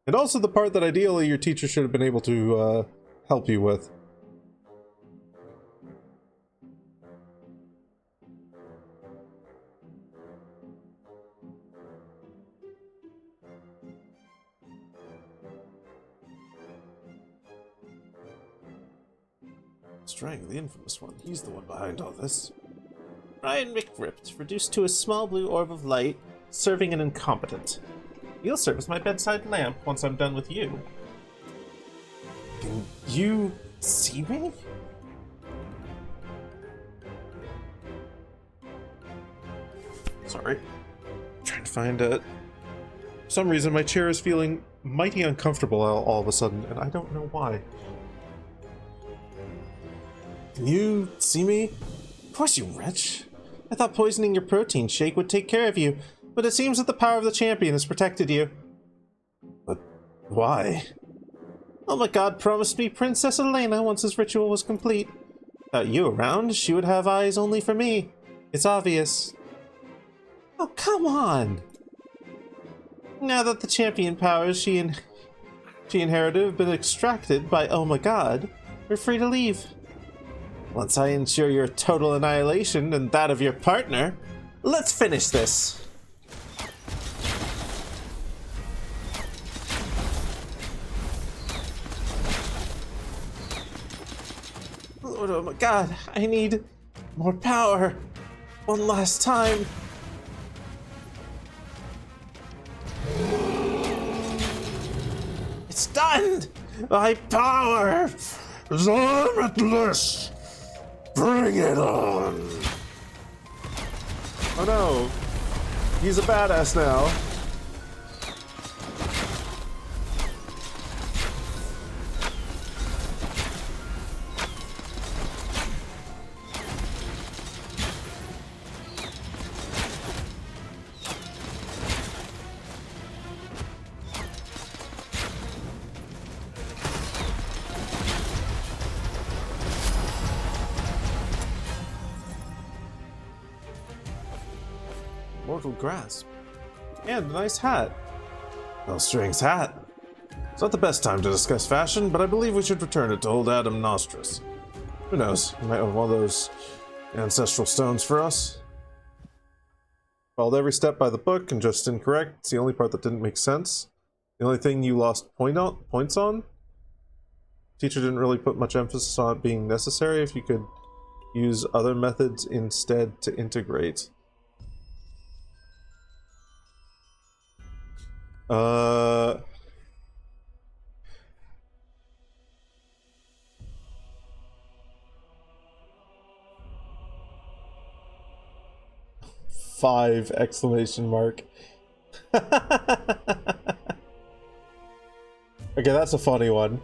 And also the part that ideally your teacher should have been able to help you with. Strang, the infamous one. He's the one behind all this. Ryan McRipped, reduced to a small blue orb of light, serving an incompetent. You'll serve as my bedside lamp once I'm done with you. Can you see me? Sorry. I'm trying to find it. For some reason, my chair is feeling mighty uncomfortable all of a sudden, and I don't know why. Can you see me? Of course, you wretch. I thought poisoning your protein shake would take care of you, but it seems that the power of the champion has protected you. But why? Oh my god promised me Princess Elena once his ritual was complete. Without you around, she would have eyes only for me. It's obvious. Oh, come on! Now that the champion powers she inherited have been extracted by Oh my god, we're free to leave. Once I ensure your total annihilation and that of your partner, let's finish this. Lord, oh my god, I need more power. One last time. It's done! My power is limitless! Bring it on! Oh no! He's a badass now. Mortal grasp. And a nice hat. Well, Strang's hat. It's not the best time to discuss fashion, but I believe we should return it to old Adam Nostris. Who knows? He might have one of those ancestral stones for us. Followed every step by the book and just incorrect. It's the only part that didn't make sense. The only thing you lost points on. Teacher didn't really put much emphasis on it being necessary if you could use other methods instead to integrate. 5 exclamation mark. Okay, that's a funny one.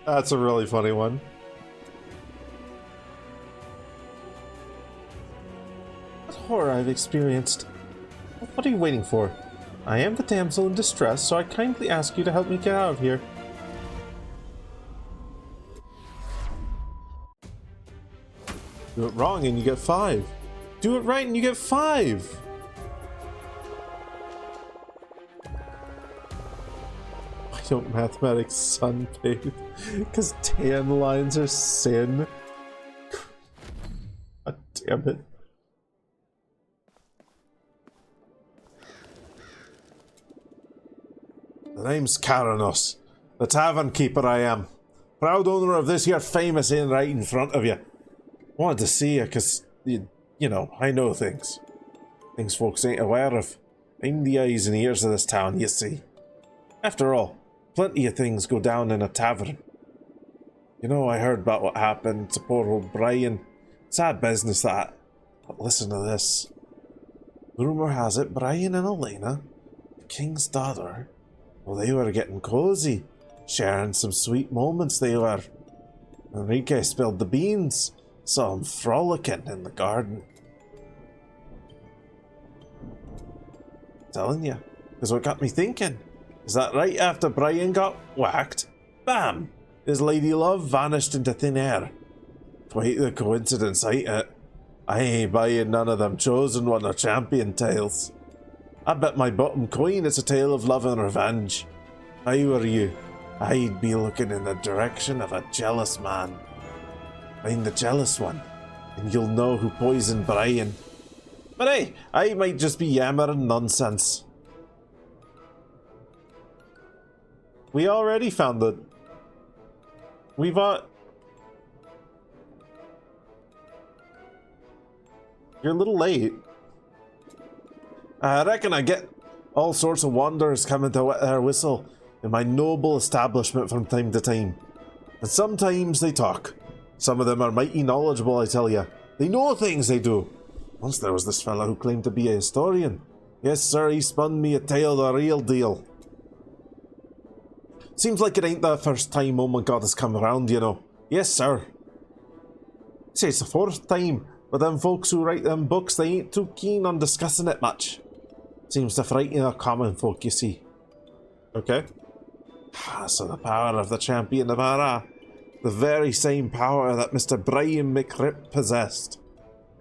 That's a really funny one. What horror I've experienced. What are you waiting for? I am the damsel in distress, so I kindly ask you to help me get out of here. Do it wrong and you get 5. Do it right and you get 5. Why don't mathematics sunbathe? Because tan lines are sin. God damn it. The name's Karanos. The tavern keeper I am. Proud owner of this here famous inn right in front of you. Wanted to see you because, you know, I know things. Things folks ain't aware of. I'm the eyes and ears of this town, you see. After all, plenty of things go down in a tavern. You know, I heard about what happened to poor old Brian. Sad business, that. But listen to this. Rumour has it Brian and Elena, the king's daughter, well, they were getting cozy. Sharing some sweet moments, they were. Enrique spilled the beans. Saw him frolicking in the garden. Telling you, is what got me thinking. Is that right after Brian got whacked, bam, his lady love vanished into thin air. Quite the coincidence, ain't it? I ain't buying none of them chosen one or champion tales. I bet my bottom coin it's a tale of love and revenge. If I were you, I'd be looking in the direction of a jealous man. I'm the jealous one, and you'll know who poisoned Brian. But hey, I might just be yammering nonsense. We already found the... We've You're a little late. I reckon I get all sorts of wanderers coming to wet their whistle in my noble establishment from time to time. And sometimes they talk. Some of them are mighty knowledgeable, I tell you. They know things, they do. Once there was this fella who claimed to be a historian. Yes, sir, he spun me a tale the real deal. Seems like it ain't the first time Oh My God has come around, you know. Yes, sir. Say it's the 4th time, but them folks who write them books, they ain't too keen on discussing it much. Seems to frighten the common folk, you see. Okay. So the power of the champion of Ara. The very same power that Mr. Brian McRip possessed.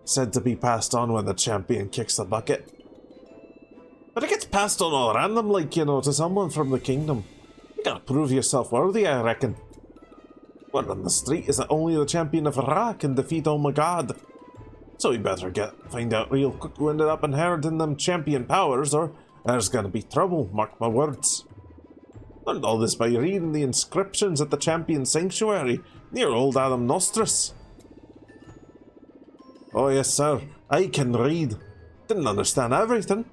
Said to be passed on when the champion kicks the bucket. But it gets passed on all random, like, you know, to someone from the kingdom. You gotta prove yourself worthy, I reckon. Word on the street is that only the champion of Ra can defeat Oh My God. So we better find out real quick who ended up inheriting them champion powers, or there's gonna be trouble, mark my words. Learned all this by reading the inscriptions at the champion sanctuary near old Adam Nostris. Oh yes, sir, I can read. Didn't understand everything,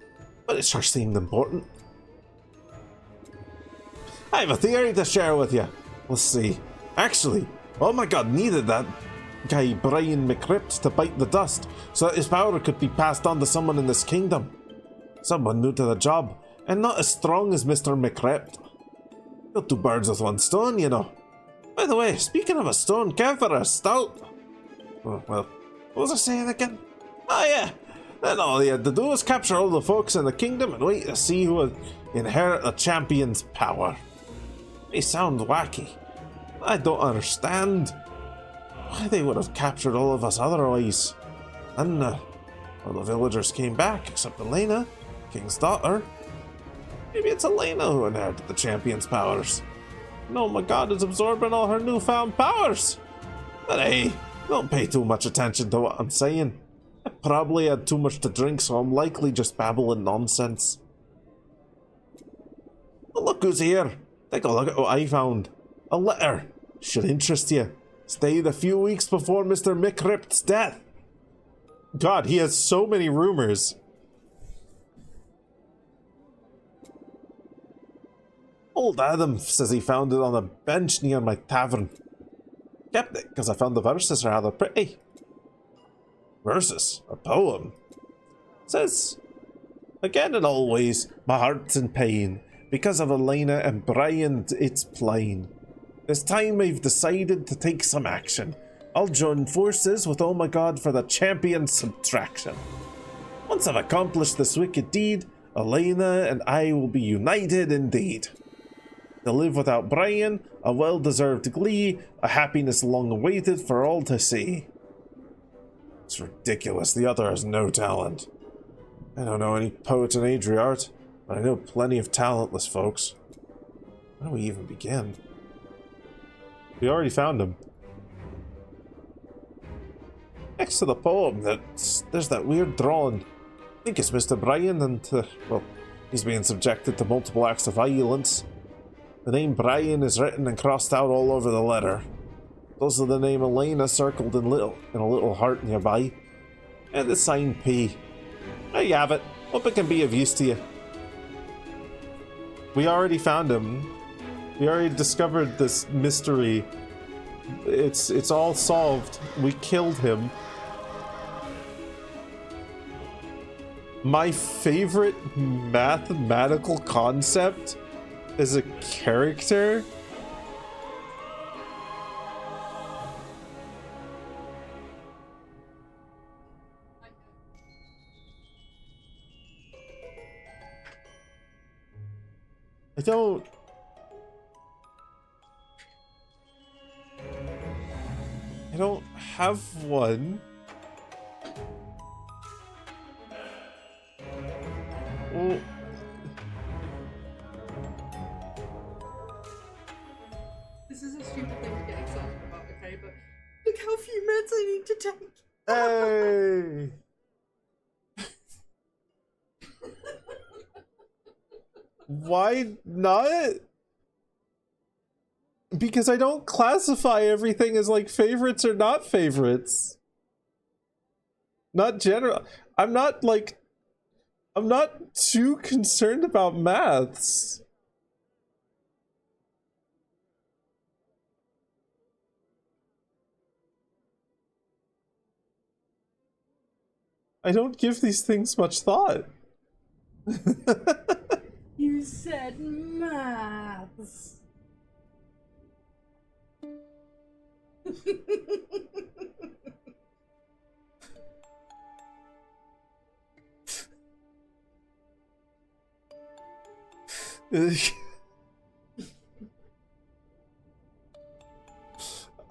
but it sure seemed important. I have a theory to share with you. Let's see. Actually, Oh My God needed that guy Brian McRipt to bite the dust so that his power could be passed on to someone in this kingdom. Someone new to the job, and not as strong as Mr. McRipt. Got 2 birds with 1 stone, you know. By the way, speaking of a stone, care for a stout? Oh, well, what was I saying again? Oh yeah, then all he had to do was capture all the folks in the kingdom and wait to see who would inherit the champion's power. They sound wacky. I don't understand why they would have captured all of us otherwise. And, well, the villagers came back, except Elena, king's daughter. Maybe it's Elena who inherited the champion's powers. And Oh My God is absorbing all her newfound powers. But hey, don't pay too much attention to what I'm saying. I probably had too much to drink, so I'm likely just babbling nonsense. But look who's here. Take a look at what I found. A letter. Should interest you. Stayed a few weeks before Mr. McRipt's death. God, he has so many rumors. Old Adam says he found it on a bench near my tavern. Kept it because I found the verses rather pretty. Verses? A poem? Says, again and always, my heart's in pain. Because of Elena and Brian, it's plain. This time I've decided to take some action. I'll join forces with Oh My God for the champion subtraction. Once I've accomplished this wicked deed, Elena and I will be united indeed. To live without Brian, a well-deserved glee, a happiness long awaited for all to see. It's ridiculous, the other has no talent. I don't know any poets in Adriart, but I know plenty of talentless folks. Where do we even begin? We already found him. Next to the poem, there's that weird drawing. I think it's Mr. Brian and, well, he's being subjected to multiple acts of violence. The name Brian is written and crossed out all over the letter. Also the name Elena circled in a little heart nearby. And the sign P. There you have it. Hope it can be of use to you. We already found him. We already discovered this mystery. It's all solved. We killed him. My favorite mathematical concept is a character. I don't have one. Well, this is a stupid thing to get excited about, okay? But look how few meds I need to take. hey! Why not? Because I don't classify everything as like favorites or not favorites. Not general. I'm not too concerned about maths. I don't give these things much thought. You said maths.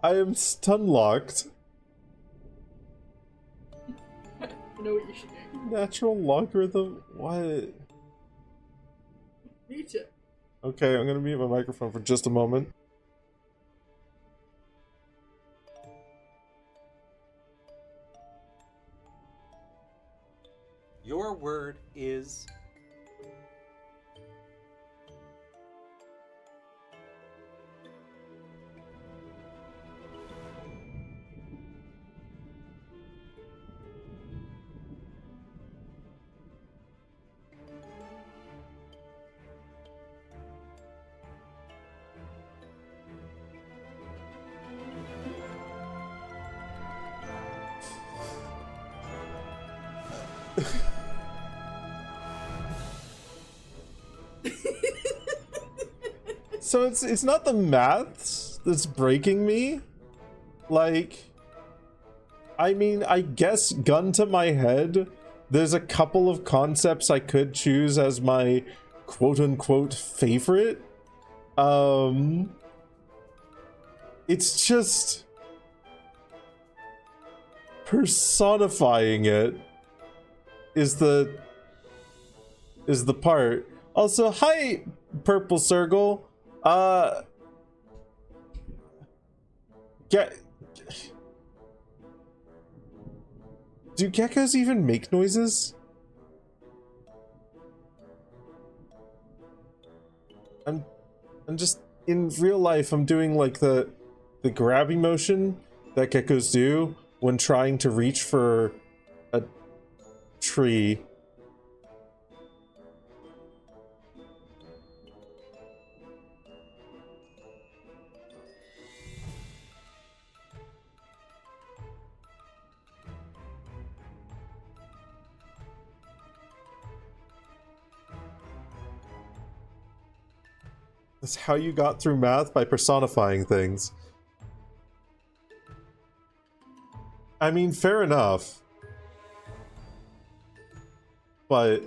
I am stun-locked. I know what you should do. Natural logarithm? What? Mute it. Okay, I'm gonna mute my microphone for just a moment. Your word is... So it's not the maths that's breaking me. Like, I mean, I guess gun to my head, there's a couple of concepts I could choose as my quote-unquote favorite. It's just personifying it is the part. Also, hi, Purple Circle. Do geckos even make noises? I'm just, in real life, I'm doing like the grabbing motion that geckos do when trying to reach for a tree. That's how you got through math, by personifying things. I mean, fair enough. But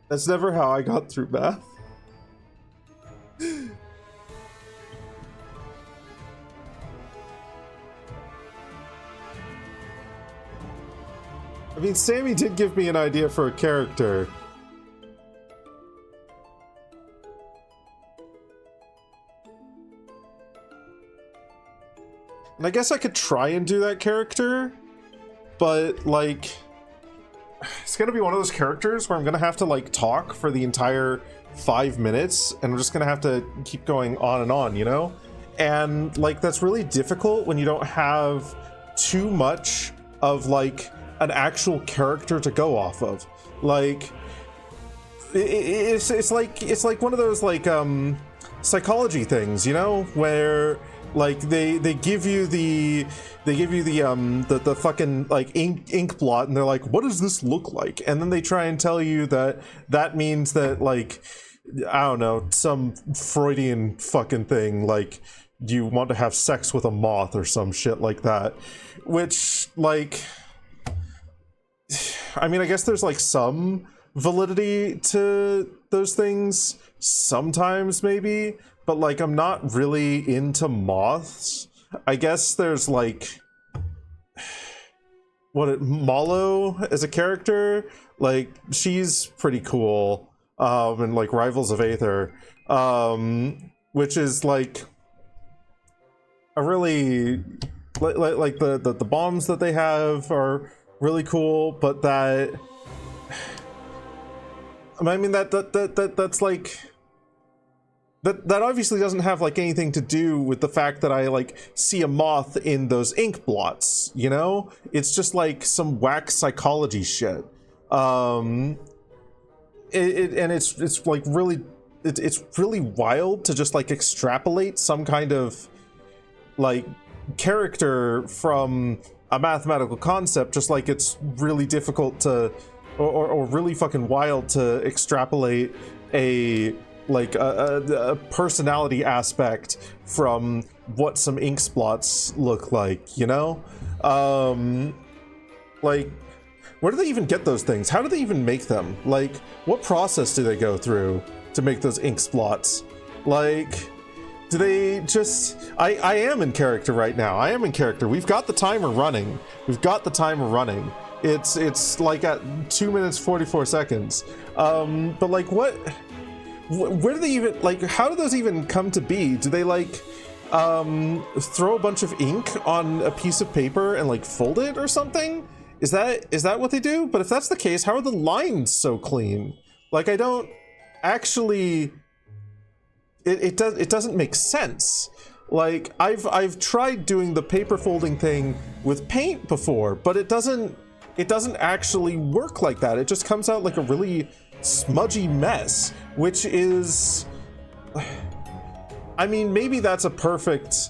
that's never how I got through math. I mean, Sammy did give me an idea for a character. And I guess I could try and do that character, but, like, it's gonna be one of those characters where I'm gonna have to, like, talk for the entire 5 minutes, and I'm just gonna have to keep going on and on, you know? And, like, that's really difficult when you don't have too much of, like, an actual character to go off of. Like, it's like one of those, like, psychology things, you know, where, like, they give you the fucking, like, ink blot, and they're like, what does this look like? And then they try and tell you that means that, like, I don't know, some Freudian fucking thing, like, you want to have sex with a moth or some shit like that, which, like, I mean, I guess there's, like, some validity to those things sometimes, maybe, but, like, I'm not really into moths. I guess there's, like, Mallow as a character, like, she's pretty cool, and, like, Rivals of Aether, which is, like, a really, like the bombs that they have are really cool, but that, I mean, that's like, that obviously doesn't have, like, anything to do with the fact that I, like, see a moth in those ink blots, you know? It's just, like, some whack psychology shit. And it's like really, it's really wild to just, like, extrapolate some kind of, like, character from a mathematical concept, just like it's really difficult to, or really fucking wild to extrapolate a, like, a personality aspect from what some ink splots look like, you know? Like, where do they even get those things? How do they even make them? Like, what process do they go through to make those ink splots? Like, do they just... I am in character right now. I am in character. We've got the timer running. It's like at 2 minutes 44 seconds. But, like, where do they even, like, how do those even come to be? Do they, like, throw a bunch of ink on a piece of paper and, like, fold it or something? Is that what they do? But if that's the case, how are the lines so clean? Like, I don't actually... It doesn't make sense. Like, I've tried doing the paper folding thing with paint before, but it doesn't actually work like that. It just comes out like a really smudgy mess, which is, I mean, maybe that's a perfect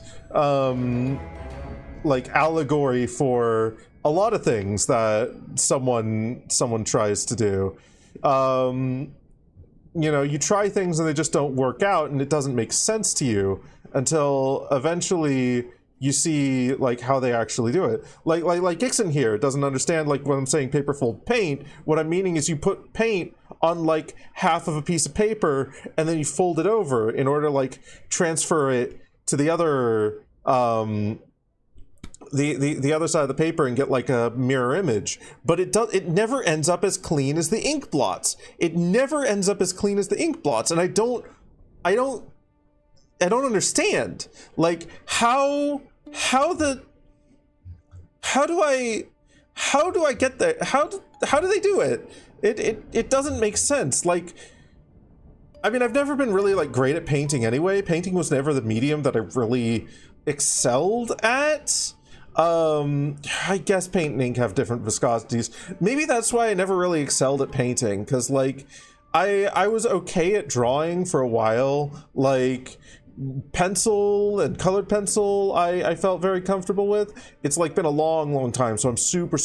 like allegory for a lot of things that someone tries to do. You know, you try things and they just don't work out, and it doesn't make sense to you until eventually you see, like, how they actually do it. Like Dixon here doesn't understand, like, when I'm saying paper fold paint, what I'm meaning is you put paint on, like, half of a piece of paper and then you fold it over in order to, like, transfer it to the other the other side of the paper and get, like, a mirror image. But it never ends up as clean as the ink blots. And I don't understand, like, how do I get there? How do they do it? It doesn't make sense. Like, I mean, I've never been really, like, great at painting anyway. Painting was never the medium that I really excelled at. I guess paint and ink have different viscosities. Maybe that's why I never really excelled at painting, because, like, I was okay at drawing for a while. Like, pencil and colored pencil I felt very comfortable with. It's, like, been a long time, so I'm super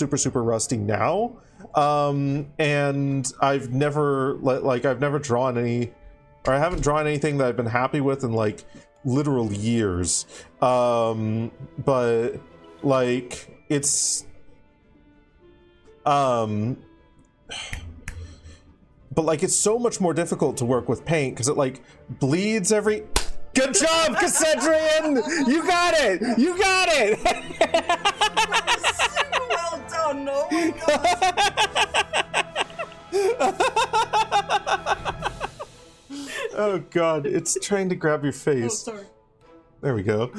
rusty now. And I've never I've never drawn any, or I haven't drawn anything that I've been happy with in like literal years. But like it's but like it's so much more difficult to work with paint because it like bleeds every. Good job, Cassedrian! You got it! You got it! Super well done, oh my god. Oh god, it's trying to grab your Oh, face. sorry. There we go.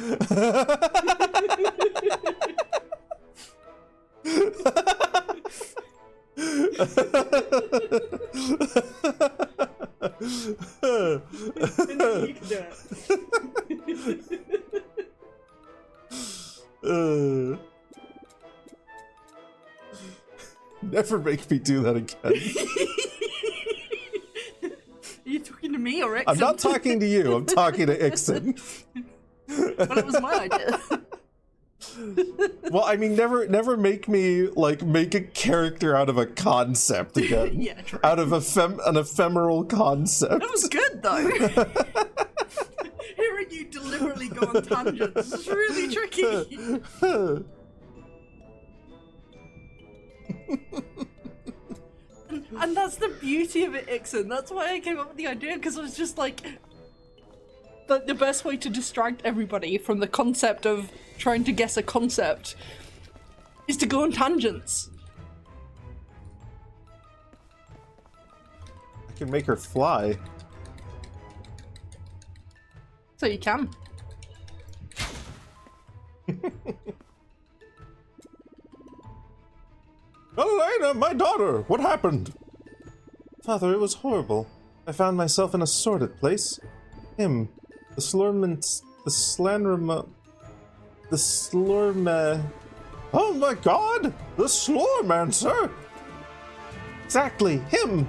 You can do it. Never make me do that again. Are you talking to me or Ixon? I'm not talking to you, I'm talking to Ixon. Well, it was my idea. Well, I mean, never make me, like, make a character out of a concept again. Yeah, true. Out of an ephemeral concept. That was good, though. Hearing you deliberately go on tangents is really tricky. And that's the beauty of it, Ixon. That's why I came up with the idea, because it was just like the best way to distract everybody from the concept of trying to guess a concept is to go on tangents. I can make her fly. So you can. Elena, my daughter, what happened? Father, it was horrible. I found myself in a sordid place. Him, the Slormma. Oh my god! The Slormancer! Exactly, him!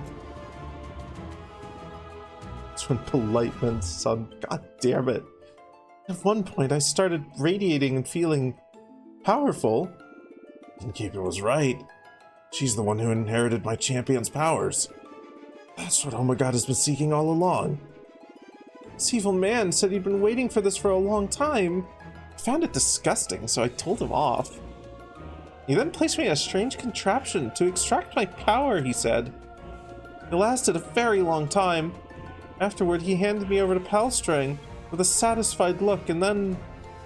That's when polite men son. God damn it. At one point, I started radiating and feeling powerful. Innkeeper was right. She's the one who inherited my champion's powers. That's what Oh My God has been seeking all along. This evil man said he'd been waiting for this for a long time. I found it disgusting, so I told him off. He then placed me in a strange contraption to extract my power, he said. It lasted a very long time. Afterward, he handed me over to Palstring with a satisfied look, and then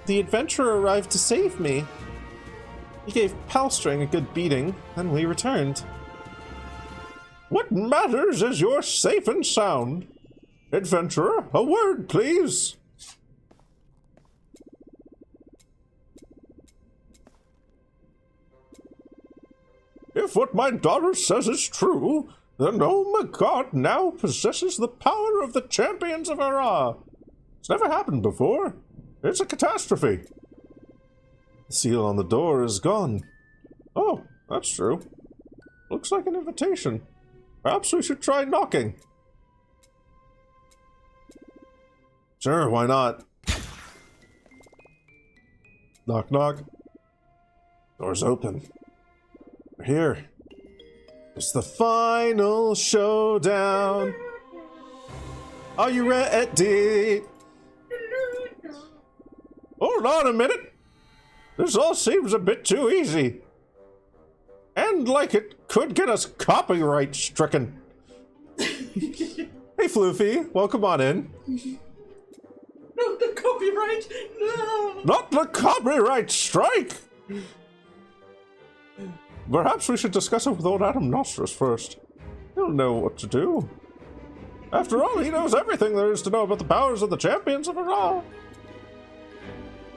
the adventurer arrived to save me. He gave Palstring a good beating, then we returned. What matters is you're safe and sound. Adventurer, a word, please. If what my daughter says is true, then Oh My God now possesses the power of the champions of Ara. It's never happened before. It's a catastrophe. The seal on the door is gone. Oh, that's true. Looks like an invitation. Perhaps we should try knocking. Sure, why not? Knock, knock. Door's open. We're here. It's the final showdown. Are you ready? Hold on a minute. This all seems a bit too easy. And like it could get us copyright stricken. Hey Floofy, welcome on in. Not the copyright! No! Not the copyright strike! Perhaps we should discuss it with old Adam Nostris first. He'll know what to do. After all, he knows everything there is to know about the powers of the champions of Ara.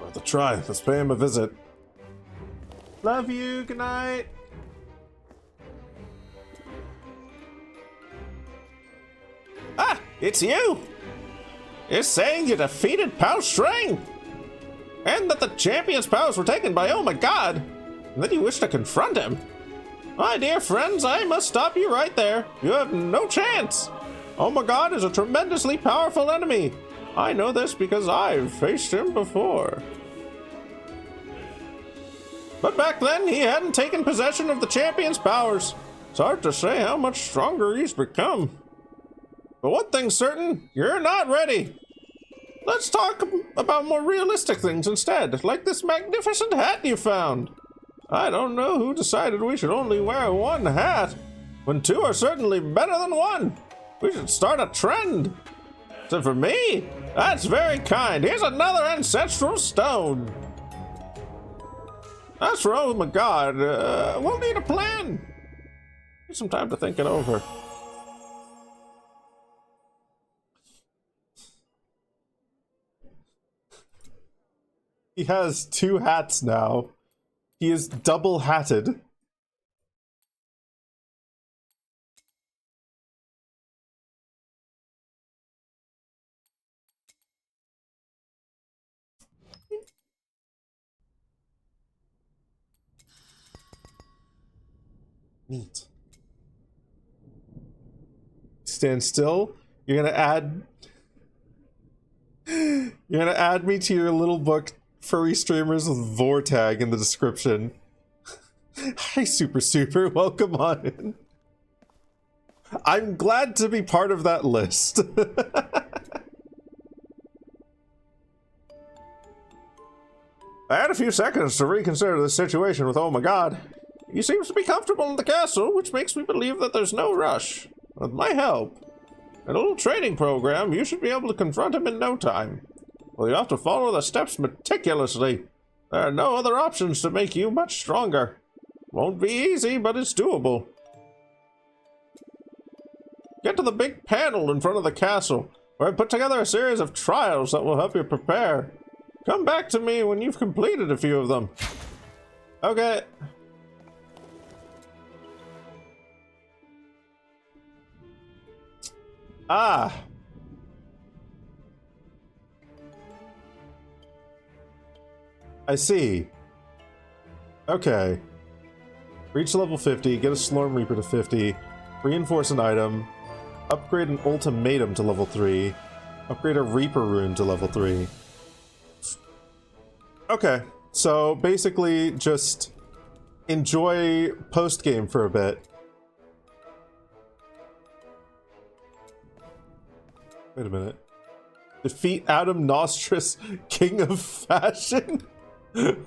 Worth a try. Let's pay him a visit. Love you. Good night. Ah, it's you! You're saying you defeated Palstring! And that the champion's powers were taken by Oh My God! And then you wish to confront him? My dear friends, I must stop you right there. You have no chance! Oh My God is a tremendously powerful enemy. I know this because I've faced him before. But back then, he hadn't taken possession of the champion's powers. It's hard to say how much stronger he's become. But one thing's certain, you're not ready. Let's talk about more realistic things instead, like this magnificent hat you found. I don't know who decided we should only wear one hat, when two are certainly better than one. We should start a trend. So for me, that's very kind. Here's another ancestral stone. As for oh my god, we'll need a plan. Need some time to think it over. He has two hats now. He is double hatted. Neat. Stand still. You're gonna add me to your little book, Furry Streamers with Vor tag in the description. Hi, Super. Welcome on in. I'm glad to be part of that list. I had a few seconds to reconsider the situation with oh my god. He seems to be comfortable in the castle, which makes me believe that there's no rush. With my help, and a little training program, you should be able to confront him in no time. Well, you have to follow the steps meticulously. There are no other options to make you much stronger. Won't be easy, but it's doable. Get to the big panel in front of the castle, where I put together a series of trials that will help you prepare. Come back to me when you've completed a few of them. Okay. Ah. I see. Okay. Reach level 50, get a Slorm Reaper to 50, reinforce an item, upgrade an ultimatum to level 3, upgrade a Reaper rune to level 3. Okay, so basically just enjoy post-game for a bit. Wait a minute. Defeat Adam Nostris, King of Fashion?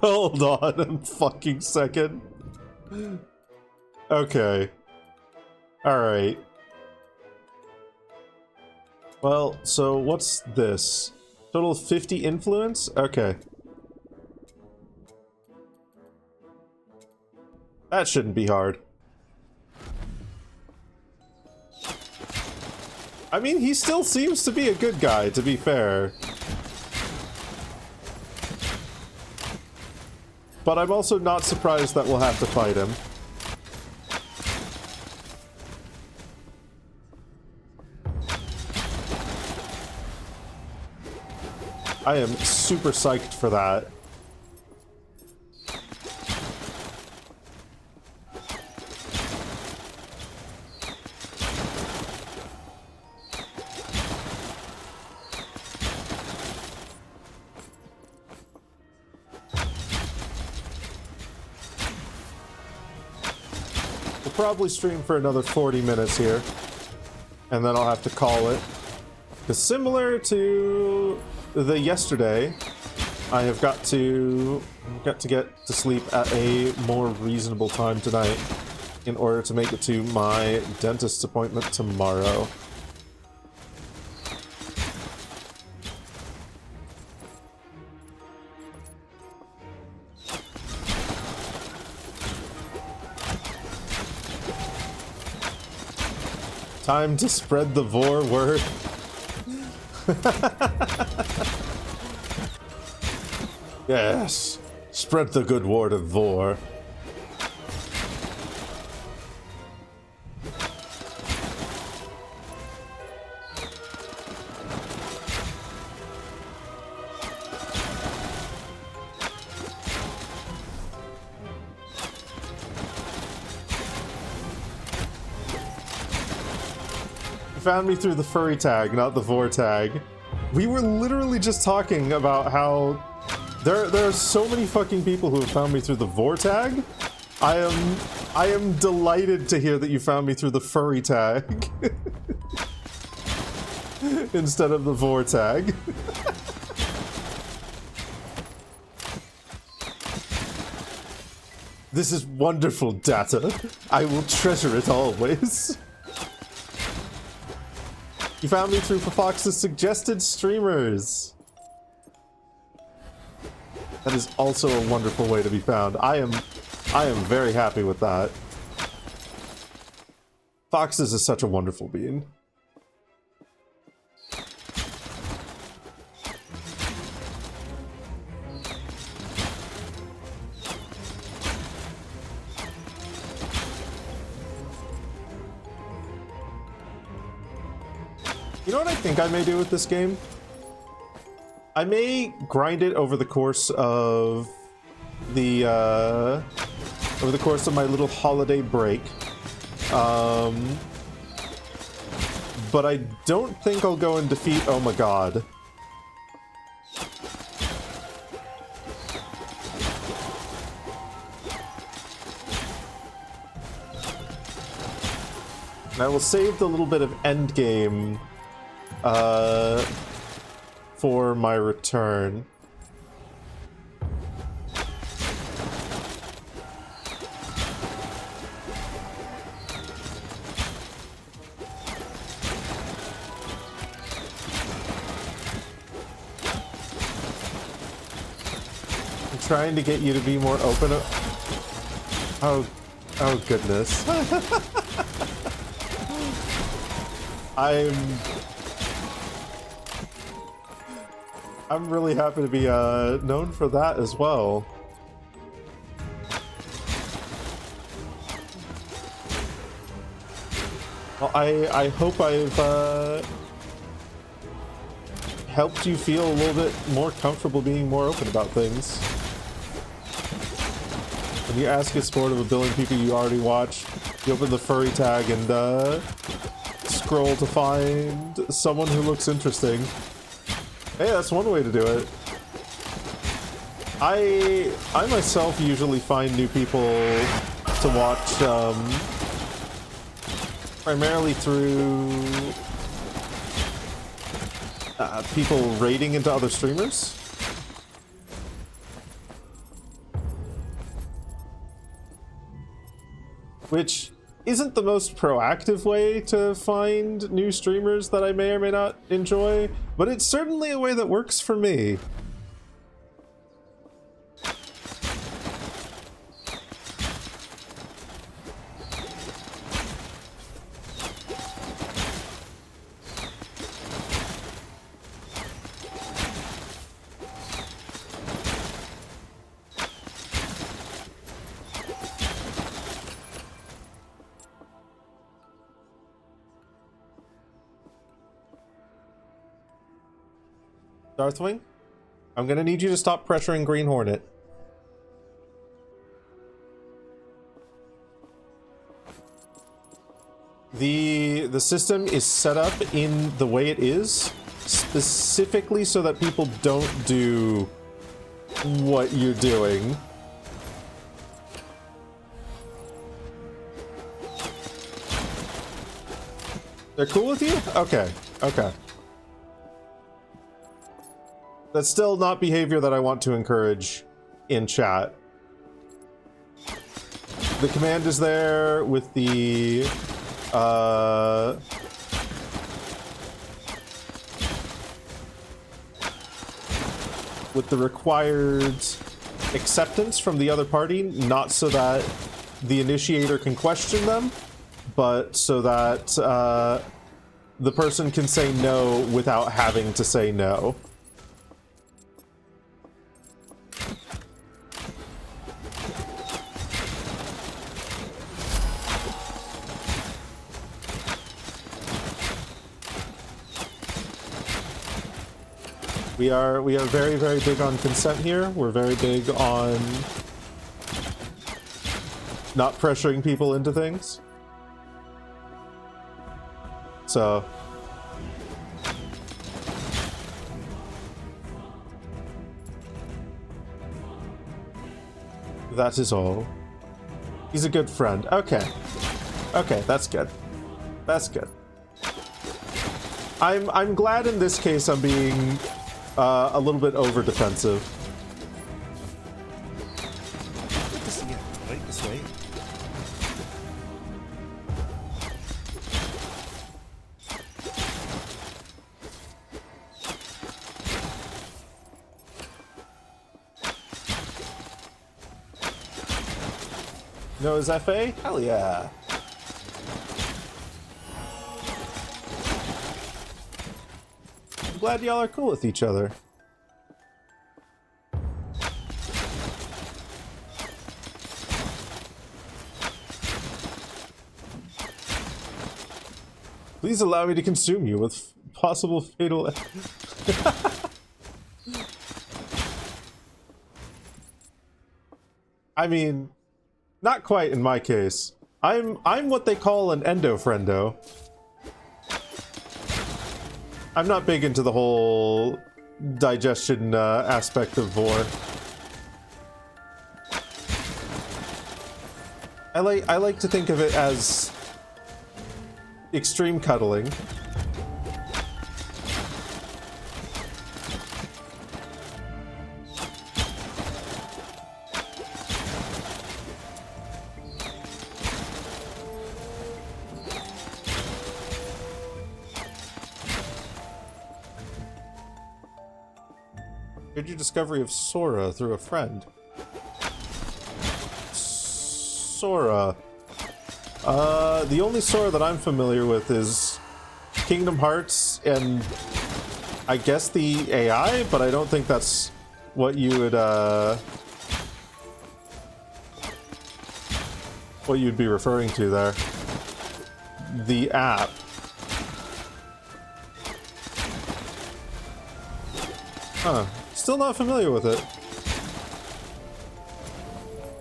Hold on a fucking second. Okay. Alright. Well, so what's this? Total 50 influence? Okay. That shouldn't be hard. I mean, he still seems to be a good guy, to be fair. But I'm also not surprised that we'll have to fight him. I am super psyched for that. Probably stream for another 40 minutes here, and then I'll have to call it. Because similar to the yesterday, I have got to get to sleep at a more reasonable time tonight in order to make it to my dentist's appointment tomorrow. Time to spread the Vor word. Yes, spread the good word of Vor. Found me through the furry tag, not the Vor tag. We were literally just talking about how there are so many fucking people who have found me through the Vor tag, I am delighted to hear that you found me through the furry tag instead of the vor tag. This is wonderful data. I will treasure it always. You found me through Fox's suggested streamers. That is also a wonderful way to be found. I am very happy with that. Foxes is such a wonderful being. You know what I think I may do with this game? I may grind it over the course of the my little holiday break. But I don't think I'll go and defeat Oh My God. And I will save the little bit of endgame for my return. I'm trying to get you to be more open. Oh goodness. I'm really happy to be known for that as well. Well, I hope I've helped you feel a little bit more comfortable being more open about things. When you ask a sport of a billion people you already watch, you open the furry tag and scroll to find someone who looks interesting. Hey, that's one way to do it. I myself usually find new people to watch primarily through people raiding into other streamers. Which isn't the most proactive way to find new streamers that I may or may not enjoy, but it's certainly a way that works for me. Darthwing, I'm gonna need you to stop pressuring Green Hornet. The system is set up in the way it is, specifically so that people don't do what you're doing. They're cool with you? Okay, okay. That's still not behavior that I want to encourage in chat. The command is there with the required acceptance from the other party, not so that the initiator can question them, but so that the person can say no without having to say no. We are very, very big on consent here. We're very big on not pressuring people into things. So that is all. He's a good friend. Okay. Okay, that's good. That's good. I'm glad in this case I'm being a little bit over defensive. Good to see you. Wait, this way. No, is FA? Hell yeah. I'm glad y'all are cool with each other. Please allow me to consume you with possible fatal... I mean, not quite in my case. I'm what they call an endo-friendo. I'm not big into the whole digestion aspect of vor. I like to think of it as extreme cuddling. Heard your discovery of Sora through a friend. Sora. The only Sora that I'm familiar with is Kingdom Hearts and I guess the AI, but I don't think that's what you would what you'd be referring to there. The app. Huh. Still not familiar with it.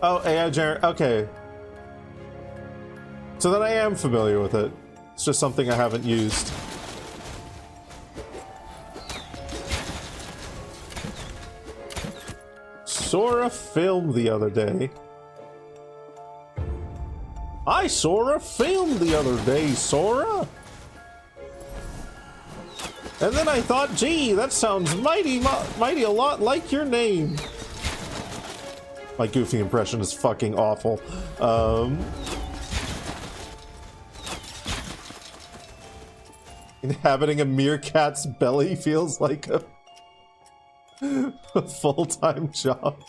Oh, AI okay. So then I am familiar with it. It's just something I haven't used. Saw a film the other day. I saw a film the other day, Sora. And then I thought, gee, that sounds mighty a lot like your name. My goofy impression is fucking awful. Inhabiting a meerkat's belly feels like a full-time job.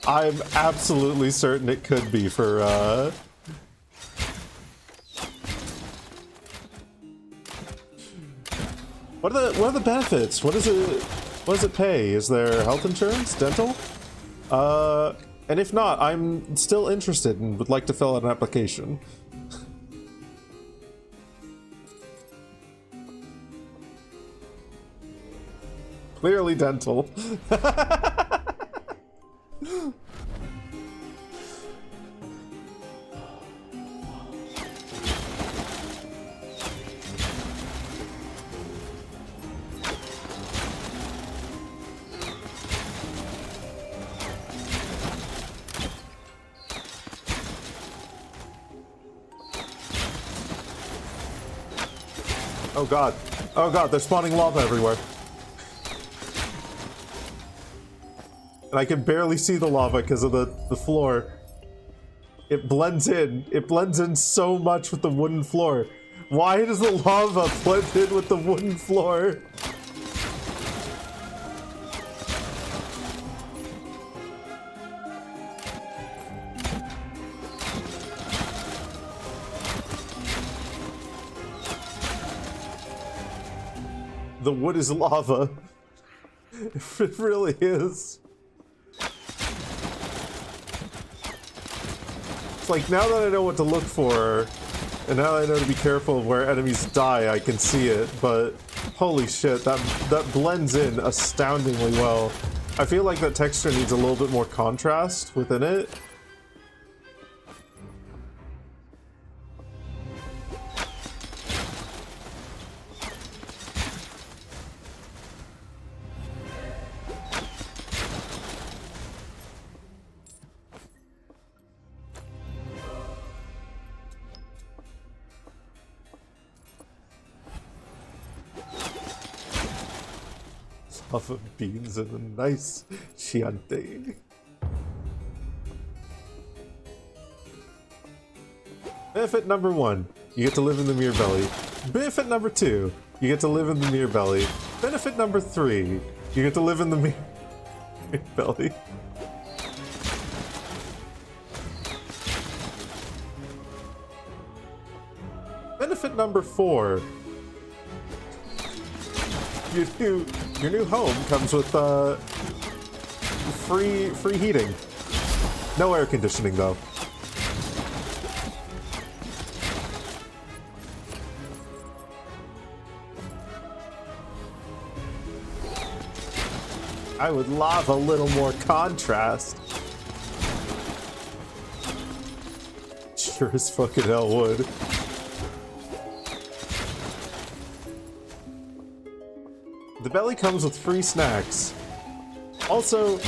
I'm absolutely certain it could be for, What are the benefits? What does it pay? Is there health insurance? Dental? And if not, I'm still interested and would like to fill out an application. Clearly dental. Oh god. Oh god, they're spawning lava everywhere. And I can barely see the lava because of the floor. It blends in. It blends in so much with the wooden floor. Why does the lava blend in with the wooden floor? The wood is lava. It really is. It's like, now that I know what to look for, and now that I know to be careful of where enemies die, I can see it, but holy shit, that blends in astoundingly well. I feel like that texture needs a little bit more contrast within it. Lava beans and a nice Chianti. Benefit number 1, you get to live in the Mirror Belly. Benefit number 2, you get to live in the Mirror Belly. Benefit number 3, you get to live in the Mirror Belly. Benefit number 4, your new home comes with free heating. No air conditioning though. I would love a little more contrast. Sure as fucking hell would. The belly comes with free snacks. Also,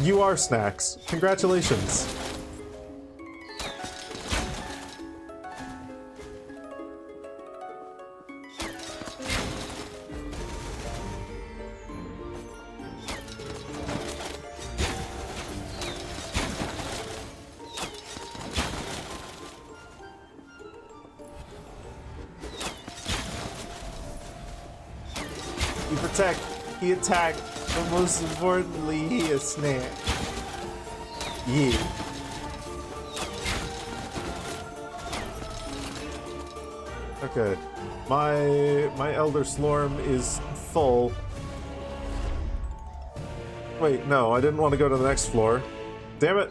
you are snacks. Congratulations. He protect, he attack, but most importantly, he a snack. Yeah. Okay, my Elder Slorm is full. Wait, no, I didn't want to go to the next floor. Damn it!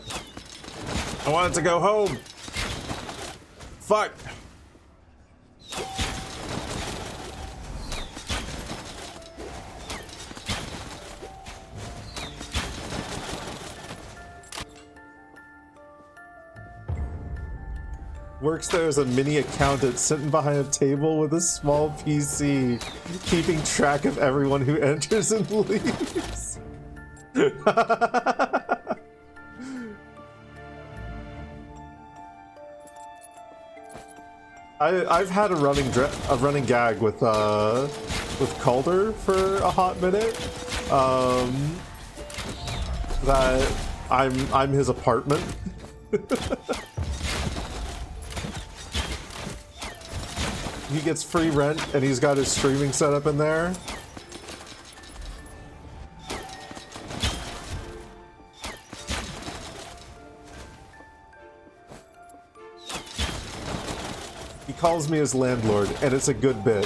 I wanted to go home. Fuck. Works there as a mini accountant sitting behind a table with a small PC, keeping track of everyone who enters and leaves. I've had a running gag with Calder for a hot minute. That I'm his apartment. He gets free rent and he's got his streaming setup in there. He calls me his landlord, and it's a good bit.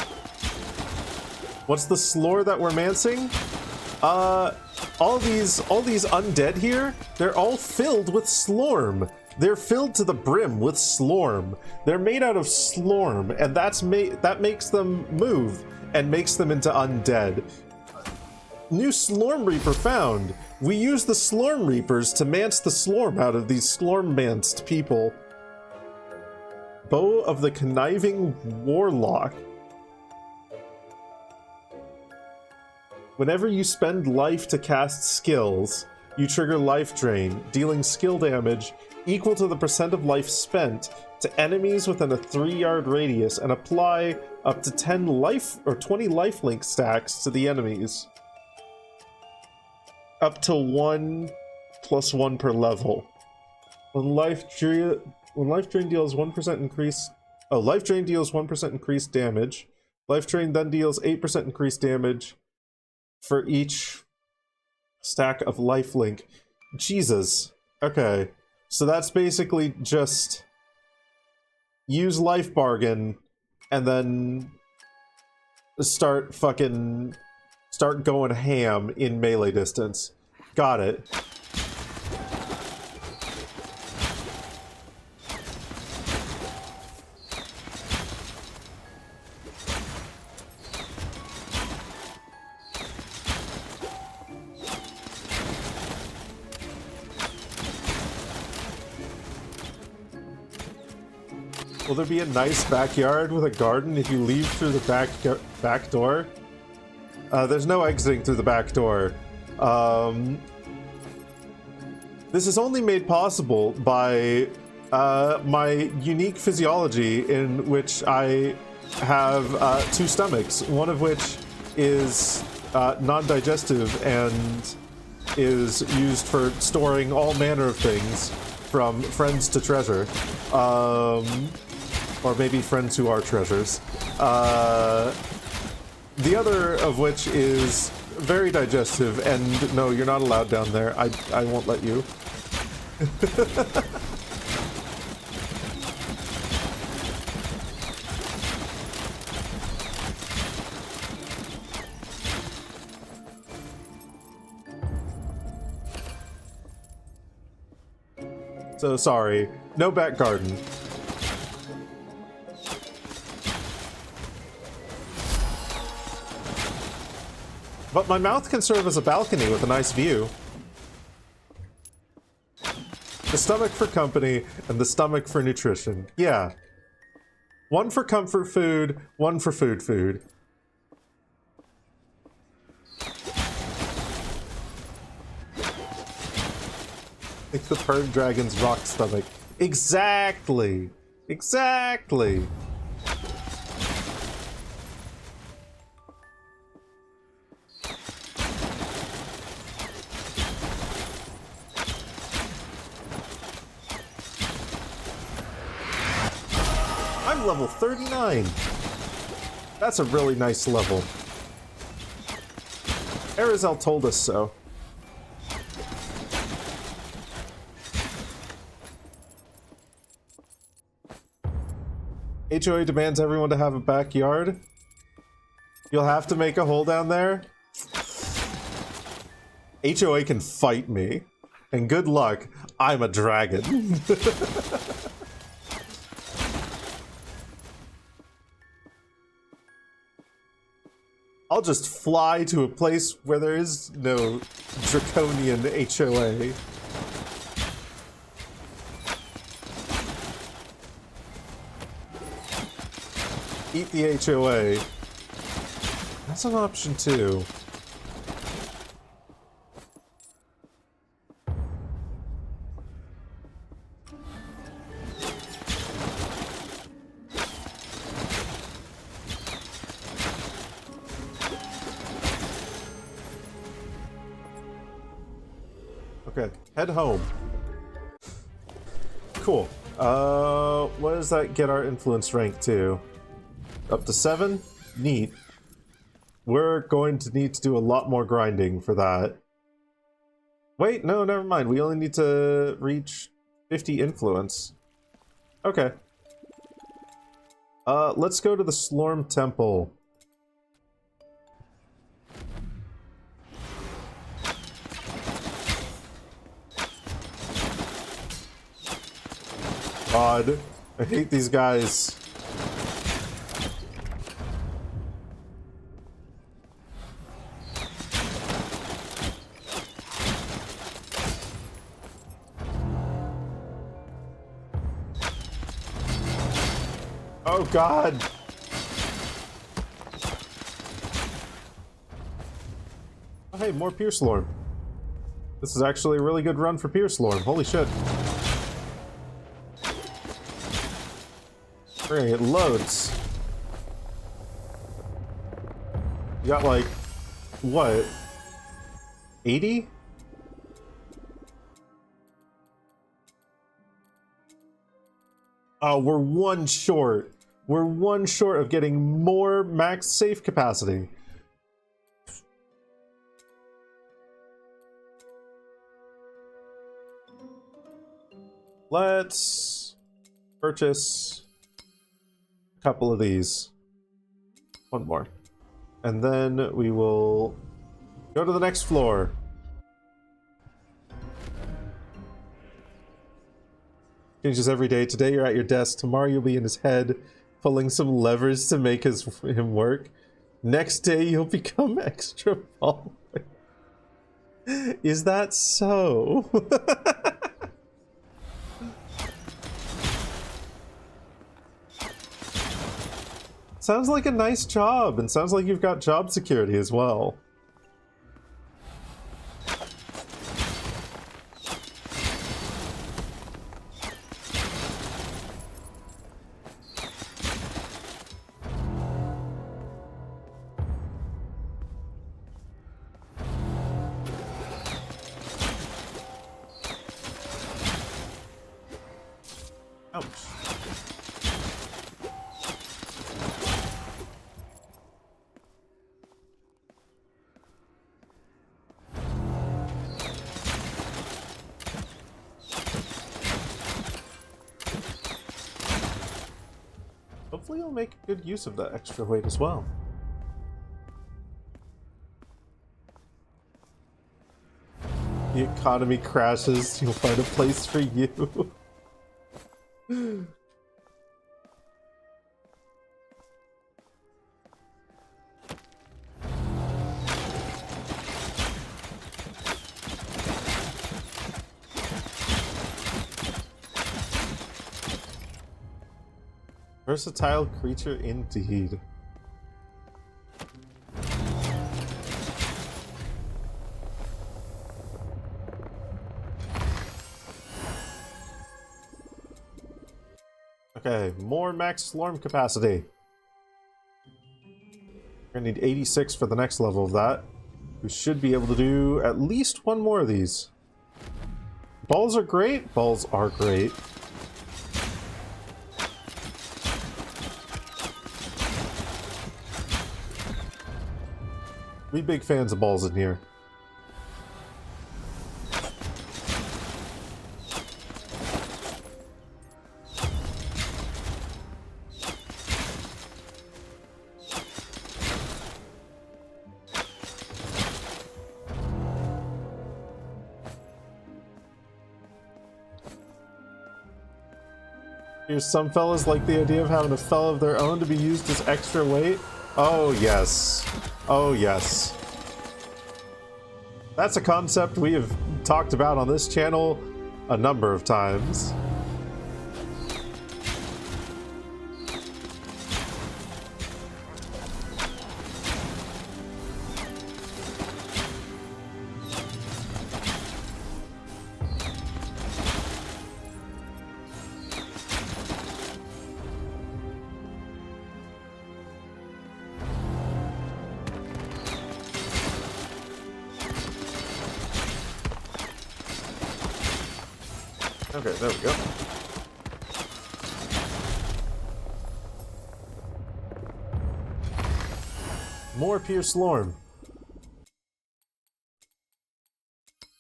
What's the slore that we're mancing? All these undead here, they're all filled with slorm. They're filled to the brim with slorm. They're made out of slorm, and that makes them move and makes them into undead. New Slorm Reaper found. We use the Slorm Reapers to mance the slorm out of these slorm-manced people. Bow of the Conniving Warlock. Whenever you spend life to cast skills, you trigger life drain, dealing skill damage equal to the percent of life spent to enemies within a 3-yard radius, and apply up to 10 life or 20 lifelink stacks to the enemies. Up to 1 + 1 per level. When life drain deals 1% increase... Oh, life drain deals 1% increased damage. Life drain then deals 8% increased damage for each stack of lifelink. Jesus. Okay. So that's basically just use life bargain and then start going ham in melee distance. Got it. Will there be a nice backyard with a garden if you leave through the back door? There's no exiting through the back door. This is only made possible by my unique physiology, in which I have 2 stomachs, one of which is non-digestive and is used for storing all manner of things, from friends to treasure, or maybe friends who are treasures. The other of which is very digestive, and no, you're not allowed down there. I won't let you. So sorry, no back garden. But my mouth can serve as a balcony with a nice view. The stomach for company, and the stomach for nutrition. Yeah. One for comfort food, one for food. Like the Purg Dragon's rock stomach. Exactly! Exactly! I'm level 39! That's a really nice level. Arizel told us so. HOA demands everyone to have a backyard. You'll have to make a hole down there. HOA can fight me. And good luck, I'm a dragon. I'll just fly to a place where there is no draconian HOA. Eat the HOA. That's an option too. Okay, head home. Cool. What does that get our influence rank to? Up to 7? Neat. We're going to need to do a lot more grinding for that. Wait, no, never mind. We only need to reach 50 influence. Okay. Let's go to the Slorm Temple. God, I hate these guys. Oh God! Oh hey, more Pierce Lorm. This is actually a really good run for Pierce Lorm. Holy shit. We're gonna get loads. You got like, what? 80? Oh, we're one short. We're one short of getting more max safe capacity. Let's purchase a couple of these. One more. And then we will go to the next floor. Changes every day. Today you're at your desk. Tomorrow you'll be in his head, pulling some levers to make him work. Next day you'll become extra polished. Is that so? Sounds like a nice job, and sounds like you've got job security as well. Ouch. Hopefully I'll make good use of that extra weight as well. The economy crashes, you'll find a place for you. Versatile creature indeed. Okay, more max SLORM capacity. We're gonna need 86 for the next level of that. We should be able to do at least one more of these. Balls are great. Balls are great. We big fans of balls in here. Here's some fellas like the idea of having a fella of their own to be used as extra weight. Oh yes. Oh yes. That's a concept we have talked about on this channel a number of times. Okay, there we go. More pure SLORM.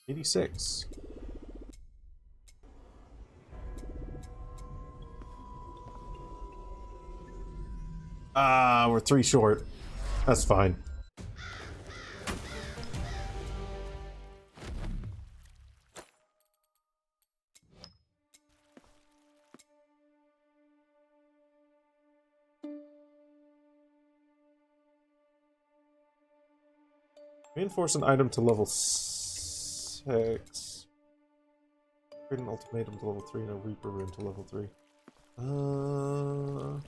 86. Ah, we're 3 short. That's fine. Reinforce an item to level 6. Create an ultimatum to level 3 and a Reaper rune to level 3. I'm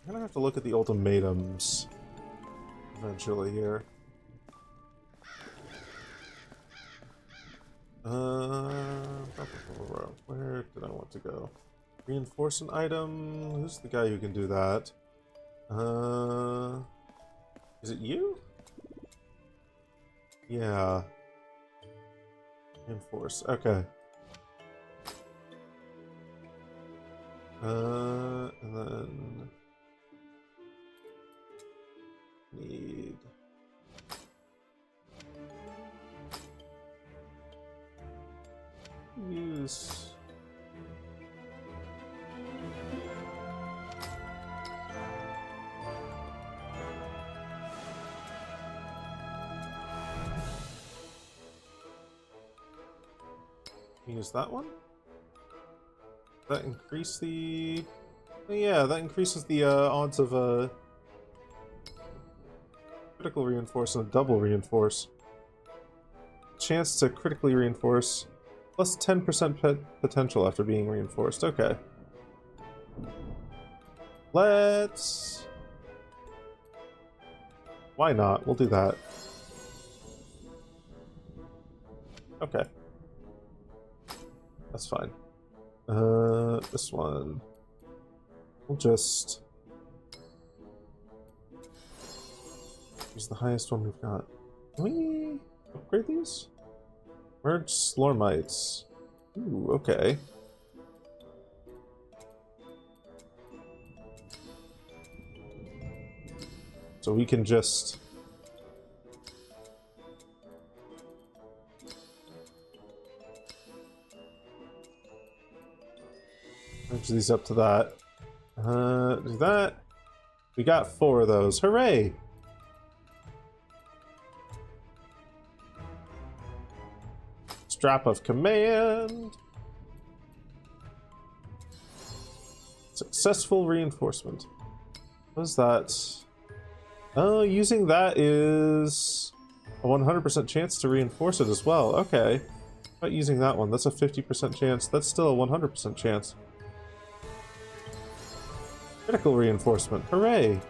gonna have to look at the ultimatums eventually here. Where did I want to go? Reinforce an item. Who's the guy who can do that? Is it you? Yeah. Reinforce. Okay. And then need use. Use that one? That increase the... Oh, yeah, that increases the odds of critical reinforce and a double reinforce. Chance to critically reinforce plus 10% potential after being reinforced. Okay. Let's... Why not? We'll do that. Okay. That's fine. This one. We'll just use the highest one we've got. Can we upgrade these? Merge Slormites. Ooh, okay. So we can just... Match these up to that. Do that. We got 4 of those. Hooray! Strap of command. Successful reinforcement. What is that? Oh, using that is a 100% chance to reinforce it as well. Okay. How about using that one? That's a 50% chance. That's still a 100% chance. Critical reinforcement. Hooray!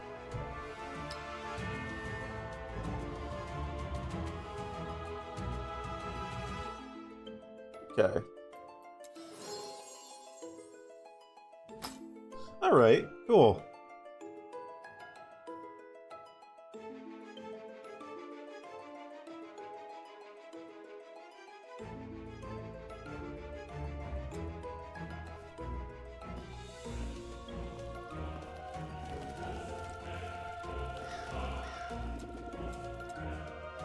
Okay. Alright, cool.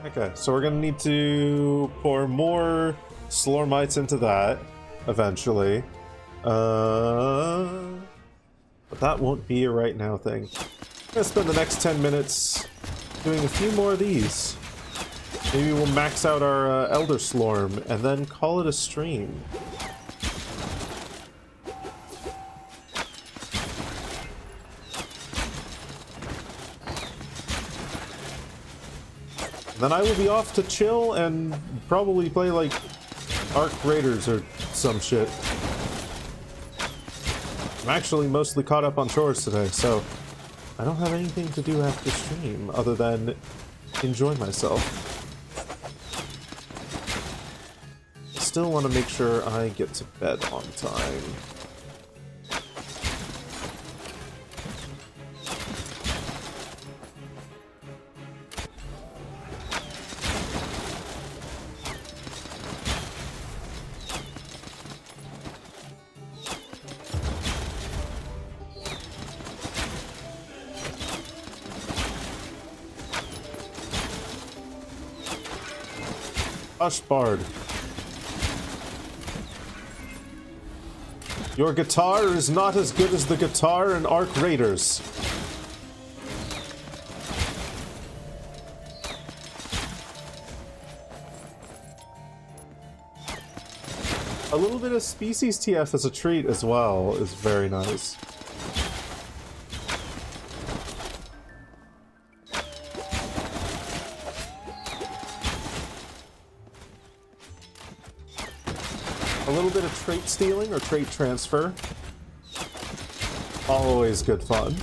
Okay, so we're gonna need to pour more Slormites into that eventually. But that won't be a right now thing. I'm gonna spend the next 10 minutes doing a few more of these. Maybe we'll max out our Elder Slorm and then call it a stream. Then I will be off to chill and probably play like Arc Raiders or some shit. I'm actually mostly caught up on chores today, so I don't have anything to do after stream other than enjoy myself. I still want to make sure I get to bed on time. Hush, Bard. Your guitar is not as good as the guitar in Arc Raiders. A little bit of Species TF as a treat as well is very nice. A little bit of trait stealing or trait transfer. Always good fun.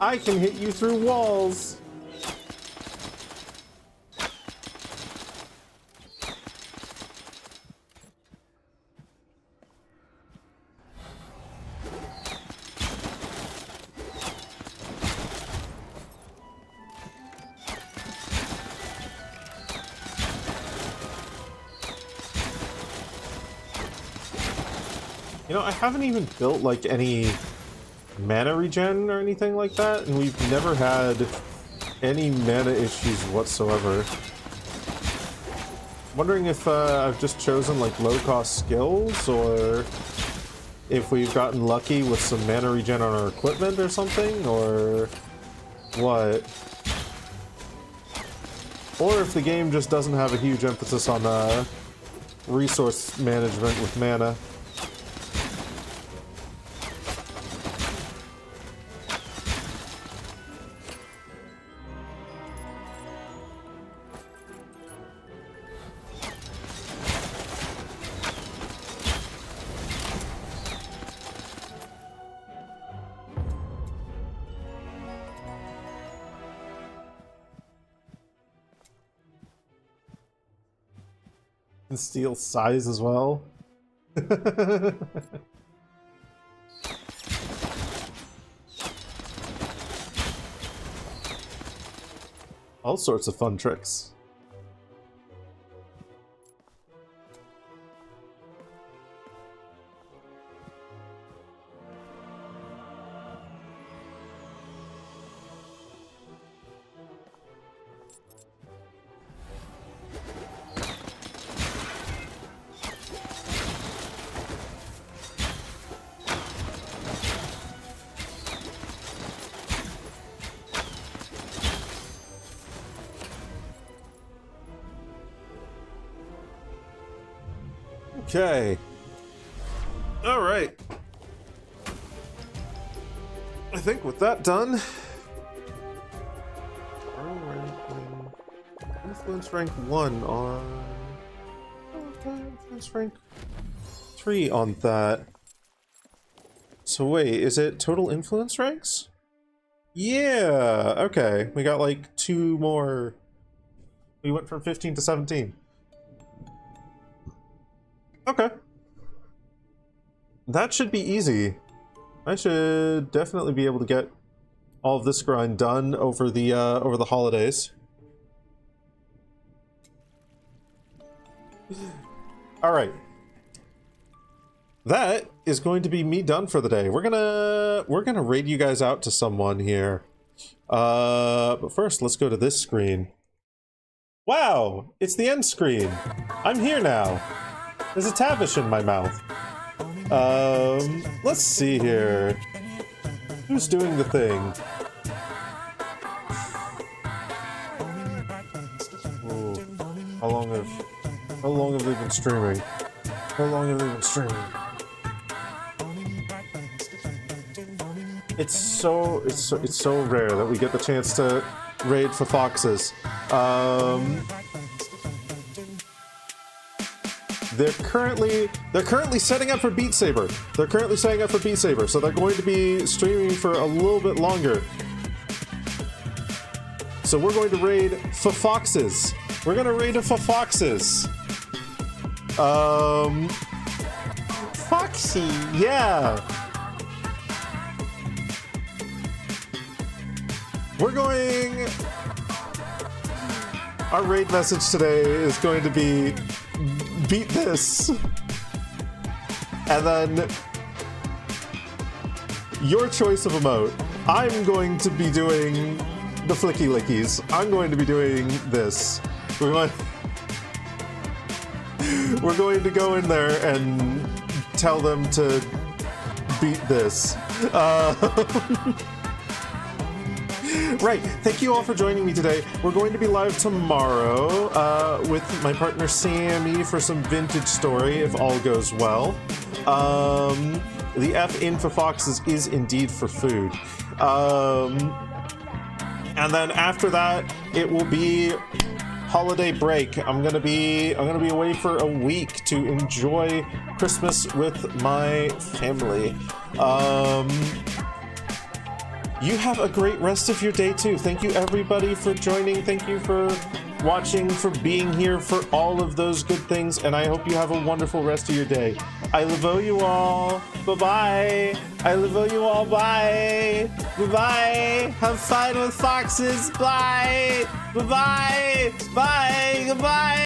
I can hit you through walls. You know, I haven't even built like any mana regen or anything like that, and we've never had any mana issues whatsoever. Wondering if I've just chosen like low-cost skills, or if we've gotten lucky with some mana regen on our equipment or something, or what. Or if the game just doesn't have a huge emphasis on resource management with mana. And steal size as well. All sorts of fun tricks. Okay. All right. I think with that done, influence rank 1 on influence rank 3 on that. So wait, is it total influence ranks? Yeah, okay. We got like 2 more. We went from 15 to 17. Okay. That should be easy. I should definitely be able to get all of this grind done over the holidays. All right. That is going to be me done for the day. We're gonna raid you guys out to someone here. But first, let's go to this screen. Wow, it's the end screen. I'm here now. There's a Tavish in my mouth. Let's see here. Who's doing the thing? Ooh. How long have they been streaming? How long have they been streaming? It's so rare that we get the chance to raid for foxes. They're currently setting up for Beat Saber. They're currently setting up for Beat Saber, so they're going to be streaming for a little bit longer. So we're going to raid for foxes. We're gonna raid for foxes. Foxy, yeah. We're going. Our raid message today is going to be beat this. And then your choice of emote. I'm going to be doing the flicky lickies. I'm going to be doing this. We're going to go in there and tell them to beat this. Right, thank you all for joining me today. We're going to be live tomorrow with my partner Sammy for some vintage story, if all goes well. The F in for foxes is indeed for food. And then after that, it will be holiday break. I'm gonna be away for a week to enjoy Christmas with my family. You have a great rest of your day too. Thank you everybody for joining. Thank you for watching, for being here, for all of those good things, and I hope you have a wonderful rest of your day. I love you all. Bye-bye. I love you all. Bye. Bye-bye. Have fun with foxes. Bye. Bye-bye. Bye. Goodbye.